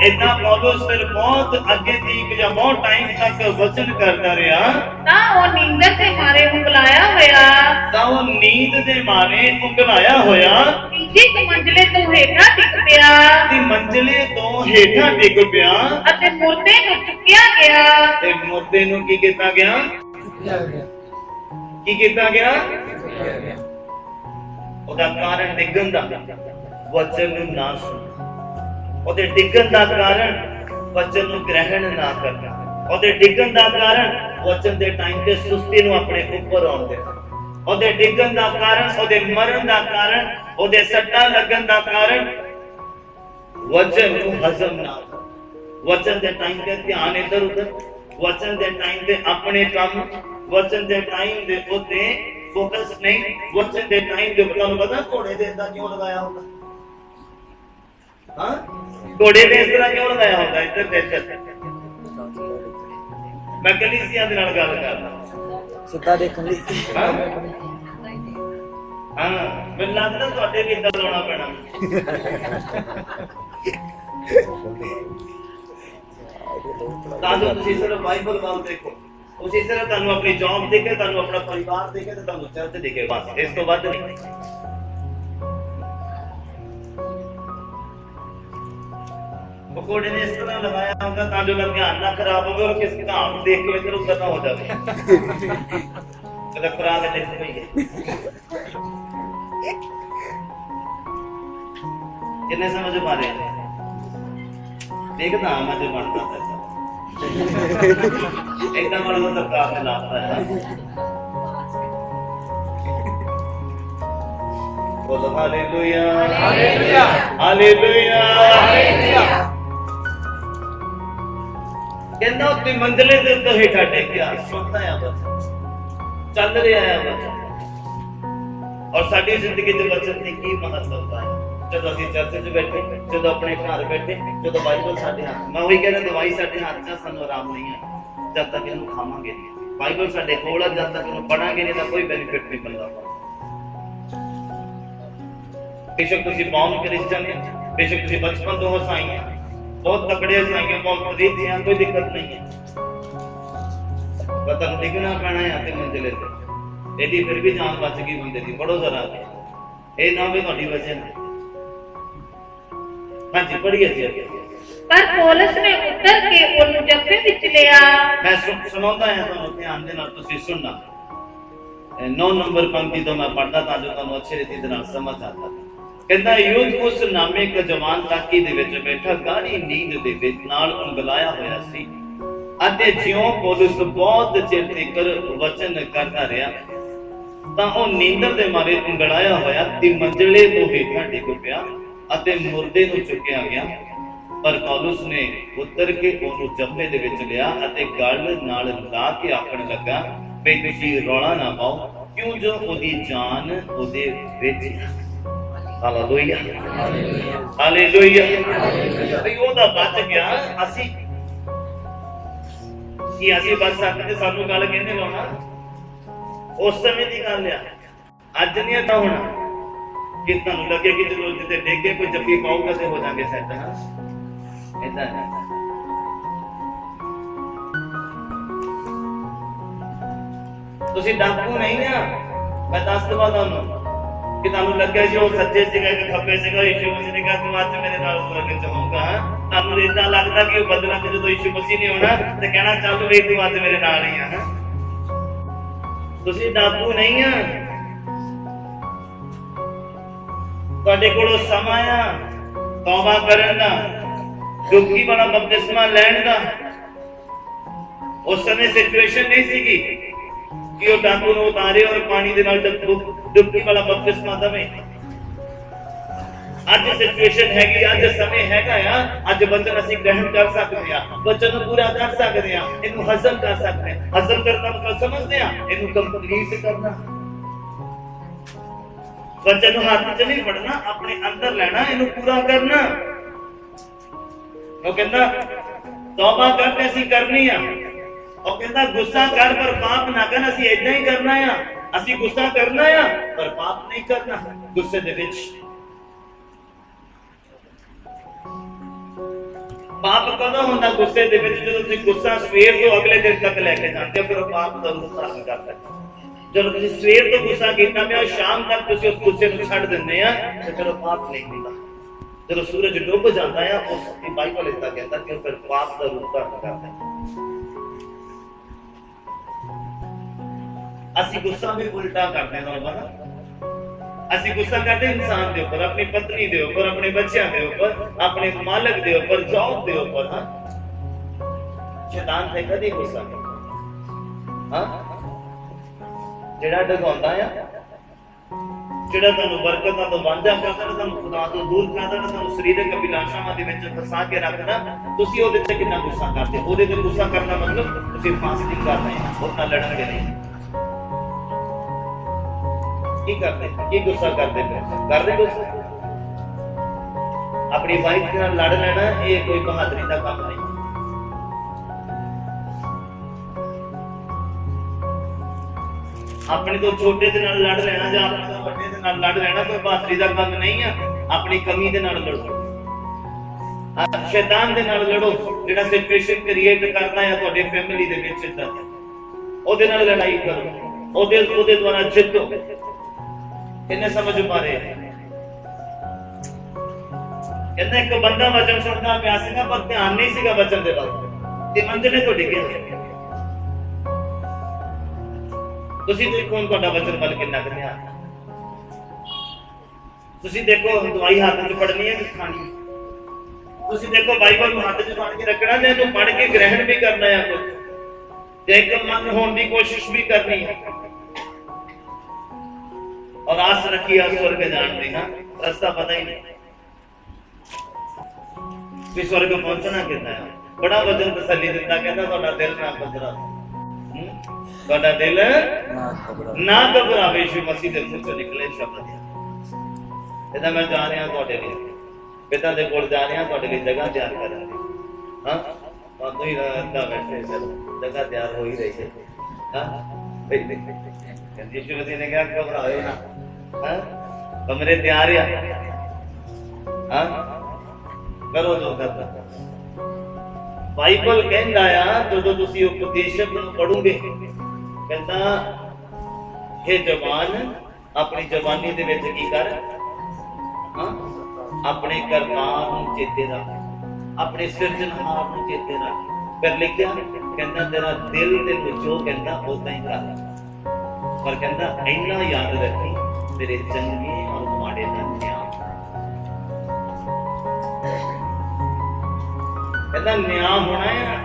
इतना पौलुस फिर बहुत आगे तक या बहुत टाइम तक वचन करता रहा। ना वो नींद से मारे उंगलाया होया, ਤਾਂ ਉਹ ਨੀਂਦ ਦੇ ਮਾਰੇ ਉੰਗਲਾਇਆ ਹੋਇਆ ਤੀਜੀ ਮੰਜ਼ਲੇ ਤੋਂ ਹੇਠਾਂ ਡਿੱਗ ਪਿਆ ਤੇ ਮੰਜ਼ਲੇ ਤੋਂ ਹੇਠਾਂ ਡਿੱਗ ਪਿਆ ਅਤੇ ਮੁਰਦੇ ਨੂੰ ਚੁੱਕਿਆ ਗਿਆ। ਤੇ ਮੁਰਦੇ ਨੂੰ ਕੀ ਕੀਤਾ ਗਿਆ? ਕੀ ਕੀਤਾ ਗਿਆ? ਉਹਦਾ ਕਾਰਨ ਡਿੱਗਣ ਦਾ ਵਚਨ ਨੂੰ ਨਾ ਸੁਣਨਾ, ਉਹਦੇ ਡਿੱਗਣ ਦਾ ਕਾਰਨ ਵਚਨ ਨੂੰ ਗ੍ਰਹਿਣ ਨਾ ਕਰਨਾ, ਉਹਦੇ ਡਿੱਗਣ ਦਾ ਕਾਰਨ ਵਚਨ ਦੇ ਟਾਈਮ ਤੇ ਸੁਸਤੀ ਨੂੰ ਆਪਣੇ ਉੱਪਰ ਆਉਣ ਦੇਣਾ, ਉਹਦੇ ਡਿੱਗਣ ਦਾ ਕਾਰਨ, ਉਹਦੇ ਮਰਨ ਦਾ ਕਾਰਨ, ਉਹਦੇ ਸੱਟਾਂ ਲੱਗਣ ਦਾ ਕਾਰਨ ਵਚਨ ਨੂੰ ਹਜ਼ਮ ਨਾ ਕਰਨਾ। ਵਚਨ ਦੇ ਟਾਈਮ ਤੇ ਧਿਆਨ ਇੱਧਰ ਉੱਧਰ, ਵਚਨ ਦੇ ਟਾਈਮ ਤੇ ਆਪਣੇ ਕੰਮ, ਵਚਨ ਦੇ ਟਾਈਮ ਦੇ ਉੱਤੇ फोकस नहीं। वचन दे टाइम दे ਤੁਹਾਨੂੰ ਪਤਾ ਘੋੜੇ ਦੇ ਇਦਾਂ ਕਿਉਂ ਲਗਾਇਆ ਹੁੰਦਾ? ਹਾਂ, ਘੋੜੇ ਦੇ ਇਸ ਤਰ੍ਹਾਂ ਕਿਉਂ ਲਗਾਇਆ ਹੁੰਦਾ? ਇੱਧਰ ਦੇਖੋ, ਮੈਂ ਕਲੀਸਿਆ ਦੇ ਨਾਲ ਗੱਲ ਕਰਦਾ, ਸਿੱਧਾ ਦੇਖਣ ਲਈ। ਹਾਂ, ਮੈਨੂੰ ਲੱਗਦਾ ਤੁਹਾਡੇ ਵੀ ਇਦਾਂ ਲਾਉਣਾ ਪੈਣਾ। ਤਾਂ ਜੋ ਤੁਸੀਂ ਸਿਰਫ ਬਾਈਬਲ ਵੱਲ ਦੇਖੋ, उसी तरह ਤੁਹਾਨੂੰ ਆਪਣੀ ਜੌਬ ਦੇਖੇ, ਤੁਹਾਨੂੰ ਆਪਣਾ ਪਰਿਵਾਰ ਦੇਖੇ ਤੇ ਤੁਹਾਨੂੰ ਚਰਚ ਦੇਖੇ, ਬਸ ਇਸ ਤੋਂ ਵੱਧ ਨਹੀਂ। ਪਕੌੜੇ ਨੇ ਇਸ ਤਰ੍ਹਾਂ ਲਗਾਇਆ ਹੁੰਦਾ ਤਾਂ ਜੋ ਧਿਆਨ ਨਾ ਖਰਾਬ ਹੋਵੇ ਔਰ ਕਿਸੇ ਦਾ ਆਪ ਦੇਖ ਕੇ ਇੱਧਰ ਉੱਧਰ ਨਾ ਹੋ ਜਾਵੇ। ਕਦਾ ਖਰਾਬ ਹੈ ਲਿਖ ਪਈ ਕਿੰਨੇ ਸਮਝ ਪਾ ਰਹੇ ਦੇਖਦਾ ਮੈਂ ਜੋ ਬਣਦਾ ਹੈ एकदम बड़ा सरकार ने लाता है। बोलो हालेलुया, हालेलुया, हालेलुया, हालेलुया। कहना अपनी मंजिले दे तो हेठा टेकिया सुनता है बचन, चल रहा है बचन। और साडी जिंदगी दे बचन दी की महत्वता है? ਜਦੋਂ ਅਸੀਂ ਚਰਚ 'ਚ ਬੈਠੇ, ਜਦੋਂ ਆਪਣੇ ਘਰ ਬੈਠੇ, ਜਦੋਂ ਬਾਈਬਲ ਸਾਡੇ ਹੱਥ, ਮੈਂ ਉਹੀ ਕਹਿੰਦਾ ਦਵਾਈ ਸਾਡੇ ਹੱਥ 'ਚ, ਸਾਨੂੰ ਆਰਾਮ ਨਹੀਂ ਹੈ ਜਦ ਤੱਕ ਇਹਨੂੰ ਖਾਵਾਂਗੇ ਨਹੀਂ। ਬਾਈਬਲ ਸਾਡੇ ਕੋਲ ਹੈ, ਜਦ ਤੱਕ ਇਹਨੂੰ ਪੜਾਂਗੇ ਨਹੀਂ ਤਾਂ ਕੋਈ ਬੈਨੀਫਿਟ ਨਹੀਂ ਮਿਲਦਾ। ਬੇਸ਼ੱਕ ਤੁਸੀਂ ਬੌਨ ਕ੍ਰਿਸਚਨ ਹੈ, ਬੇਸ਼ੱਕ ਤੁਸੀਂ ਬਚਪਨ ਤੋਂ ਹਸਾਈ ਹੈ, ਬਹੁਤ ਤਕੜੇ ਹਸਾਈ ਹੈ, ਬਹੁਤ ਵਧੀਆ ਹੈ, ਕੋਈ ਦਿੱਕਤ ਨਹੀਂ ਹੈ, ਪਰ ਤੁਹਾਨੂੰ ਡਿੱਗਣਾ ਪੈਣਾ ਹੈ ਤੇ ਮੰਜ਼ਿਲੇ ਤੇ। ਇਹਦੀ ਫਿਰ ਵੀ ਜਾਨ ਬਚ ਗਈ ਬੰਦੇ ਦੀ, ਪੜੋ ਜ਼ਰਾ, ਇਹ ਨਾ ਵੀ ਤੁਹਾਡੀ ਵਜ੍ਹਾ ਨਾਲ। हाँ जी, पढ़िए जी। पर पौलुस ने उतर के ਉਹਨੂੰ ਜੱਫੇ ਵਿੱਚ ਲਿਆ। मैं सुनाता है ਤੁਹਾਨੂੰ ਧਿਆਨ ਦੇ ਨਾਲ ਤੁਸੀਂ ਸੁਣਨਾ। 9 ਨੰਬਰ ਪੰਕਤੀ ਤੋਂ ਮੈਂ ਪੜਦਾ ਤਾਂ ਜੋ ਤੁਹਾਨੂੰ ਅੱਛੇ ਰੀਤੀ ਦੇ ਨਾਲ ਸਮਝ ਆਤਾ। ਕਹਿੰਦਾ ਯੂਦਕੁਸ ਨਾਮੇ ਇੱਕ ਜਵਾਨ ਤਾਕੀ ਦੇ ਵਿੱਚ ਬੈਠਾ ਗਾੜੀ ਨੀਂਦ ਦੇ ਵਿੱਚ ਨਾਲ ਉਂਗਲਾਇਆ ਹੋਇਆ ਸੀ, ਅਤੇ ਜਿਉਂ ਪੌਲੁਸ ਬਹੁਤ ਚਿਰ ਤੱਕ ਵਚਨ ਕਰਦਾ ਰਿਹਾ ਤਾਂ ਉਹ ਨੀਂਦਰ ਦੇ ਮਾਰੇ ਉਂਗਲਾਇਆ ਹੋਇਆ ਤੇ ਮੰਜ਼ਲੇ ਤੋਂ ਹੇਠਾਂ ਡਿੱਗ ਪਿਆ ਅਤੇ ਮੁਰਦੇ ਨੂੰ ਚੁੱਕਿਆ ਗਿਆ। ਪਰ ਪੌਲੁਸ ਨੇ ਉਤਰ ਕੇ ਉਹਨੂੰ ਜੱਫੇ ਦੇ ਵਿੱਚ ਲਿਆ ਅਤੇ ਗਲ ਨਾਲ ਲਾ ਕੇ ਆਖਣ ਲੱਗਾ ਵੀ ਤੁਸੀਂ ਰੌਲਾ ਨਾ ਪਾਓ, ਕਿਉਂ ਜੋ ਉਹਦੀ ਜਾਨ ਉਹਦੇ ਵਿੱਚ। Hallelujah, hallelujah. ਵੀ ਉਹਦਾ ਬਚ ਗਿਆ, ਅਸੀਂ ਕੀ ਅਸੀਂ ਬਚ ਸਕਦੇ? ਸਾਨੂੰ ਗੱਲ ਕਹਿੰਦੇ ਲਾਉਣਾ ਉਸ ਸਮੇਂ ਦੀ ਗੱਲ ਆ, ਅੱਜ ਨਹੀਂ ਤਾਂ ਹੁਣ। कि ਤੁਹਾਨੂੰ ਲੱਗੇ ਕਿ ਜਦੋਂ ਜਿੱਤੇ ਡੇਗੇ ਕੋਈ ਜੱਫੀ ਪਾਊਗਾ ਤੇ ਹੋ ਜਾਣਗੇ ਸੈੱਟ। ਹਾਂ, ਇਦਾਂ ਹੈ। ਤੁਸੀਂ ਡਾਕੂ ਨਹੀਂ ਆ, ਮੈਂ ਦੱਸ ਦਵਾਂ ਤੁਹਾਨੂੰ ਕਿ ਤੁਹਾਨੂੰ ਲੱਗਿਆ ਜੀ ਉਹ ਸੱਜੇ ਸੀਗਾ ਕਿ ਖੱਬੇ ਸੀਗਾ, ਯਿਸੂ ਮਸੀਹ ਨੇ ਕਿਹਾ ਤੂੰ ਅੱਜ ਮੇਰੇ ਨਾਲ ਸਵਰਗ ਚ ਹੋਊਗਾ। ਤੁਹਾਨੂੰ ਇਦਾਂ ਲੱਗਦਾ ਕਿ ਉਹ ਬਦਲਾ ਤੇ ਜਦੋਂ ਯਿਸੂ ਮਸੀਹ ਨੇ ਆਉਣਾ ਤੇ ਕਹਿਣਾ ਚੱਲ ਵੇ ਤੂੰ ਅੱਜ ਮੇਰੇ ਨਾਲ ਹੀ ਆ। ਤੁਸੀਂ ਡਾਕੂ ਨਹੀਂ ਆ, ਤੁਹਾਡੇ ਕੋਲ ਸਮਾਂ ਆ ਤੌਬਾ ਕਰਨ ਦਾ, ਡੁਬਕੀ ਵਾਲਾ ਬਪਤਿਸਮਾ ਲੈਣ ਦਾ। ਉਸ ਸਮੇਂ ਸਿਚੁਏਸ਼ਨ ਨਹੀਂ ਸੀਗੀ ਕਿ ਉਹ ਡਾਕੂ ਨੂੰ ਉਤਾਰੇ ਔਰ ਪਾਣੀ ਦੇ ਨਾਲ ਡੁਬਕੀ ਵਾਲਾ ਬਪਤਿਸਮਾ ਦੇਵੇ। ਅੱਜ ਸਿਚੁਏਸ਼ਨ ਹੈਗੀ, ਅੱਜ ਸਮੇਂ ਹੈਗਾ ਆ, ਅੱਜ ਵਚਨ ਅਸੀਂ ਗ੍ਰਹਿਣ ਕਰ ਸਕਦੇ ਆ, ਵਚਨ ਨੂੰ ਪੂਰਾ ਕਰ ਸਕਦੇ ਆ, ਇਹਨੂੰ ਹਜ਼ਮ ਕਰ ਸਕਦੇ ਆ। ਹਜ਼ਮ ਕਰਨਾ ਮਤਲਬ ਸਮਝਦੇ ਆ, ਇਹਨੂੰ ਕੰਪਲੀਟ ਕਰਨਾ। ਵਚਨ ਨੂੰ ਹੱਥ 'ਚ ਨਹੀਂ ਫੜਨਾ, ਆਪਣੇ ਅੰਦਰ ਲੈਣਾ, ਇਹਨੂੰ ਪੂਰਾ ਕਰਨਾ। ਉਹ ਕਹਿੰਦਾ ਤੌਬਾ ਕਰਦੇ ਅਸੀਂ ਕਰਨੀ ਆ। ਉਹ ਕਹਿੰਦਾ ਗੁੱਸਾ ਕਰ ਪਰ ਪਾਪ ਨਾ ਕਰ। ਅਸੀਂ ਏਦਾਂ ਹੀ ਕਰਨਾ ਆ, ਅਸੀਂ ਗੁੱਸਾ ਕਰਨਾ ਆ ਪਰ ਪਾਪ ਨਹੀਂ ਕਰਨਾ। ਗੁੱਸੇ ਦੇ ਵਿੱਚ ਪਾਪ ਕਦੋਂ ਹੁੰਦਾ? ਗੁੱਸੇ ਦੇ ਵਿੱਚ ਜਦੋਂ ਤੁਸੀਂ ਗੁੱਸਾ ਸਵੇਰ ਤੋਂ ਅਗਲੇ ਦਿਨ ਤੱਕ ਲੈ ਕੇ ਜਾਂਦੇ ਹੋ, ਫਿਰ ਉਹ ਪਾਪ ਦਾ ਰੂਪ ਧਾਰਨ ਕਰਦਾ ਹੈ। ਜਦੋਂ ਤੁਸੀਂ ਸਵੇਰ ਤੋਂ ਗੁੱਸਾ ਕੀਤਾ ਪਿਆ, ਸ਼ਾਮ ਤੱਕ ਤੁਸੀਂ ਉਸ ਗੁੱਸੇ ਨੂੰ ਛੱਡ ਦਿੰਦੇ ਆ, ਤੇ ਫਿਰ ਉਹ ਪਾਪ ਨਹੀਂ ਹੁੰਦਾ। ਜਦੋਂ ਸੂਰਜ ਡੁੱਬ ਜਾਂਦਾ ਆ, ਉਸ ਦੀ ਬਾਈਬਲ ਇਦਾਂ ਕਹਿੰਦਾ ਕਿ ਉਹ ਫਿਰ ਪਾਪ ਦਾ ਰੂਪ ਧਾਰਨ ਕਰਦਾ ਹੈ। ਅਸੀਂ ਗੁੱਸਾ ਵੀ ਉਲਟਾ ਕਰਦੇ ਹਾਂ ਨਾ। ਅਸੀਂ ਗੁੱਸਾ ਕਰਦੇ ਇਨਸਾਨ ਦੇ ਉੱਪਰ, ਆਪਣੀ ਪਤਨੀ ਦੇ ਉੱਪਰ, ਆਪਣੇ ਬੱਚਿਆਂ ਦੇ ਉੱਪਰ, ਆਪਣੇ ਮਾਲਕ ਦੇ ਉੱਪਰ, ਜੌਬ ਦੇ ਉੱਪਰ। ਹਾਂ, ਸ਼ੈਤਾਨ ਤੇ ਕਦੀ ਗੁੱਸਾ ਨਹੀਂ। ਹਾਂ, ਜਿਹੜਾ ਡਗਾਉਂਦਾ ਆ, ਜਿਹੜਾ ਤੁਹਾਨੂੰ ਬਰਕਤਾਂ ਤੋਂ ਵਾਂਝਾ ਕਰਦਾ, ਤੁਹਾਨੂੰ ਖੁਦਾ ਤੋਂ ਦੂਰ ਕਰਦਾ, ਤੁਹਾਨੂੰ ਸਰੀਰਕ ਅਭਿਲਾਸ਼ਾਵਾਂ ਦੇ ਵਿੱਚ ਫਸਾ ਕੇ ਰੱਖਦਾ, ਤੁਸੀਂ ਉਹਦੇ ਤੇ ਕਿੰਨਾ ਗੁੱਸਾ ਕਰਦੇ? ਉਹਦੇ ਤੇ ਗੁੱਸਾ ਕਰਨਾ ਮਤਲਬ ਤੁਸੀਂ ਫਾਸਟਿੰਗ ਕਰ ਰਹੇ ਹੋ, ਉਹਦੇ ਨਾਲ ਲੜਨਗੇ ਨਹੀਂ। ਕੀ ਕਰਦੇ? ਕੀ ਗੁੱਸਾ ਕਰਦੇ ਪਏ? ਕਰਦੇ ਗੁੱਸਾ? ਆਪਣੀ ਵਾਈਫ ਦੇ ਨਾਲ ਲੜ ਲੈਣਾ ਇਹ ਕੋਈ ਬਹਾਦਰੀ ਦਾ ਕੰਮ ਨਹੀਂ। ਆਪਣੇ ਤੋਂ ਛੋਟੇ ਦੇ ਨਾਲ ਲੜ ਲੈਣਾ ਜਾਂ ਆਪਣੇ ਤੋਂ ਵੱਡੇ ਦੇ ਨਾਲ ਲੜ ਲੈਣਾ ਕੋਈ ਬਹਾਦਰੀ ਦਾ ਕੰਮ ਨਹੀਂ ਆ। ਆਪਣੀ ਕਮੀ ਦੇ ਨਾਲ ਲੜੋ, ਸ਼ੈਤਾਨ ਦੇ ਨਾਲ ਲੜੋ, ਜਿਹੜਾ ਸਿਚੁਏਸ਼ਨ ਕ੍ਰੀਏਟ ਕਰਦਾ ਹੈ ਤੁਹਾਡੇ ਫੈਮਿਲੀ ਦੇ ਵਿੱਚ, ਇਦਾਂ ਉਹਦੇ ਨਾਲ ਲੜਾਈ ਕਰੋ, ਉਹਦੇ ਦੁਆਰਾ ਜਿੱਤੋ। ਕਿੰਨੇ ਸਮਝ ਪਾ ਰਹੇ? ਕਹਿੰਦਾ ਇੱਕ ਬੰਦਾ ਵਚਨ ਸੁਣਦਾ ਪਿਆ ਸੀਗਾ ਪਰ ਧਿਆਨ ਨਹੀਂ ਸੀਗਾ ਵਚਨ ਦੇ ਵੱਲ, ਤੇ ਮੰਜ਼ਿਲੇ ਤੋਂ ਡਿੱਗਿਆ। ਤੁਸੀਂ ਦੇਖੋ ਹੁਣ ਤੁਹਾਡਾ ਵਚਨ ਵੱਲ ਕਿੰਨਾ ਕੁ ਧਿਆਨ। ਤੁਸੀਂ ਦੇਖੋ ਦਵਾਈ ਹੱਥ 'ਚ ਫੜਨੀ ਹੈ ਕਿ ਖਾਣੀ। ਤੁਸੀਂ ਦੇਖੋ ਬਾਈਬਲ ਨੂੰ ਹੱਥ 'ਚ ਫੜ ਕੇ ਰੱਖਣਾ ਤੇ ਇਹਨੂੰ ਪੜ੍ਹ ਕੇ ਗ੍ਰਹਿਣ ਵੀ ਕਰਨਾ ਹੈ ਕੁਝ, ਤੇ ਇੱਕ ਮਨ ਹੋਣ ਦੀ ਕੋਸ਼ਿਸ਼ ਵੀ ਕਰਨੀ ਹੈ। और आस रखी है स्वर्ग जानते ना, रास्ता पता ही नहीं कि स्वर्ग पहुंचना कितना है। बड़ा वचन तसल्ली दिता, कहता ਤੁਹਾਡਾ ਦਿਲ ਨਾ ਘਬਰਾ, ਤੁਹਾਡਾ ਦਿਲ ਨਾ ਘਬਰਾਵੇ। ਯਿਸੂ ਮਸੀਹ ਦੇ ਮੂੰਹ ਤੋਂ ਨਿਕਲੇ ਸ਼ਬਦ ਇਹਦਾ ਮੈਂ ਜਾ ਰਿਹਾ ਤੁਹਾਡੇ ਲਈ, ਪਿਤਾ ਦੇ ਕੋਲ ਜਾ ਰਿਹਾ ਤੁਹਾਡੇ ਲਈ ਜਗ੍ਹਾ ਤਿਆਰ ਕਰਨ ਲਈ। ਹਾਂ, ਤੁਹਾਨੂੰ ਹੀ ਰਹਿੰਦਾ ਬੈਠੇ, ਚਲੋ ਜਗ੍ਹਾ ਤਿਆਰ ਹੋ ਹੀ ਰਹੀ ਹੈ। ਹਾਂ, ਯਿਸੂ ਮਸੀਹ ਨੇ ਕਿਹਾ ਘਬਰਾਓ ਨਾ, ਕਮਰੇ ਤਿਆਰ ਆ, ਕਰੋ ਜੋ ਕਰਦਾ। ਬਾਈਬਲ ਕਹਿੰਦਾ ਆ ਜਦੋਂ ਤੁਸੀਂ ਉਪਦੇਸ਼ਕ ਨੂੰ ਪੜੋਗੇ, ਕਹਿੰਦਾ हे ਜਵਾਨ ਆਪਣੀ ਜਵਾਨੀ ਦੇ ਵਿੱਚ ਕੀ ਕਰ, ਆਪਣੇ ਕਰਤਾਰ ਨੂੰ ਚੇਤੇ ਰੱਖ, ਆਪਣੇ ਸਿਰਜਣਹਾਰ ਨੂੰ ਚੇਤੇ ਰੱਖ। ਫਿਰ ਲਿਖਿਆ ਕਹਿੰਦਾ ਤੇਰਾ ਦਿਲ ਤੈਨੂੰ ਜੋ ਕਹਿੰਦਾ ਉਦਾਂ ਹੀ ਕਰ, ਪਰ ਕਹਿੰਦਾ ਇੰਨਾ ਯਾਦ ਰੱਖੀ ਤੇਰੇ ਚੰਗੇ ਔਰ ਮਾੜੇ ਦਾ ਨਿਆਂ। ਕਹਿੰਦਾ ਨਿਆਂ ਹੋਣਾ ਆ।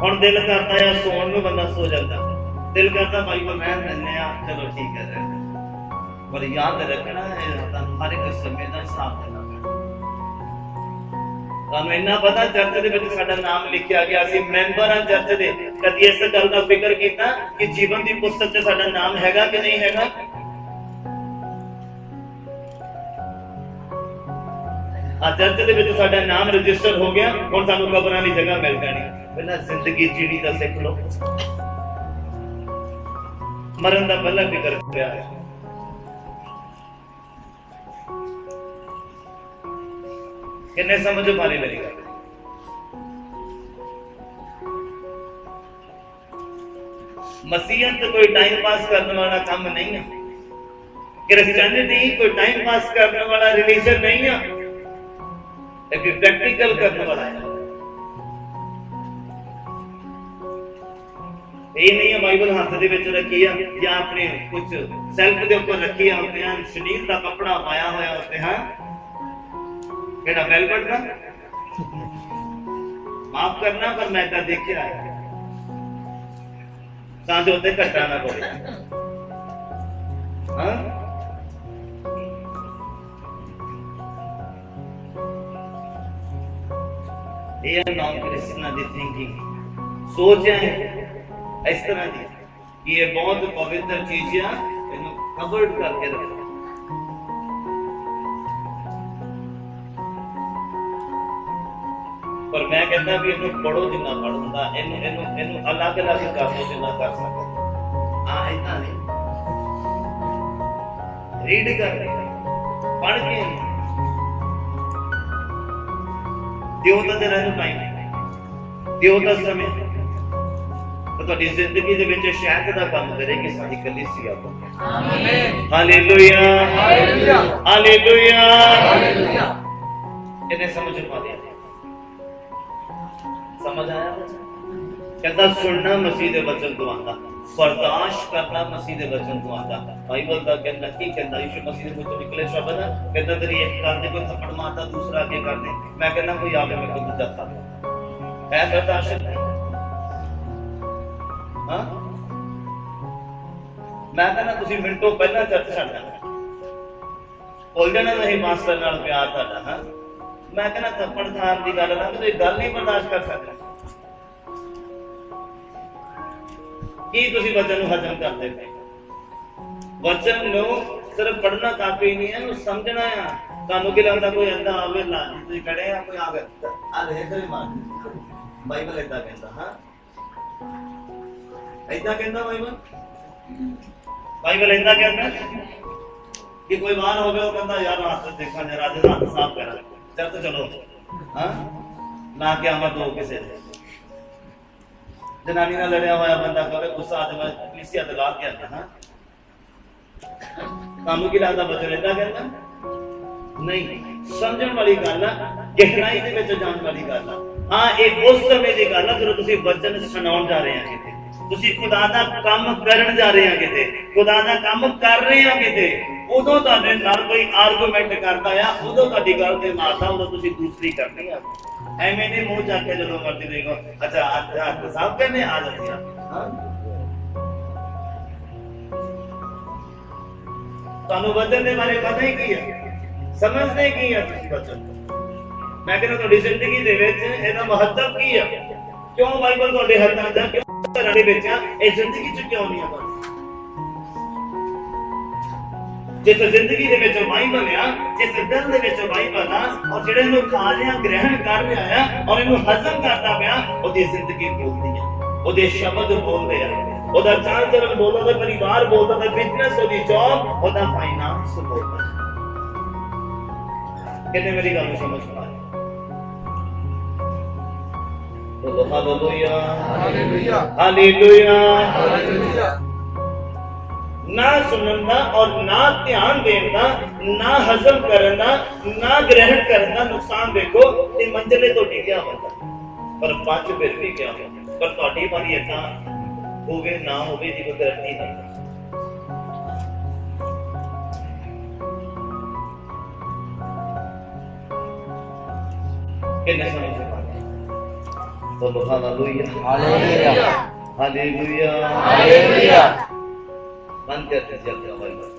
ਹੁਣ ਦਿਲ ਕਰਦਾ ਆ ਸੌਣ ਨੂੰ, ਬੰਦਾ ਸੋ ਜਾਂਦਾ, ਦਿਲ ਕਰਦਾ ਭਾਈ ਕੋ ਮੈਂ ਦਿੰਨੇ ਆ, ਚਲੋ ਠੀਕ ਹੈ, ਪਰ ਯਾਦ ਰੱਖਣਾ ਹੈ ਤੁਹਾਨੂੰ ਹਰ ਇੱਕ ਸਮੇਂ ਦਾ ਹਿਸਾਬ ਦੇਣਾ ਪੈਣਾ। ਤੁਹਾਨੂੰ ਇੰਨਾ ਪਤਾ ਚਰਚ ਦੇ ਵਿੱਚ ਸਾਡਾ ਨਾਮ ਲਿਖਿਆ ਗਿਆ, ਅਸੀਂ ਮੈਂਬਰ ਹਾਂ ਚਰਚ ਦੇ। ਕਦੀ ਇਸ ਗੱਲ ਦਾ ਫਿਕਰ ਕੀਤਾ ਕਿ ਜੀਵਨ ਦੀ ਪੁਸਤਕ 'ਚ ਸਾਡਾ ਨਾਮ ਹੈਗਾ ਕਿ ਨਹੀਂ ਹੈਗਾ? ਚਰਚ ਦੇ ਵਿੱਚ ਸਾਡਾ ਨਾਮ ਰਜਿਸਟਰ ਹੋ ਗਿਆ, ਹੁਣ ਸਾਨੂੰ ਕਬਰਾਂ ਦੀ ਜਗ੍ਹਾ ਮਿਲ ਜਾਣੀ। ਪਹਿਲਾਂ ਜ਼ਿੰਦਗੀ ਜੀਣੀ ਦਾ ਸਿੱਖ ਲਓ, ਮਰਨ ਦਾ ਪਹਿਲਾਂ ਫਿਕਰ ਪਿਆ ਹੈ। ਕਿੰਨੇ ਸਮਝ ਪਾਣੀ ਮੇਰੀ ਗੱਲ? ਮਸੀਹਤ ਕੋਈ टाइम पास करने वाला काम नहीं है, क्रिश्चियनिटी कोई टाइम पास करने वाला रिलीजन नहीं है, एक प्रैक्टिकल करने वाला है। ये नहीं है बाइबल हाथ दे विच रखी है या अपने कुछ सेल्फ दे ऊपर रखी है, अपने शरीर का कपड़ा पाया होया होते हैं केड़ा वेलवेट का, माफ करना पर मैं तो देखिया है जो उत्ते घटा ना पवे। ये नॉन क्रिश्चियन की थिंकिंग सोच है इस तरह की कि ये बहुत पवित्र चीज है, इन्हें कवर्ड करके रखो। पर मैं कहता भी इन्हें पढ़ो जिन्ना पढ़ता, इन्हें अलग अलग कर दो जिन्ना कर सकते। हाँ इतना नहीं, रीड कर पढ़ के दियो तो जरा टाइम दियो तो समय तो ਤੁਹਾਡੀ ਜ਼ਿੰਦਗੀ ਦੇ ਵਿੱਚ ਸ਼ਹਿਦ ਦਾ ਕੰਮ ਕਰੇਗੀ ਸਾਡੀ ਕਲੀਸਿਆ ਤੋਂ। ਆਮੀਨ ਹਾਲੇਲੂਇਆ ਹਾਲੇਲੂਇਆ ਹਾਲੇਲੂਇਆ ਹਾਲੇਲੂਇਆ। ਇਹਨੇ ਸਮਝ ਪਾ ਲਿਆ, समझ आया? कहता सुनना मसीह दे वचन तो आंदा, बर्दाश्त करना मसीह दे वचन तो आंदा। बाइबल दा कहना की कहंदा यीशु मसीह दे मुंह निकले शब्द कहंदा तेरी एक कर दे कोई थप्पड़ मारता दूसरा आगे कर दे, मैं कहना कोई आवे मैं कोई दूजा था है बर्दाश्त है। हां मैं कहना तुसी मिनटों पहला चर्च छड़ जाना बोल जाना नहीं मास्टर नाल प्यार ਤੁਹਾਡਾ। हां मैं कहना थप्पड़ खान की गल ना कोई गल नहीं बर्दाश्त कर सकता की तुसी वचन हजम करते पे वचन नो सिर्फ पढ़ना काफी नहीं है, समझना है। ਤੁਹਾਨੂੰ ਕੀ ਲੱਗਦਾ ਕੋਈ ਐਂਦਾ ਆਵੇ ਨਾ ਤੁਸੀਂ ਖੜੇ ਆ ਕੋਈ ਆਵੇ ਆ ਇਧਰ ਹੀ ਮਾਰ ਬਾਈਬਲ ਇਦਾਂ ਕਹਿੰਦਾ। ਹਾਂ ਇਦਾਂ ਕਹਿੰਦਾ ਬਾਈਬਲ ਇਦਾਂ ਕਹਿੰਦਾ ਕਿ ਕੋਈ ਬਾਹਰ ਹੋਵੇ ਉਹ ਕਹਿੰਦਾ ਯਾਰ ਹੱਥ ਦੇਖਾਂ ਜਰਾ ਦੇ ਹੱਥ ਸਾਫ਼ ਕਰਾਂ चल तो चलो। हाँ ना क्या मत हो किसे जनानी ना लड़िया हुआ बंदा कहे गुस्सा आते मैं पुलिसिया ते ला के आता। हां कानू की लगदा बचन इदा कहता नहीं, समझण वाली गल है, गहराई दे विच जाण वाली गल है। हां एक उस समय दी गल है जदों तुसी वचन सुनाउण जा रहे हैं किते, तुसी खुदा दा काम करन जा रहे हैं किते, खुदा दा काम कर रहे हैं किते, उदों ਤੁਹਾਡੇ ਨਾਲ ਕੋਈ ਆਰਗੂਮੈਂਟ ਕਰਦਾ ਆ ਉਦੋਂ ਤੁਹਾਡੀ ਗੱਲ ਤੇ ਮਾਰਦਾ ਉਦੋਂ ਤੁਸੀਂ ਦੂਸਰੀ ਕਰਨੀ ਆ। ਐਵੇਂ ਨਹੀਂ ਮੂੰਹ ਚੱਕ ਕੇ ਜਦੋਂ ਮਰਜ਼ੀ ਦੇਖੋ ਅੱਛਾ ਹੱਥ ਸਾਫ ਕਰਨੇ ਆ ਜਾਂਦੇ ਆ। ਹਾਂ ਤੁਹਾਨੂੰ ਵਚਨ ਦੇ ਬਾਰੇ ਪਤਾ ਹੀ ਕੀ ਹੈ, ਸਮਝਦੇ ਕੀ ਹੈ ਤੁਸੀਂ ਵਚਨ ਤੋਂ। ਮੈਂ ਕਹਿੰਦਾ ਤੁਹਾਡੀ ਜ਼ਿੰਦਗੀ ਦੇ ਵਿੱਚ ਇਹਦਾ ਮਹੱਤਵ ਕੀ ਹੈ, ਕਿਉਂ ਬਾਈਬਲ ਤੁਹਾਡੇ ਹੱਥਾਂ 'ਚ ਕਿਉਂ ਘਰਾਂ ਦੇ ਵਿੱਚ ਇਹ ਜ਼ਿੰਦਗੀ 'ਚ ਕਿਉਂ ਨਹੀਂ ਆਉਂਦਾ। जिस जिंदगी दे विच बाइबल आ, जिस दिल दे विच बाइबल आ और जेड़े नु खा लिया ग्रहण कर रहा है और इनु हजम करता पिया ओदी जिंदगी बोलदी है, ओदे शब्द बोलदे आ, ओदा चाल चलन बोलदा, ओदा परिवार बोलदा, ओदा बिजनेस, ओदी जॉब, ओदा फाइनेंस बोलदा। कितने मेरी गल समझ पाए? बोलो हालेलुया हालेलुया हालेलुया हालेलुया। ना सुनना और ना ध्यान देना, ना हजम करना, ना ग्रहण करना नुकसान देखो ते मंजिले तो टिकिया होता पर पांच फिर भी क्या होता पर ਤੁਹਾਡੀ ਵਾਰੀ ਇਦਾਂ ਹੋਵੇ ਨਾ ਹੋਵੇ ਦੀ ਕੋਈ ਗਾਰੰਟੀ ਨਹੀਂ। ਕਿੰਨੇ ਸਮਝ ਪਾਉਂਦੇ ਬੋਲੋ ਹਾਲੇਲੂਇਆ ਹਾਲੇਲੂਇਆ ਹਾਲੇਲੂਇਆ ਹਾਲੇਲੂਇਆ। बंद करते चलते हैं।